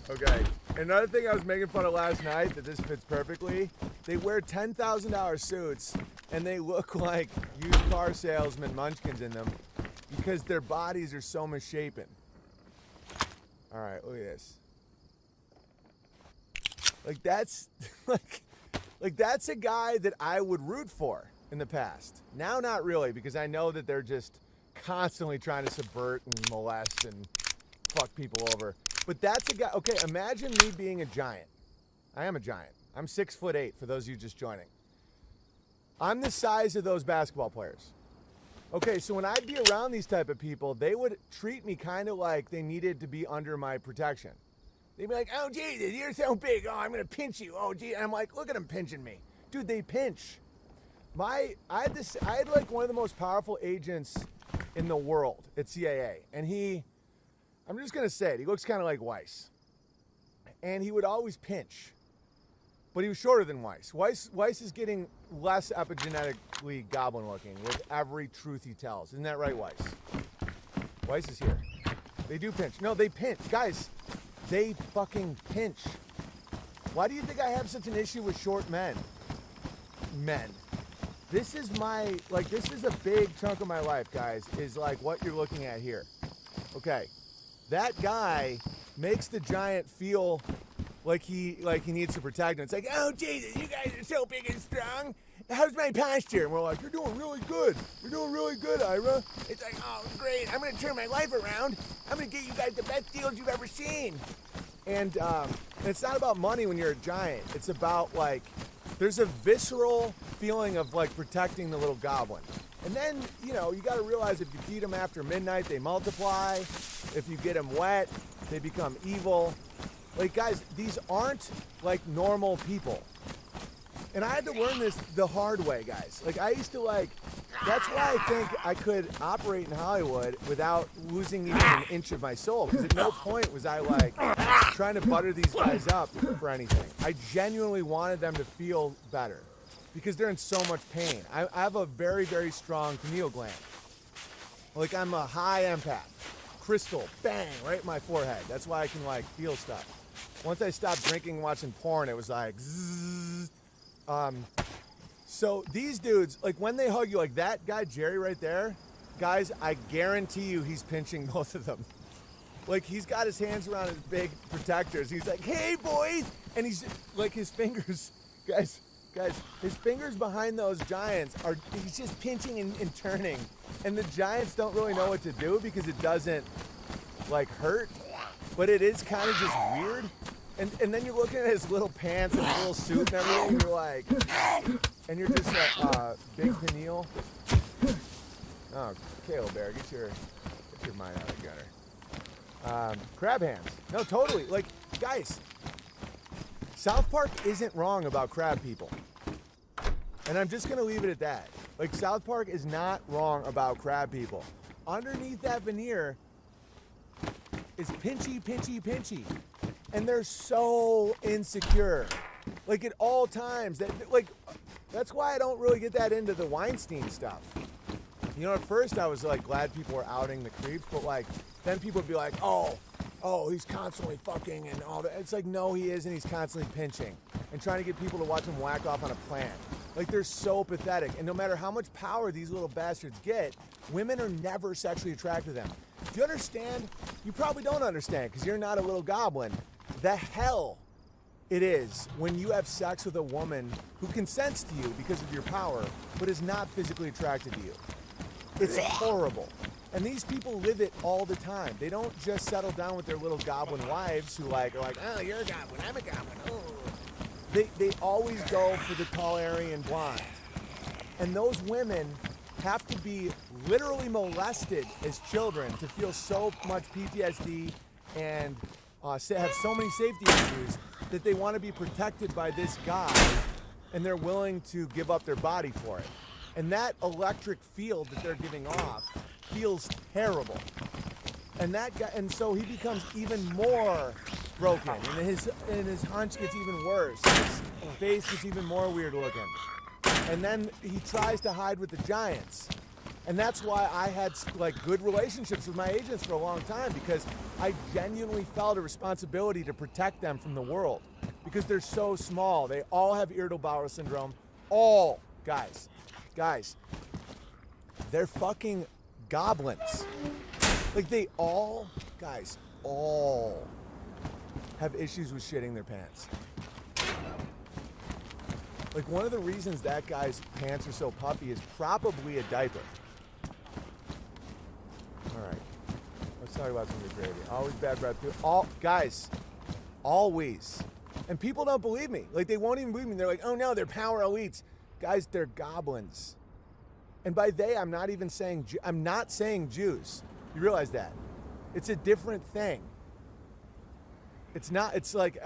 Okay, another thing I was making fun of last night that this fits perfectly, they wear $10,000 suits and they look like used car salesman munchkins in them because their bodies are so misshapen. All right, look at this. Like that's like that's a guy that I would root for in the past. Now not really, because I know that they're just constantly trying to subvert and molest and fuck people over. But that's a guy. Okay, imagine me being a giant. I am a giant. I'm 6'8" for those of you just joining. I'm the size of those basketball players. Okay, so when I'd be around these type of people, they would treat me kind of like they needed to be under my protection. They'd be like, oh, Jesus, you're so big. Oh, I'm going to pinch you. Oh, gee. And I'm like, look at them pinching me. Dude, they pinch. I had like one of the most powerful agents in the world at CAA. And I'm just going to say it, he looks kind of like Weiss. And he would always pinch. But he was shorter than Weiss. Weiss is getting less epigenetically goblin looking with every truth he tells. Isn't that right, Weiss? Weiss is here. They do pinch. No, they pinch. Guys, they fucking pinch. Why do you think I have such an issue with short men? This is this is a big chunk of my life, guys, is like what you're looking at here. Okay. That guy makes the giant feel like he needs to protect him. It's like, oh, Jesus, you guys are so big and strong. How's my posture? And we're like, you're doing really good. You're doing really good, Ira. It's like, oh, great. I'm going to turn my life around. I'm going to get you guys the best deals you've ever seen. And it's not about money when you're a giant. It's about, like, there's a visceral feeling of, like, protecting the little goblin. And then, you know, you got to realize if you feed them after midnight, they multiply. If you get them wet, they become evil. Like, guys, these aren't, like, normal people. And I had to learn this the hard way, guys. Like, I used to, like, that's why I think I could operate in Hollywood without losing even an inch of my soul. Because at no point was I, like, trying to butter these guys up for anything. I genuinely wanted them to feel better because they're in so much pain. I have a very, very strong pineal gland. Like, I'm a high empath. Crystal, bang, right in my forehead. That's why I can, like, feel stuff. Once I stopped drinking and watching porn, it was like, zzz. So these dudes, like, when they hug you, like that guy, Jerry, right there, guys, I guarantee you he's pinching both of them. Like, he's got his hands around his big protectors. He's like, hey, boys. And he's, like, his fingers, guys, his fingers behind those giants he's just pinching and turning. And the giants don't really know what to do because it doesn't, like, hurt. But it is kind of just weird. And then you're looking at his little pants and his little suit and everything, and you're like, and you're just like, big pineal. Oh, Caleb Bear, get your mind out of the gutter. Crab hands. No, totally. Like, guys, South Park isn't wrong about crab people. And I'm just going to leave it at that. Like, South Park is not wrong about crab people. Underneath that veneer is pinchy. And they're so insecure. Like, at all times. That's why I don't really get that into the Weinstein stuff. You know, at first I was, like, glad people were outing the creeps, but, like, then people would be like, oh, he's constantly fucking and all that. It's like, no, he isn't. He's constantly pinching and trying to get people to watch him whack off on a plant. Like, they're so pathetic. And no matter how much power these little bastards get, women are never sexually attracted to them. Do you understand? You probably don't understand because you're not a little goblin. The hell it is when you have sex with a woman who consents to you because of your power, but is not physically attracted to you. It's horrible. And these people live it all the time. They don't just settle down with their little goblin wives who are like, oh, you're a goblin, I'm a goblin. Oh. They always go for the tall Aryan blonde. And those women have to be literally molested as children to feel so much PTSD and have so many safety issues that they want to be protected by this guy and they're willing to give up their body for it. And that electric field that they're giving off feels terrible. And that guy, and so he becomes even more broken, and his hunch gets even worse. His face gets even more weird looking. And then he tries to hide with the Giants. And that's why I had like good relationships with my agents for a long time, because I genuinely felt a responsibility to protect them from the world, because they're so small. They all have irritable bowel syndrome. All guys, they're fucking goblins. Like they all have issues with shitting their pants. Like one of the reasons that guy's pants are so puffy is probably a diaper. All right, let's talk about some of the gravy. Always bad breath too. Always. And people don't believe me. Like they won't even believe me. They're like, oh no, they're power elites. Guys, they're goblins. And by they, I'm not saying Jews. You realize that? It's a different thing. It's like,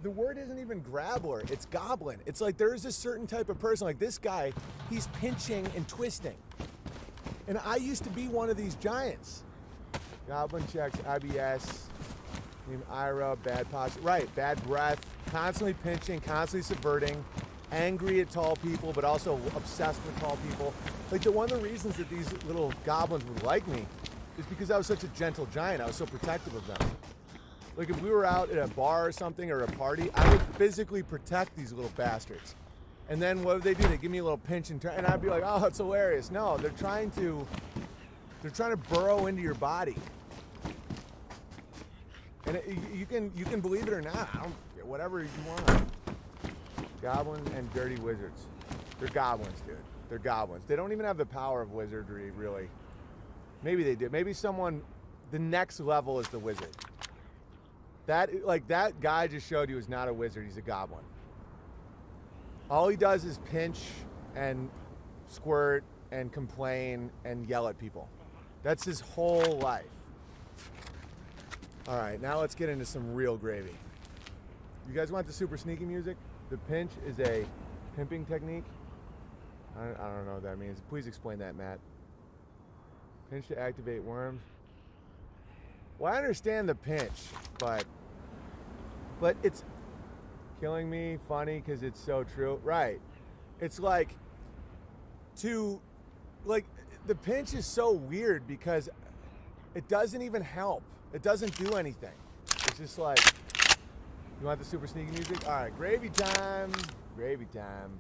the word isn't even grabbler, it's goblin. It's like there's a certain type of person, like this guy, he's pinching and twisting. And I used to be one of these giants. Goblin checks, IBS, Ira, bad posture, right, bad breath, constantly pinching, constantly subverting, angry at tall people, but also obsessed with tall people. Like one of the reasons that these little goblins would like me is because I was such a gentle giant. I was so protective of them. Like if we were out at a bar or something or a party, I would physically protect these little bastards. And then what would they do? They give me a little pinch and turn, and I'd be like, oh, it's hilarious. No, they're trying to burrow into your body. And you can believe it or not. I don't, whatever you want. Goblins and dirty wizards. They're goblins, dude. They're goblins. They don't even have the power of wizardry, really. Maybe they did. Maybe someone, the next level is the wizard. That guy just showed you is not a wizard. He's a goblin. All he does is pinch and squirt and complain and yell at people. That's his whole life. All right, now let's get into some real gravy. You guys want the super sneaky music? The pinch is a pimping technique. I don't know what that means. Please explain that, Matt. Pinch to activate worms. Well, I understand the pinch, but it's killing me funny because it's so true. Right. It's like the pinch is so weird because it doesn't even help. It doesn't do anything. It's just like, you want the super sneaky music? All right, gravy time. Gravy time.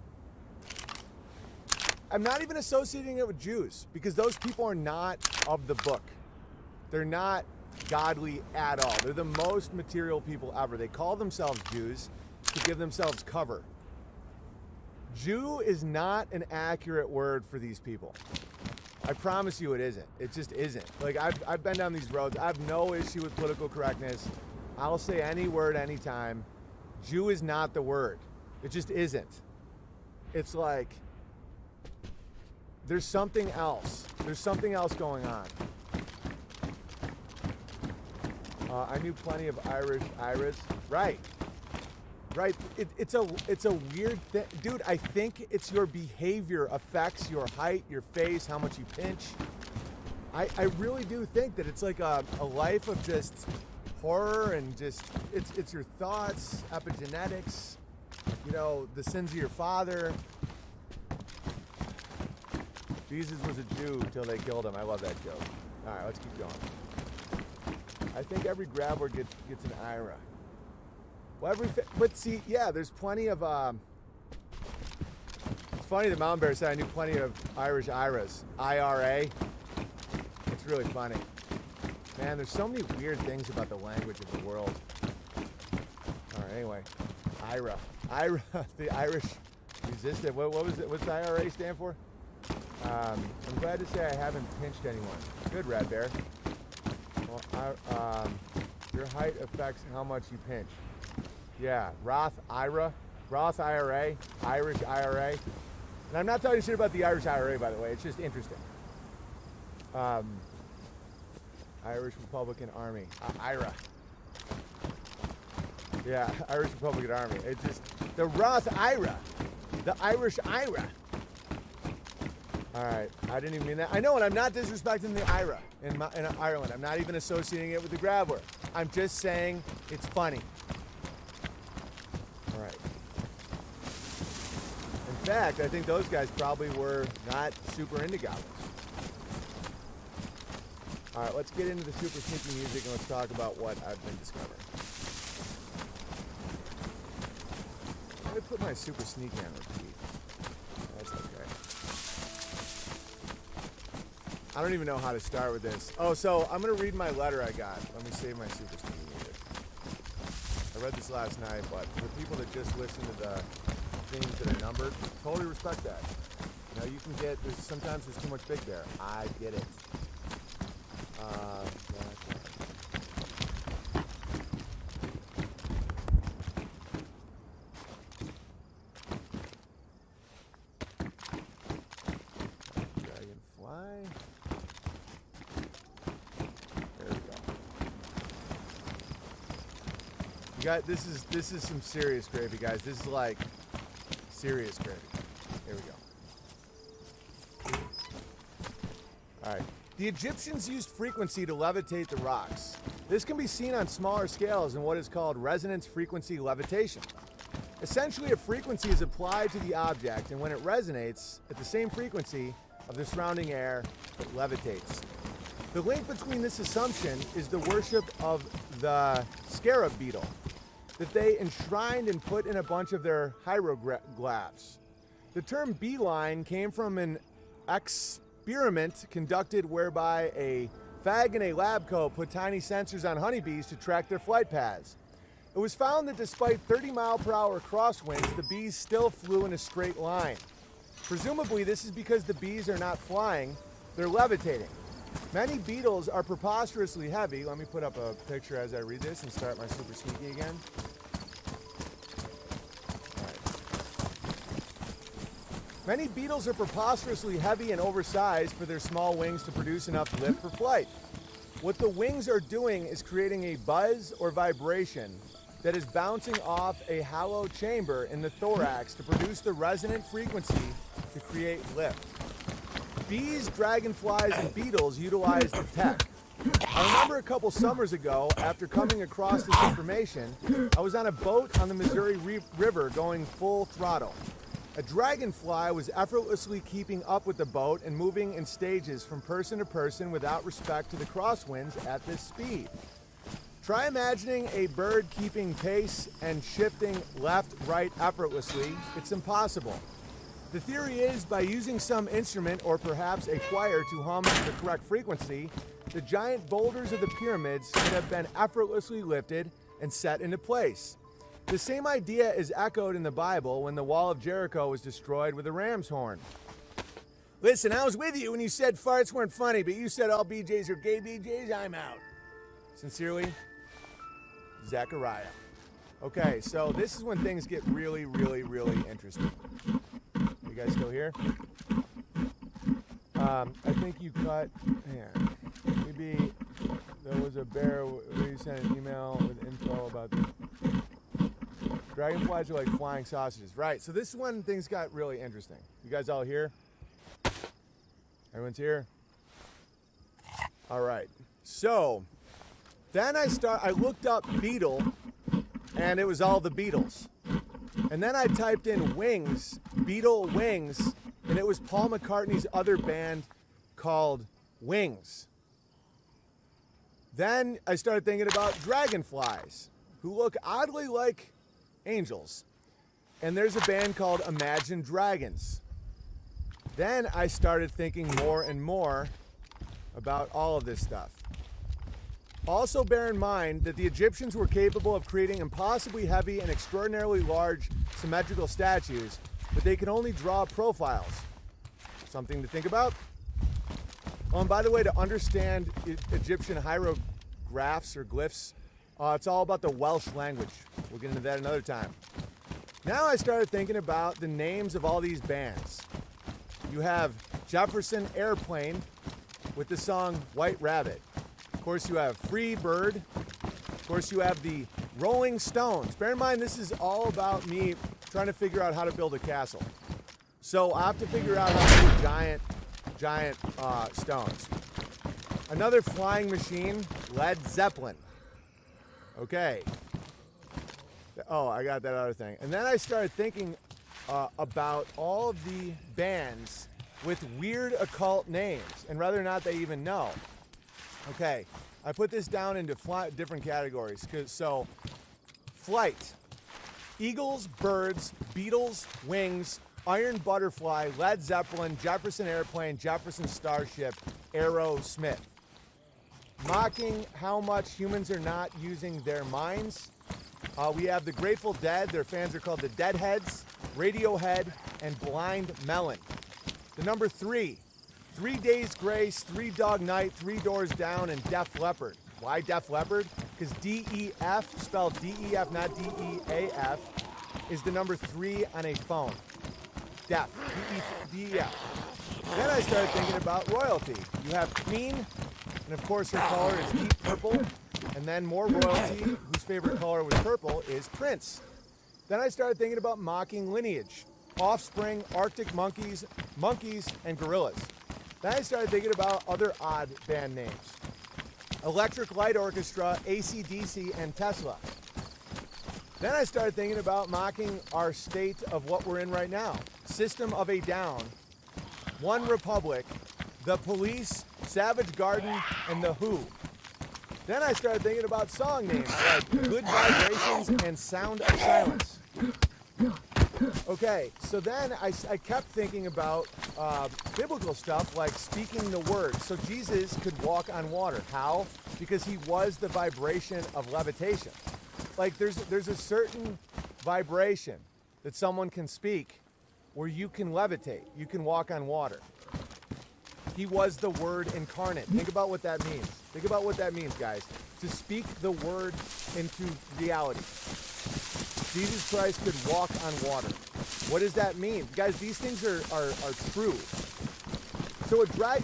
I'm not even associating it with Jews because those people are not of the book. They're not godly at all. They're the most material people ever. They call themselves Jews to give themselves cover. Jew is not an accurate word for these people. I promise you it isn't. It just isn't. Like I've been down these roads. I have no issue with political correctness. I'll say any word anytime. Jew is not the word. It just isn't. It's like there's something else. There's something else going on. I knew plenty of Irish. Right. It's a weird thing. Dude, I think it's your behavior affects your height, your face, how much you pinch. I really do think that it's like a life of just horror and just, it's your thoughts, epigenetics, the sins of your father. Jesus was a Jew till they killed him. I love that joke. All right, let's keep going. I think every grabbler gets an IRA. Well, but see, yeah, there's plenty of. It's funny the Mountain Bear said I knew plenty of Irish IRAs. IRA. It's really funny. Man, there's so many weird things about the language of the world. All right, anyway, IRA, the Irish resistant. What was it? What's the IRA stand for? I'm glad to say I haven't pinched anyone. Good, Red Bear. Well, your height affects how much you pinch. Yeah, Roth IRA, Irish IRA. And I'm not talking shit about the Irish IRA, by the way. It's just interesting. Irish Republican Army, IRA. Yeah, Irish Republican Army. It's just the Roth IRA, the Irish IRA. All right, I didn't even mean that. I know, and I'm not disrespecting the IRA in Ireland. I'm not even associating it with the grabbler. I'm just saying it's funny. All right. And fact, I think those guys probably were not super into goblins. All right, let's get into the super sneaky music and let's talk about what I've been discovering. I'm going to put my super sneaky on repeat. That's okay. I don't even know how to start with this. Oh, so I'm going to read my letter I got. Let me save my super sneaky music. I read this last night, but for people that just listen to the things that are numbered, totally respect that. You know, you can get, sometimes there's too much big there. I get it. Dragonfly. There we go. You got this is some serious gravy, guys. This is like serious gravy. Here we go. All right. The Egyptians used frequency to levitate the rocks. This can be seen on smaller scales in what is called resonance frequency levitation. Essentially, a frequency is applied to the object, and when it resonates at the same frequency of the surrounding air, it levitates. The link between this assumption is the worship of the scarab beetle that they enshrined and put in a bunch of their hieroglyphs. The term beeline came from an experiment conducted whereby a fag in a lab coat put tiny sensors on honeybees to track their flight paths. It was found that despite 30-mile-per-hour crosswinds, the bees still flew in a straight line. Presumably, this is because the bees are not flying, they're levitating. Many beetles are preposterously heavy. Let me put up a picture as I read this and start my super sneaky again. Many beetles are preposterously heavy and oversized for their small wings to produce enough lift for flight. What the wings are doing is creating a buzz or vibration that is bouncing off a hollow chamber in the thorax to produce the resonant frequency to create lift. Bees, dragonflies, and beetles utilize the tech. I remember a couple summers ago, after coming across this information, I was on a boat on the Missouri River going full throttle. A dragonfly was effortlessly keeping up with the boat and moving in stages from person to person without respect to the crosswinds at this speed. Try imagining a bird keeping pace and shifting left-right effortlessly. It's impossible. The theory is by using some instrument or perhaps a choir to hum the correct frequency, the giant boulders of the pyramids could have been effortlessly lifted and set into place. The same idea is echoed in the Bible when the wall of Jericho was destroyed with a ram's horn. Listen, I was with you when you said farts weren't funny, but you said all BJs are gay BJs, I'm out. Sincerely, Zechariah. Okay, so this is when things get really, really, really interesting. You guys still here? I think you cut, maybe there was a bear where you sent an email with info about the dragonflies are like flying sausages. Right, so this is when things got really interesting. You guys all here? Everyone's here? All right, so then I looked up beetle, and it was all the Beatles. And then I typed in wings, Beetle Wings, and it was Paul McCartney's other band called Wings. Then I started thinking about dragonflies, who look oddly like angels. And there's a band called Imagine Dragons. Then I started thinking more and more about all of this stuff. Also bear in mind that the Egyptians were capable of creating impossibly heavy and extraordinarily large symmetrical statues, but they could only draw profiles. Something to think about. Oh, and by the way, to understand Egyptian hieroglyphs or glyphs, it's all about the Welsh language. We'll get into that another time. Now I started thinking about the names of all these bands. You have Jefferson Airplane with the song White Rabbit. Of course, you have Free Bird. Of course, you have the Rolling Stones. Bear in mind, this is all about me trying to figure out how to build a castle. So I have to figure out how to do giant stones. Another flying machine, Led Zeppelin. Okay. Oh, I got that other thing. And then I started thinking about all of the bands with weird occult names, and whether or not they even know. Okay, I put this down into different categories. So, Flight, Eagles, Birds, Beatles, Wings, Iron Butterfly, Led Zeppelin, Jefferson Airplane, Jefferson Starship, Aerosmith. Mocking how much humans are not using their minds. We have the Grateful Dead. Their fans are called the Deadheads, Radiohead, and Blind Melon. The number 3, 3 Days Grace, 3 Dog Night, 3 Doors Down, and Def Leppard. Why Def Leppard? Because DEF, spelled DEF, not DEAF, is the number 3 on a phone. Def, DEF. Then I started thinking about royalty. You have Queen, and of course her color is deep purple. And then more royalty, whose favorite color was purple, is Prince. Then I started thinking about mocking lineage. Offspring, Arctic Monkeys, and Gorillas. Then I started thinking about other odd band names. Electric Light Orchestra, AC/DC, and Tesla. Then I started thinking about mocking our state of what we're in right now. System of a Down, One Republic, The Police, Savage Garden, and The Who. Then I started thinking about song names like Good Vibrations and Sound of Silence. Okay, so then I kept thinking about biblical stuff like speaking the word. So Jesus could walk on water. How? Because he was the vibration of levitation. Like there's a certain vibration that someone can speak where you can levitate. You can walk on water. He was the Word incarnate. Think about what that means. Think about what that means, guys. To speak the Word into reality. Jesus Christ could walk on water. What does that mean? Guys, these things are true. So a drag,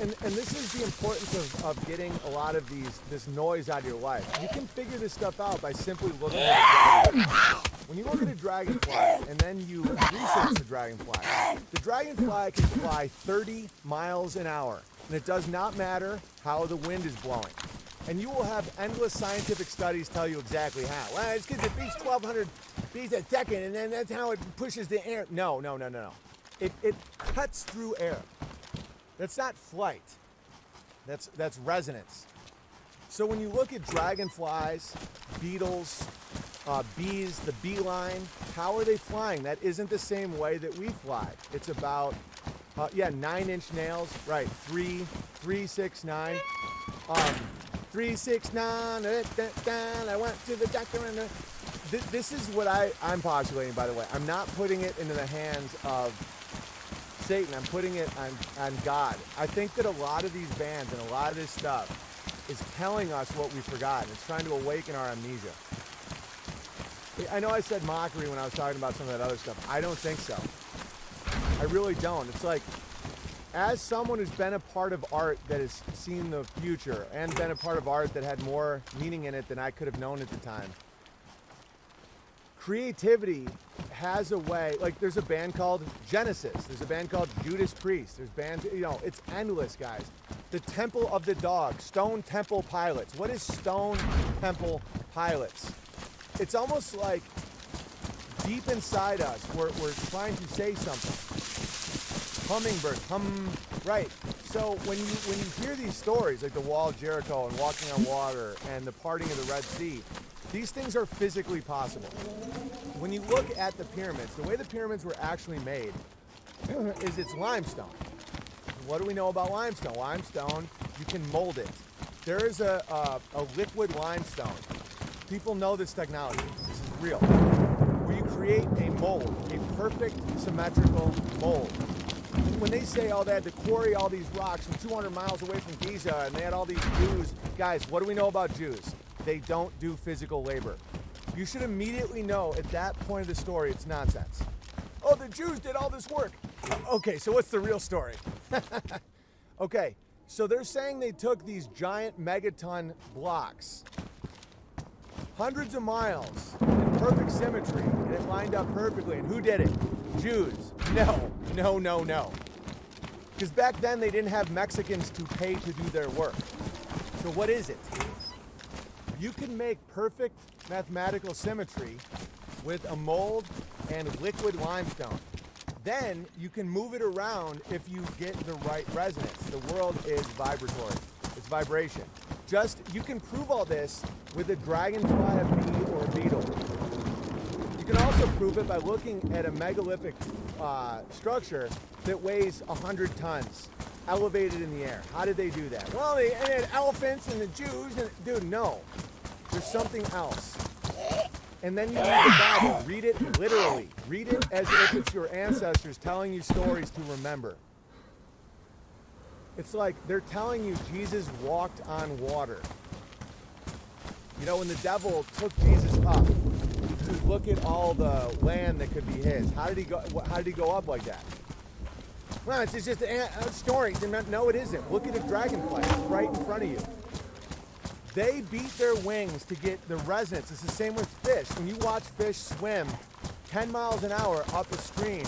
and this is the importance of getting a lot of this noise out of your life. You can figure this stuff out by simply looking at a dragonfly. When you look at a dragonfly and then you research the dragonfly can fly 30 miles an hour. And it does not matter how the wind is blowing. And you will have endless scientific studies tell you exactly how. Well, it's because it beats 1,200 beats a second, and then that's how it pushes the air. No. It cuts through air. That's not flight. That's resonance. So when you look at dragonflies, beetles, bees, the beeline, how are they flying? That isn't the same way that we fly. It's about 9-inch nails, right? 3, 6, 9. 3, 6, 9. I went to the doctor and this is what I'm postulating, by the way. I'm not putting it into the hands of Satan. I'm putting it on God. I think that a lot of these bands and a lot of this stuff is telling us what we've forgotten. It's trying to awaken our amnesia. I know I said mockery when I was talking about some of that other stuff. I don't think so. I really don't. It's like, as someone who's been a part of art that has seen the future and been a part of art that had more meaning in it than I could have known at the time, creativity has a way, like there's a band called Genesis, there's a band called Judas Priest, there's bands, it's endless, guys. The Temple of the Dog, Stone Temple Pilots. What is Stone Temple Pilots? It's almost like deep inside us, we're trying to say something. Hummingbird, right. So when you hear these stories, like the Wall of Jericho and walking on water and the parting of the Red Sea, these things are physically possible. When you look at the pyramids, the way the pyramids were actually made is it's limestone. What do we know about limestone? Limestone, you can mold it. There is a liquid limestone. People know this technology. This is real. Where you create a mold, a perfect symmetrical mold. And when they say, they had to quarry all these rocks from 200 miles away from Giza, and they had all these Jews. Guys, what do we know about Jews? They don't do physical labor. You should immediately know at that point of the story it's nonsense. Oh, the Jews did all this work. Okay, so what's the real story? Okay, so they're saying they took these giant megaton blocks, hundreds of miles, in perfect symmetry, and it lined up perfectly. And who did it? Jews. No. Because back then they didn't have Mexicans to pay to do their work. So what is it? You can make perfect mathematical symmetry with a mold and liquid limestone. Then you can move it around if you get the right resonance. The world is vibratory. It's vibration. You can prove all this with a dragonfly, a bee, or a beetle. You can also prove it by looking at a megalithic structure that weighs 100 tons, elevated in the air. How did they do that? Well, they had elephants and the Jews, and dude, no. There's something else. And then you read the Bible. Read it literally. Read it as if it's your ancestors telling you stories to remember. It's like they're telling you Jesus walked on water. You know, when the devil took Jesus up to look at all the land that could be his, how did he go up like that? Well, it's just a story. No, it isn't. Look at a dragonfly. It's right in front of you. They beat their wings to get the resonance. It's the same with fish. When you watch fish swim 10 miles an hour up a stream,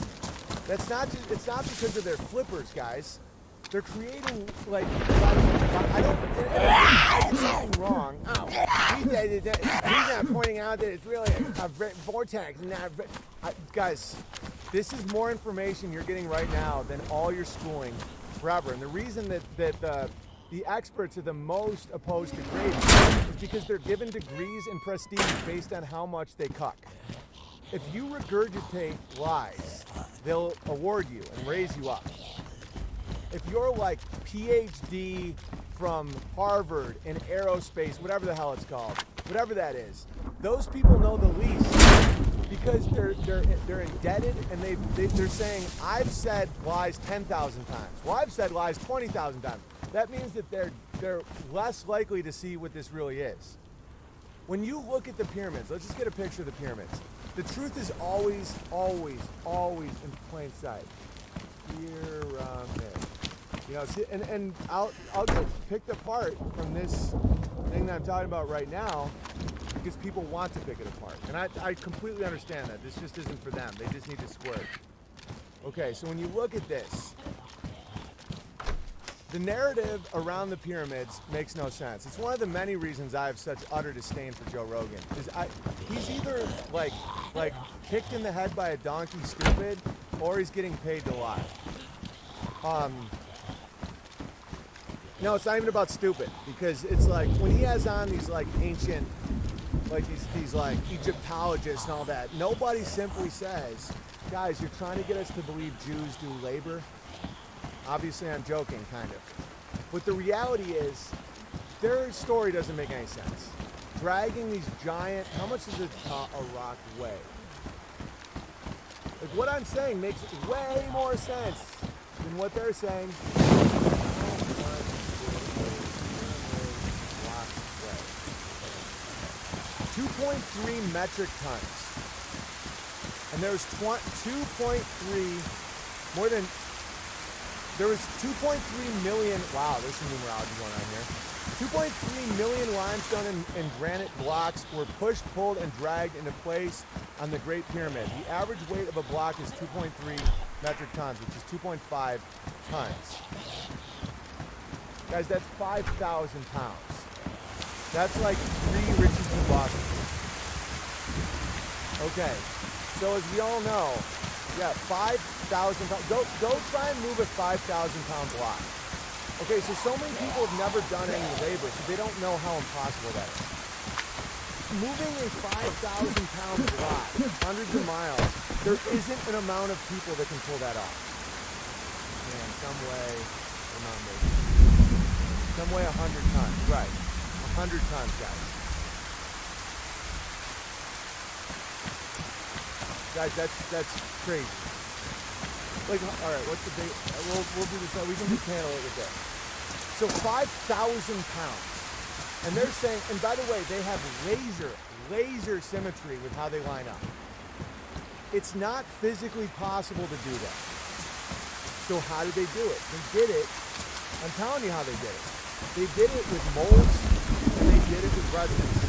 it's not because of their flippers, guys. They're creating, like, I did something wrong. Oh, he's not pointing out that it's really a vortex. Guys, this is more information you're getting right now than all your schooling forever. And the reason that the experts are the most opposed to grading is because they're given degrees and prestige based on how much they cuck. If you regurgitate lies, they'll award you and raise you up. If you're like PhD from Harvard in aerospace, whatever the hell it's called, whatever that is, those people know the least because they're indebted and they're saying, I've said lies 10,000 times. Well, I've said lies 20,000 times. That means that they're less likely to see what this really is. When you look at the pyramids, let's just get a picture of the pyramids. The truth is always, always, always in plain sight. Pyramid. You know, see, and I'll get picked apart from this thing that I'm talking about right now because people want to pick it apart. And I completely understand that. This just isn't for them. They just need to squirt. Okay, so when you look at this, the narrative around the pyramids makes no sense. It's one of the many reasons I have such utter disdain for Joe Rogan. He's either like kicked in the head by a donkey stupid, or he's getting paid to lie. No, it's not even about stupid, because it's like when he has on these like ancient, like these like Egyptologists and all that, nobody simply says, guys, you're trying to get us to believe Jews do labor. Obviously, I'm joking, kind of. But the reality is, their story doesn't make any sense. Dragging these giant, how much does a rock weigh? Like, what I'm saying makes way more sense than what they're saying. Rock weigh? 2.3 metric tons. And there's 2.3, more than, there was 2.3 million, wow, there's some numerology going on here. 2.3 million limestone and granite blocks were pushed, pulled, and dragged into place on the Great Pyramid. The average weight of a block is 2.3 metric tons, which is 2.5 tons. Guys, that's 5,000 pounds. That's like 3 Richardson boxes. Okay, so as we all know, yeah, 5,000 pounds. Go try and move a 5,000-pound block. Okay, so many people have never done any labor, so they don't know how impossible that is. Moving a 5,000-pound block, hundreds of miles, there isn't an amount of people that can pull that off. Man, some way, they're not making it. Some way 100 tons, right. 100 tons, guys. Guys, that's crazy. Like, all right, what's the date? We'll do this. We can just handle it with this. So 5,000 pounds, and they're saying. And by the way, they have laser symmetry with how they line up. It's not physically possible to do that. So how did they do it? They did it. I'm telling you how they did it. They did it with molds, and they did it with resonance.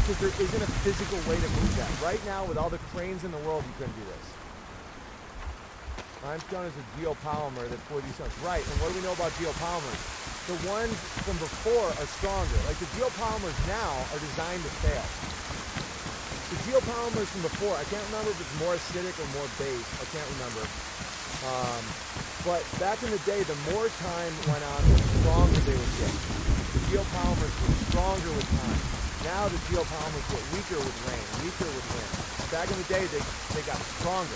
Because there isn't a physical way to move that. Right now, with all the cranes in the world, you couldn't do this. Limestone is a geopolymer that pour these stones. Right, and what do we know about geopolymers? The ones from before are stronger. Like the geopolymers now are designed to fail. The geopolymers from before, I can't remember if it's more acidic or more base. I can't remember. But back in the day, the more time went on, the stronger they would get. The geopolymers were stronger with time. Now the geopolymers get weaker with rain, weaker with wind. Back in the day, they got stronger.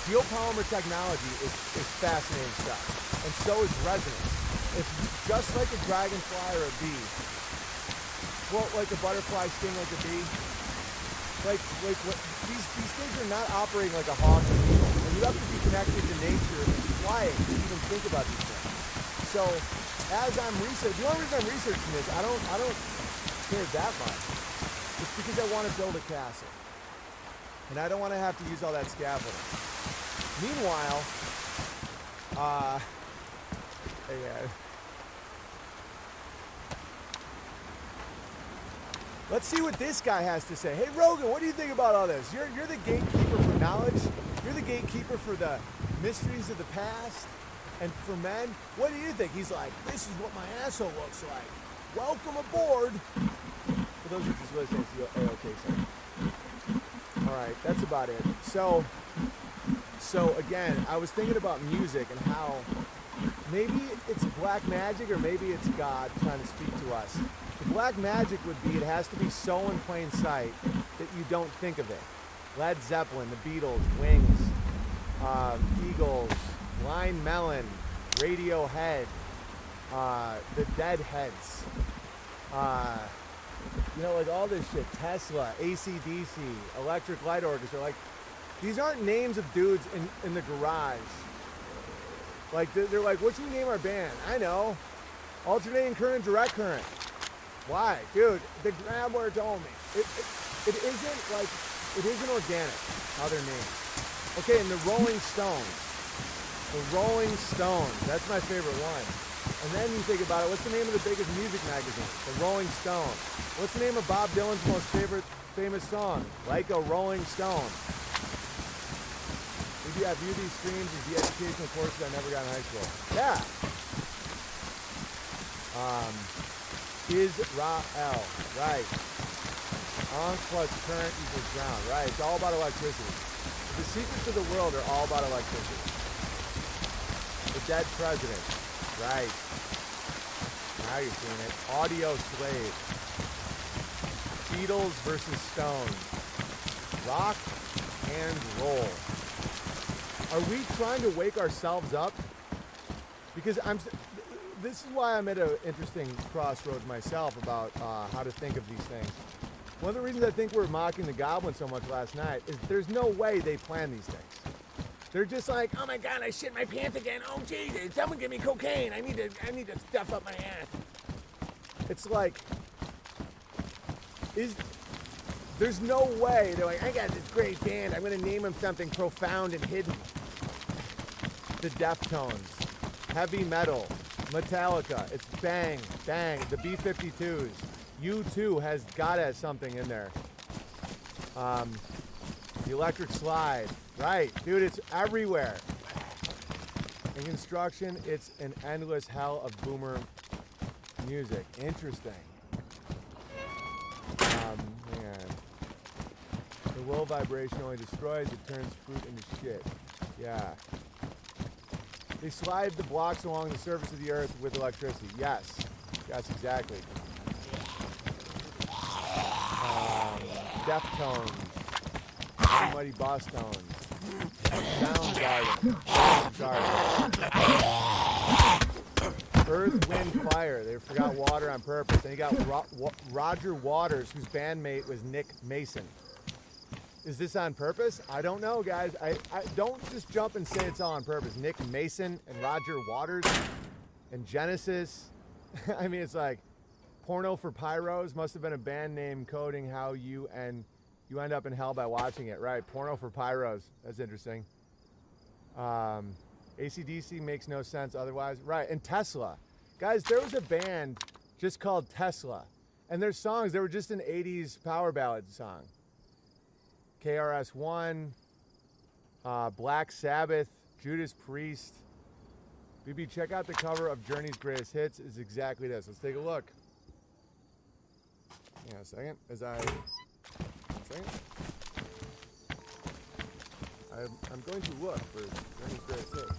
Geopolymer technology is fascinating stuff. And so is resonance. It's just like a dragonfly or a bee. Float like a butterfly, sting like a bee. Like what, these things are not operating like a hawk or eagle. And you have to be connected to nature and quiet to even think about these things. So as I'm researching, the only reason I'm researching this, I don't care that much. It's because I want to build a castle. And I don't want to have to use all that scaffolding. Meanwhile, let's see what this guy has to say. Hey, Rogan, what do you think about all this? You're the gatekeeper for knowledge. You're the gatekeeper for the mysteries of the past. And for men, what do you think? He's like, this is what my asshole looks like. Welcome aboard. For those who just listening to the A-OK song. All right, that's about it. So again, I was thinking about music and how maybe it's black magic or maybe it's God trying to speak to us. The black magic would be it has to be so in plain sight that you don't think of it. Led Zeppelin, the Beatles, Wings, Eagles, Blind Melon, Radiohead, the Deadheads, like all this shit. Tesla, AC/DC, Electric Light Orchestra. Like, these aren't names of dudes in the garage. Like, they're like, what should we name our band? I know. Alternating current, direct current. Why? Dude, the Grabber told me. It isn't organic how they're named. Okay, and the Rolling Stones. The Rolling Stones. That's my favorite one. And then you think about it, what's the name of the biggest music magazine? The Rolling Stone. What's the name of Bob Dylan's most famous song? Like a Rolling Stone. Maybe I view these streams as the educational courses I never got in high school. Yeah. Israel. Right. On plus current equals ground. Right. It's all about electricity. The secrets of the world are all about electricity. The dead president. Right. Now you're seeing it. Audio slave. Beatles versus Stones. Rock and roll. Are we trying to wake ourselves up? Because this is why I'm at an interesting crossroads myself about how to think of these things. One of the reasons I think we're mocking the Goblin so much last night is there's no way they plan these things. They're just like, oh my God, I shit my pants again. Oh gee, someone give me cocaine. I need to stuff up my ass. It's like, there's no way. They're like, I got this great band. I'm gonna name them something profound and hidden. The Deftones, heavy metal, Metallica. It's bang, bang. The B-52s. U2 has gotta have something in there. The Electric Slide. Right, dude, it's everywhere. In construction, it's an endless hell of boomer music. Interesting. Man. The low vibration only destroys, it turns fruit into shit. Yeah. They slide the blocks along the surface of the earth with electricity. Yes. Yes, exactly. Deftones. Mighty Boss Tones. Soundgarden. Earth, Wind, Fire. They forgot water on purpose. And you got Roger Waters, whose bandmate was Nick Mason. Is this on purpose? I don't know, guys. I don't just jump and say it's all on purpose. Nick Mason and Roger Waters and Genesis. I mean, it's like Porno for Pyros must have been a band name coding how you end up in hell by watching it. Right, Porno for Pyros. That's interesting. AC/DC makes no sense otherwise. Right, and Tesla. Guys, there was a band just called Tesla. And their songs, they were just an 80s power ballad song. KRS-One, Black Sabbath, Judas Priest. BB, check out the cover of Journey's Greatest Hits. It's exactly this. Let's take a look. Hang on a second. Second. I'm going to look for Journey's Greatest Hits.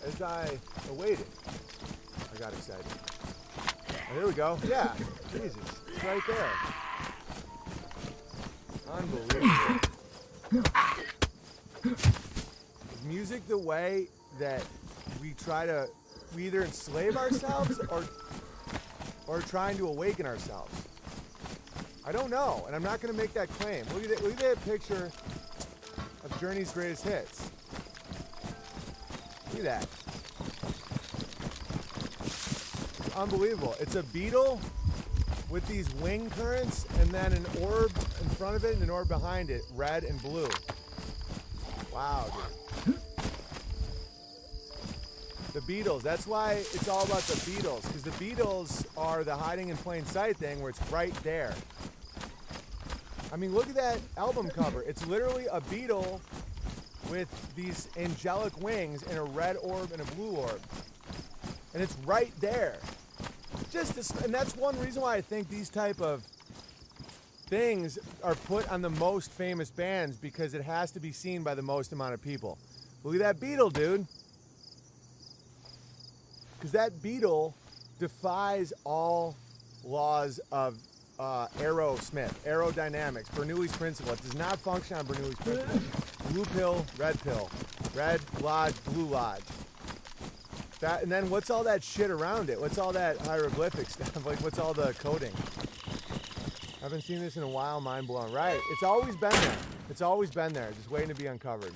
As I awaited, I got excited. Oh, here we go. Yeah, Jesus, it's right there. Unbelievable. Is music the way that we either enslave ourselves or trying to awaken ourselves? I don't know, and I'm not going to make that claim. Look at that picture of Journey's Greatest Hits. Look at that. It's unbelievable. It's a beetle with these wing currents and then an orb in front of it and an orb behind it, red and blue. Wow, dude. The Beatles, that's why it's all about the Beatles, because the Beatles are the hiding in plain sight thing where it's right there. I mean, look at that album cover. It's literally a beetle with these angelic wings and a red orb and a blue orb. And it's right there. And that's one reason why I think these type of things are put on the most famous bands, because it has to be seen by the most amount of people. Look at that beetle, dude. Because that beetle defies all laws of aerodynamics, Bernoulli's principle. It does not function on Bernoulli's principle. Blue pill, red lodge, blue lodge. And then what's all that shit around it? What's all that hieroglyphic stuff? Like, what's all the coding? I haven't seen this in a while, mind blown. Right, it's always been there. It's always been there, just waiting to be uncovered.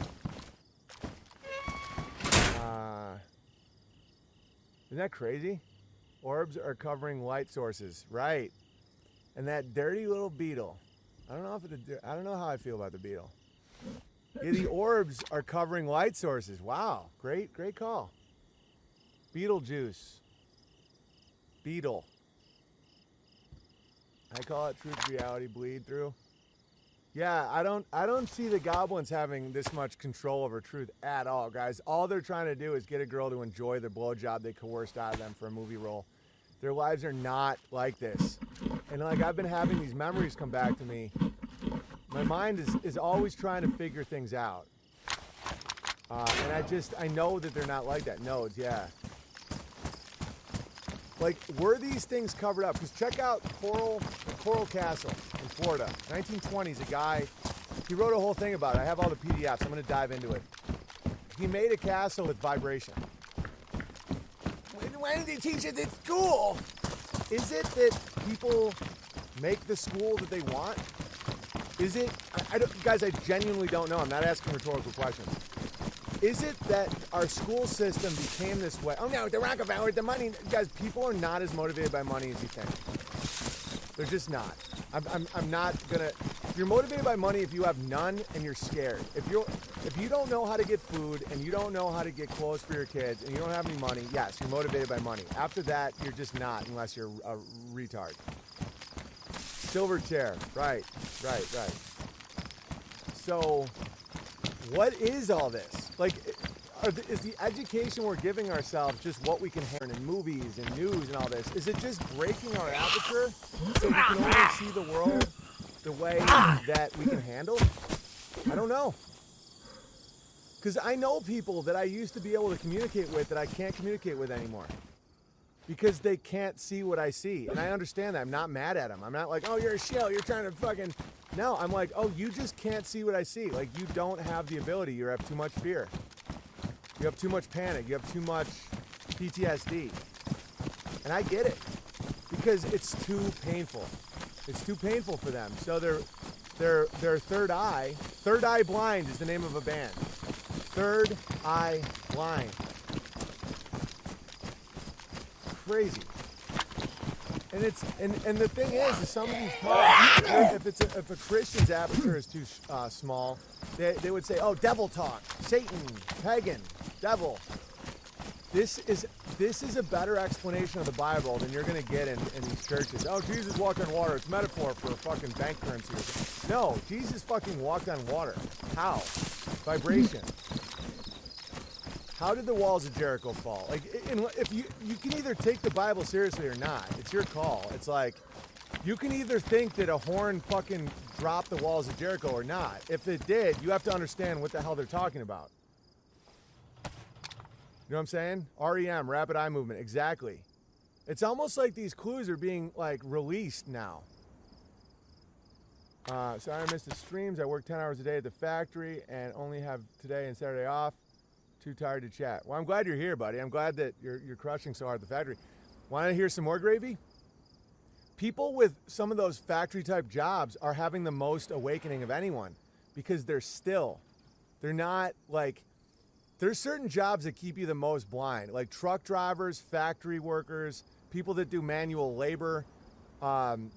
Isn't that crazy? Orbs are covering light sources, right? And that dirty little beetle. I don't know how I feel about the beetle. Yeah, the orbs are covering light sources. Wow, great call. Beetlejuice. Beetle. I call it truth, reality, bleed through. Yeah, I don't see the goblins having this much control over truth at all, guys. All they're trying to do is get a girl to enjoy the blowjob they coerced out of them for a movie role. Their lives are not like this. And like, I've been having these memories come back to me. My mind is always trying to figure things out. And I know that they're not like that. Nodes, yeah. Like, were these things covered up? Because check out Coral Castle in Florida. 1920s, a guy, he wrote a whole thing about it. I have all the PDFs. I'm going to dive into it. He made a castle with vibration. Why did they teach it at school? Is it that people make the school that they want? Is it, guys, I genuinely don't know. I'm not asking rhetorical questions. Is it that our school system became this way? Oh no, the Rockefeller, the money. Guys, people are not as motivated by money as you think. They're just not. I'm not gonna. You're motivated by money if you have none and you're scared. If you don't know how to get food and you don't know how to get clothes for your kids and you don't have any money, yes, you're motivated by money. After that, you're just not, unless you're a retard. Silver chair, right. So, what is all this? Like, is the education we're giving ourselves just what we can learn in movies and news and all this? Is it just breaking our aperture so we can only see the world the way that we can handle? I don't know. Because I know people that I used to be able to communicate with that I can't communicate with anymore. Because they can't see what I see. And I understand that. I'm not mad at them. I'm not like, oh, you're a shill. You're trying to fucking... No, I'm like, oh, you just can't see what I see. Like, you don't have the ability. You have too much fear. You have too much panic. You have too much PTSD. And I get it. Because it's too painful. It's too painful for them. So they're Third Eye Blind is the name of a band. Third Eye Blind. Crazy. And the thing is some of these talks, if a Christian's aperture is too small, they would say, oh, devil talk, Satan, pagan, devil. This is a better explanation of the Bible than you're going to get in these churches. Oh, Jesus walked on water. It's a metaphor for fucking bank currency. No, Jesus fucking walked on water. How? Vibration. How did the walls of Jericho fall? Like, if you can either take the Bible seriously or not. It's your call. It's like, you can either think that a horn fucking drop the walls of Jericho or not. If it did, you have to understand what the hell they're talking about. You know what I'm saying? REM, rapid eye movement, exactly. It's almost like these clues are being like released now. Sorry I missed the streams. I work 10 hours a day at the factory and only have today and Saturday off. Too tired to chat. Well, I'm glad you're here, buddy. I'm glad that you're crushing so hard at the factory. Want to hear some more gravy? People with some of those factory type jobs are having the most awakening of anyone because they're still. They're not like, there's certain jobs that keep you the most blind, like truck drivers, factory workers, people that do manual labor,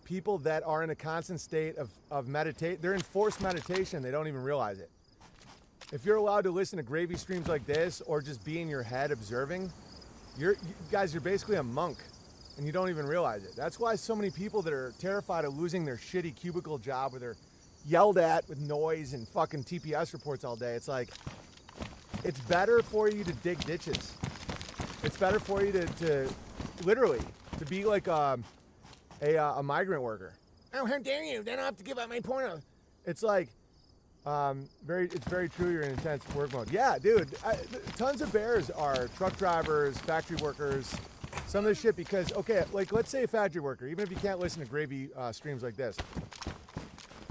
people that are in a constant state of meditate. They're in forced meditation. They don't even realize it. If you're allowed to listen to gravy streams like this or just be in your head observing, you guys, you're basically a monk and you don't even realize it. That's why so many people that are terrified of losing their shitty cubicle job where they're yelled at with noise and fucking TPS reports all day. It's like, it's better for you to dig ditches. It's better for you to literally, to be like a migrant worker. Oh, how dare you? Then I have to give up my porno. It's like, it's very true. You're in intense work mode. Yeah, dude. Tons of bears are truck drivers, factory workers, some of this shit. Because okay, like let's say a factory worker, even if you can't listen to gravy streams like this,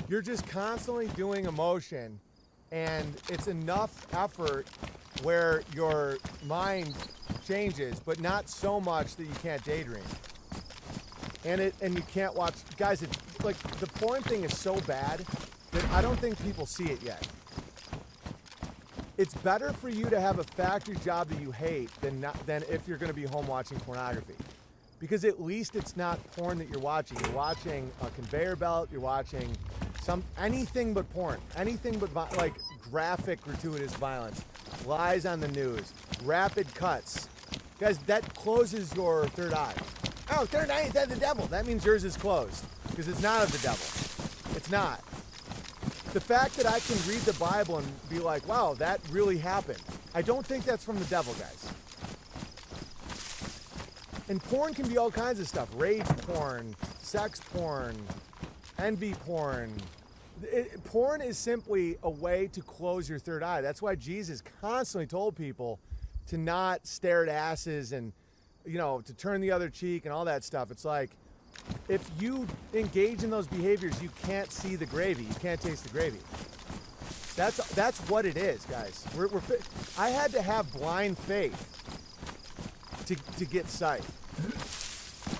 you're just constantly doing a motion, and it's enough effort where your mind changes, but not so much that you can't daydream. And you can't watch, guys. It's like the porn thing is so bad that I don't think people see it yet. It's better for you to have a factory job that you hate than if you're going to be home watching pornography, because at least it's not porn that you're watching. You're watching a conveyor belt. You're watching anything but porn, anything but like graphic, gratuitous violence, lies on the news, rapid cuts. Guys, that closes your third eye. Oh, third eye is of the devil. That means yours is closed because it's not of the devil. It's not. The fact that I can read the Bible and be like, wow, that really happened. I don't think that's from the devil, guys. And porn can be all kinds of stuff. Rage porn, sex porn, envy porn. Porn is simply a way to close your third eye. That's why Jesus constantly told people to not stare at asses and, you know, to turn the other cheek and all that stuff. It's like, if you engage in those behaviors, you can't see the gravy. You can't taste the gravy. That's what it is, guys. I had to have blind faith to get sight.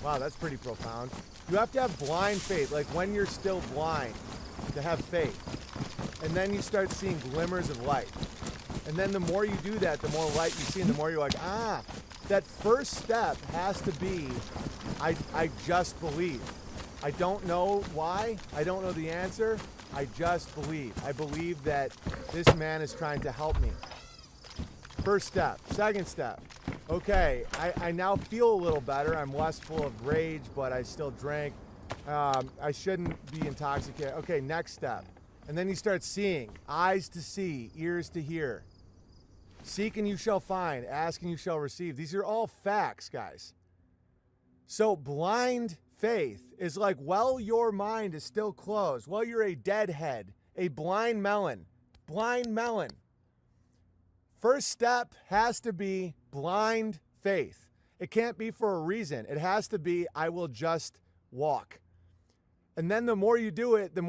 Wow, that's pretty profound. You have to have blind faith, like when you're still blind, to have faith. And then you start seeing glimmers of light. And then the more you do that, the more light you see, and the more you're like, that first step has to be, I just believe. I don't know why. I don't know the answer. I just believe. I believe that this man is trying to help me. First step. Second step. Okay, I now feel a little better. I'm less full of rage, but I still drank. I shouldn't be intoxicated. Okay, next step. And then you start seeing. Eyes to see, ears to hear. Seek and you shall find. Ask and you shall receive. These are all facts, guys. So blind faith is like, well, your mind is still closed. Well, you're a deadhead, a blind melon. Blind melon. First step has to be blind faith. It can't be for a reason. It has to be, I will just walk. And then the more you do it, the more